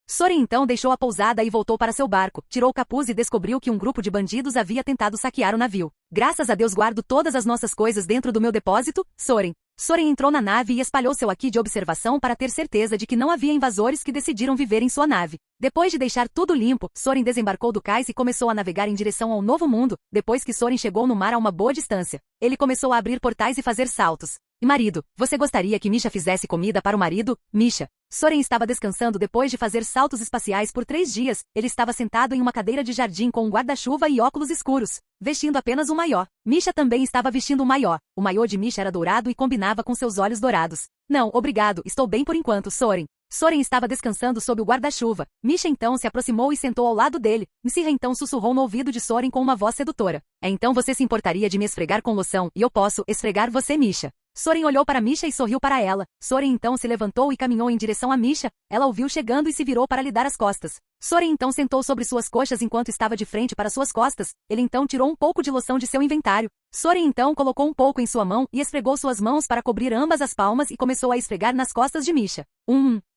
Speaker 2: Soren então deixou a pousada e voltou para seu barco, tirou o capuz e descobriu que um grupo de bandidos havia tentado saquear o navio. "Graças a Deus guardo todas as nossas coisas dentro do meu depósito, Soren." Soren entrou na nave e espalhou seu haki de observação para ter certeza de que não havia invasores que decidiram viver em sua nave. Depois de deixar tudo limpo, Soren desembarcou do cais e começou a navegar em direção ao novo mundo. Depois que Soren chegou no mar a uma boa distância, ele começou a abrir portais e fazer saltos. "E marido, você gostaria que Misha fizesse comida para o marido, Misha?" Soren estava descansando depois de fazer saltos espaciais por 3 dias. Ele estava sentado em uma cadeira de jardim com um guarda-chuva e óculos escuros, vestindo apenas um maiô. Misha também estava vestindo um maiô. O maiô de Misha era dourado e combinava com seus olhos dourados. "Não, obrigado, estou bem por enquanto, Soren." Soren estava descansando sob o guarda-chuva. Misha então se aproximou e sentou ao lado dele. Misha então sussurrou no ouvido de Soren com uma voz sedutora: Então você se importaria de me esfregar com loção e eu posso esfregar você, Misha?" Soren olhou para Misha e sorriu para ela. Soren então se levantou e caminhou em direção a Misha. Ela ouviu chegando e se virou para lhe dar as costas. Soren então sentou sobre suas coxas enquanto estava de frente para suas costas. Ele então tirou um pouco de loção de seu inventário. Soren então colocou um pouco em sua mão e esfregou suas mãos para cobrir ambas as palmas e começou a esfregar nas costas de Misha.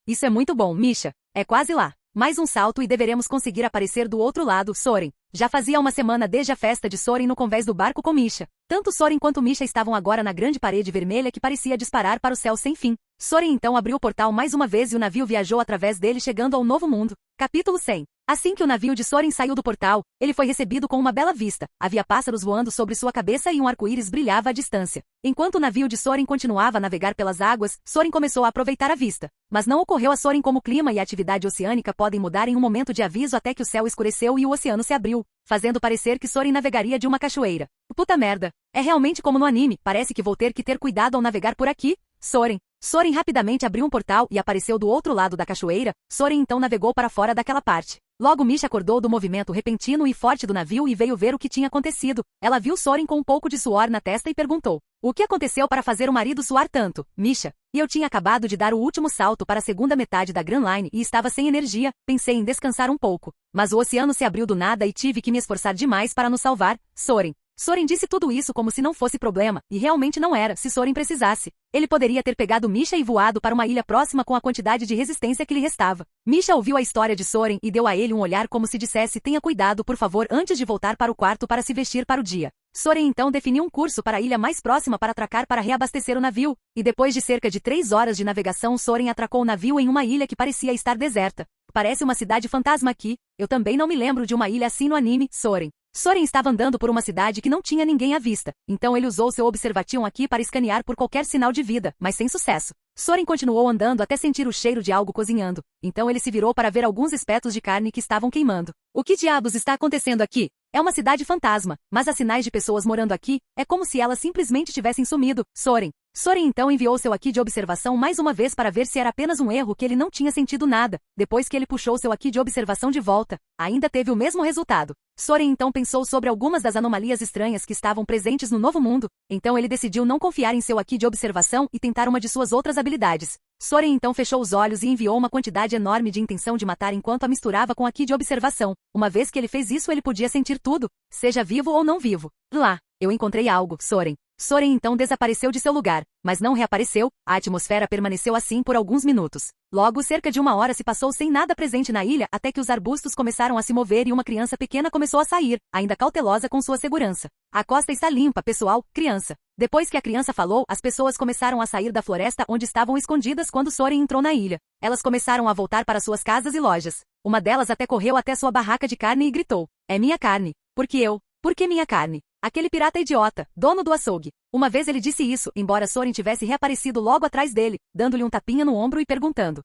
Speaker 2: Isso é muito bom, Misha. É quase lá. Mais um salto e deveremos conseguir aparecer do outro lado, Soren. Já fazia uma semana desde a festa de Soren no convés do barco com Misha. Tanto Soren quanto Misha estavam agora na grande parede vermelha que parecia disparar para o céu sem fim. Soren então abriu o portal mais uma vez e o navio viajou através dele chegando ao novo mundo. Capítulo 100. Assim que o navio de Soren saiu do portal, ele foi recebido com uma bela vista. Havia pássaros voando sobre sua cabeça e um arco-íris brilhava à distância. Enquanto o navio de Soren continuava a navegar pelas águas, Soren começou a aproveitar a vista. Mas não ocorreu a Soren como o clima e a atividade oceânica podem mudar em um momento de aviso até que o céu escureceu e o oceano se abriu, fazendo parecer que Soren navegaria de uma cachoeira. Puta merda. É realmente como no anime, parece que vou ter que ter cuidado ao navegar por aqui, Soren. Soren rapidamente abriu um portal e apareceu do outro lado da cachoeira. Soren então navegou para fora daquela parte. Logo Misha acordou do movimento repentino e forte do navio e veio ver o que tinha acontecido. Ela viu Soren com um pouco de suor na testa e perguntou: "O que aconteceu para fazer o marido suar tanto, Misha?" "E eu tinha acabado de dar o último salto para a segunda metade da Grand Line e estava sem energia, pensei em descansar um pouco. Mas o oceano se abriu do nada e tive que me esforçar demais para nos salvar, Soren." Soren disse tudo isso como se não fosse problema, e realmente não era, se Soren precisasse. Ele poderia ter pegado Misha e voado para uma ilha próxima com a quantidade de resistência que lhe restava. Misha ouviu a história de Soren e deu a ele um olhar como se dissesse: "Tenha cuidado, por favor", antes de voltar para o quarto para se vestir para o dia. Soren então definiu um curso para a ilha mais próxima para atracar para reabastecer o navio, e depois de cerca de 3 horas de navegação Soren atracou o navio em uma ilha que parecia estar deserta. "Parece uma cidade fantasma aqui, eu também não me lembro de uma ilha assim no anime, Soren." Soren estava andando por uma cidade que não tinha ninguém à vista, então ele usou seu Observation aqui para escanear por qualquer sinal de vida, mas sem sucesso. Soren continuou andando até sentir o cheiro de algo cozinhando, então ele se virou para ver alguns espetos de carne que estavam queimando. "O que diabos está acontecendo aqui? É uma cidade fantasma, mas há sinais de pessoas morando aqui, é como se elas simplesmente tivessem sumido, Soren." Soren então enviou seu haki de observação mais uma vez para ver se era apenas um erro que ele não tinha sentido nada. Depois que ele puxou seu haki de observação de volta, ainda teve o mesmo resultado. Soren então pensou sobre algumas das anomalias estranhas que estavam presentes no novo mundo, então ele decidiu não confiar em seu haki de observação e tentar uma de suas outras habilidades. Soren então fechou os olhos e enviou uma quantidade enorme de intenção de matar enquanto a misturava com o haki de observação. Uma vez que ele fez isso ele podia sentir tudo, seja vivo ou não vivo. Lá. Eu encontrei algo, Soren. Soren então desapareceu de seu lugar, mas não reapareceu, a atmosfera permaneceu assim por alguns minutos. Logo, cerca de 1 hora se passou sem nada presente na ilha até que os arbustos começaram a se mover e uma criança pequena começou a sair, ainda cautelosa com sua segurança. A costa está limpa, pessoal, criança. Depois que a criança falou, as pessoas começaram a sair da floresta onde estavam escondidas quando Soren entrou na ilha. Elas começaram a voltar para suas casas e lojas. Uma delas até correu até sua barraca de carne e gritou: "É minha carne. Por que eu? Por que minha carne? Aquele pirata idiota, dono do açougue." Uma vez ele disse isso, embora Soren tivesse reaparecido logo atrás dele, dando-lhe um tapinha no ombro e perguntando: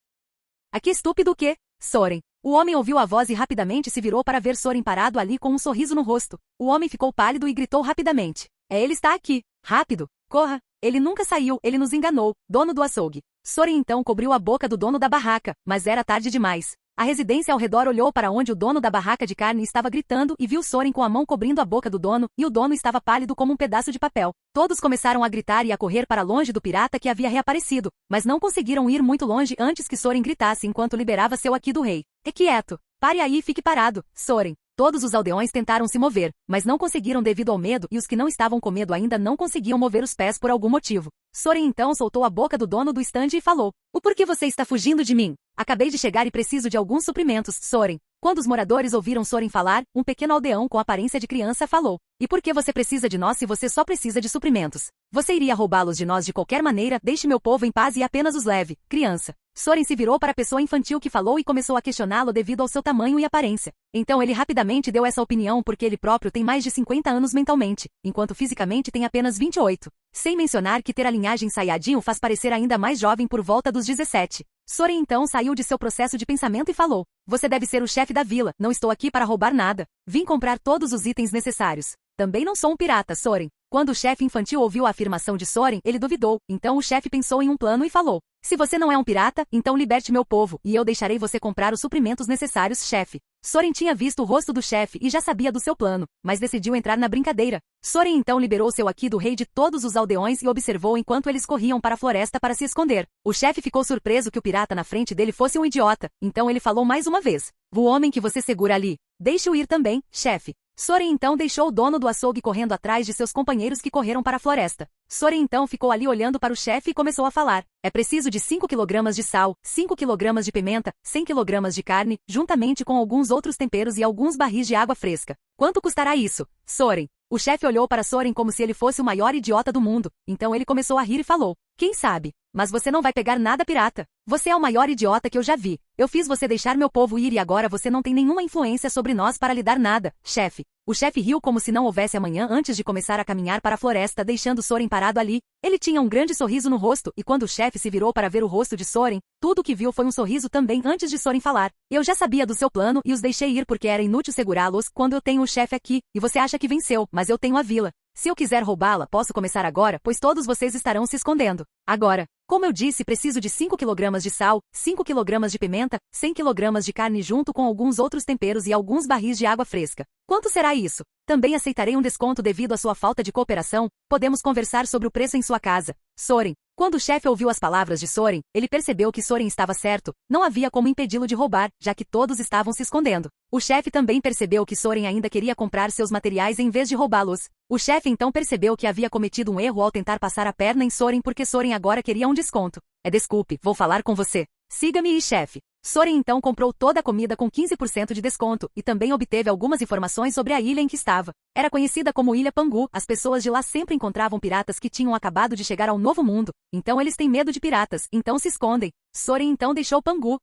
Speaker 2: "Ah, que estúpido o quê, Soren?" O homem ouviu a voz e rapidamente se virou para ver Soren parado ali com um sorriso no rosto. O homem ficou pálido e gritou rapidamente: Ele está aqui. Rápido! Corra! Ele nunca saiu, ele nos enganou, dono do açougue." Soren então cobriu a boca do dono da barraca, mas era tarde demais. A residência ao redor olhou para onde o dono da barraca de carne estava gritando e viu Soren com a mão cobrindo a boca do dono, e o dono estava pálido como um pedaço de papel. Todos começaram a gritar e a correr para longe do pirata que havia reaparecido, mas não conseguiram ir muito longe antes que Soren gritasse enquanto liberava seu aqui do rei: "É quieto! Pare aí e fique parado, Soren." Todos os aldeões tentaram se mover, mas não conseguiram devido ao medo e os que não estavam com medo ainda não conseguiam mover os pés por algum motivo. Soren então soltou a boca do dono do estande e falou: "O porquê você está fugindo de mim? Acabei de chegar e preciso de alguns suprimentos, Soren." Quando os moradores ouviram Soren falar, um pequeno aldeão com aparência de criança falou: "E por que você precisa de nós se você só precisa de suprimentos? Você iria roubá-los de nós de qualquer maneira, deixe meu povo em paz e apenas os leve, criança." Soren se virou para a pessoa infantil que falou e começou a questioná-lo devido ao seu tamanho e aparência. Então ele rapidamente deu essa opinião porque ele próprio tem mais de 50 anos mentalmente, enquanto fisicamente tem apenas 28. Sem mencionar que ter a linhagem Saiyajin o faz parecer ainda mais jovem por volta dos 17. Soren então saiu de seu processo de pensamento e falou: "Você deve ser o chefe da vila, não estou aqui para roubar nada. Vim comprar todos os itens necessários. Também não sou um pirata, Soren." Quando o chefe infantil ouviu a afirmação de Soren, ele duvidou, então o chefe pensou em um plano e falou: "Se você não é um pirata, então liberte meu povo, e eu deixarei você comprar os suprimentos necessários, chefe." Soren tinha visto o rosto do chefe e já sabia do seu plano, mas decidiu entrar na brincadeira. Soren então liberou seu aqui do rei de todos os aldeões e observou enquanto eles corriam para a floresta para se esconder. O chefe ficou surpreso que o pirata na frente dele fosse um idiota, então ele falou mais uma vez: "O homem que você segura ali, deixe-o ir também, chefe." Soren então deixou o dono do açougue correndo atrás de seus companheiros que correram para a floresta. Soren então ficou ali olhando para o chefe e começou a falar: "É preciso de 5 kg de sal, 5 kg de pimenta, 100 kg de carne, juntamente com alguns outros temperos e alguns barris de água fresca. Quanto custará isso, Soren?" O chefe olhou para Soren como se ele fosse o maior idiota do mundo, então ele começou a rir e falou: "Quem sabe? Mas você não vai pegar nada, pirata. Você é o maior idiota que eu já vi. Eu fiz você deixar meu povo ir e agora você não tem nenhuma influência sobre nós para lhe dar nada, chefe." O chefe riu como se não houvesse amanhã antes de começar a caminhar para a floresta, deixando Soren parado ali. Ele tinha um grande sorriso no rosto e quando o chefe se virou para ver o rosto de Soren, tudo o que viu foi um sorriso também antes de Soren falar: "Eu já sabia do seu plano e os deixei ir porque era inútil segurá-los quando eu tenho o chefe aqui, e você acha que venceu, mas eu tenho a vila. Se eu quiser roubá-la, posso começar agora, pois todos vocês estarão se escondendo. Agora, como eu disse, preciso de 5 kg de sal, 5 kg de pimenta, 100 kg de carne junto com alguns outros temperos e alguns barris de água fresca. Quanto será isso? Também aceitarei um desconto devido à sua falta de cooperação. Podemos conversar sobre o preço em sua casa, Soren." Quando o chefe ouviu as palavras de Soren, ele percebeu que Soren estava certo, não havia como impedi-lo de roubar, já que todos estavam se escondendo. O chefe também percebeu que Soren ainda queria comprar seus materiais em vez de roubá-los. O chefe então percebeu que havia cometido um erro ao tentar passar a perna em Soren porque Soren agora queria um desconto. Desculpe, vou falar com você. Siga-me, chefe." Soren então comprou toda a comida com 15% de desconto e também obteve algumas informações sobre a ilha em que estava. Era conhecida como Ilha Pangu, as pessoas de lá sempre encontravam piratas que tinham acabado de chegar ao novo mundo, então eles têm medo de piratas, então se escondem. Soren então deixou Pangu,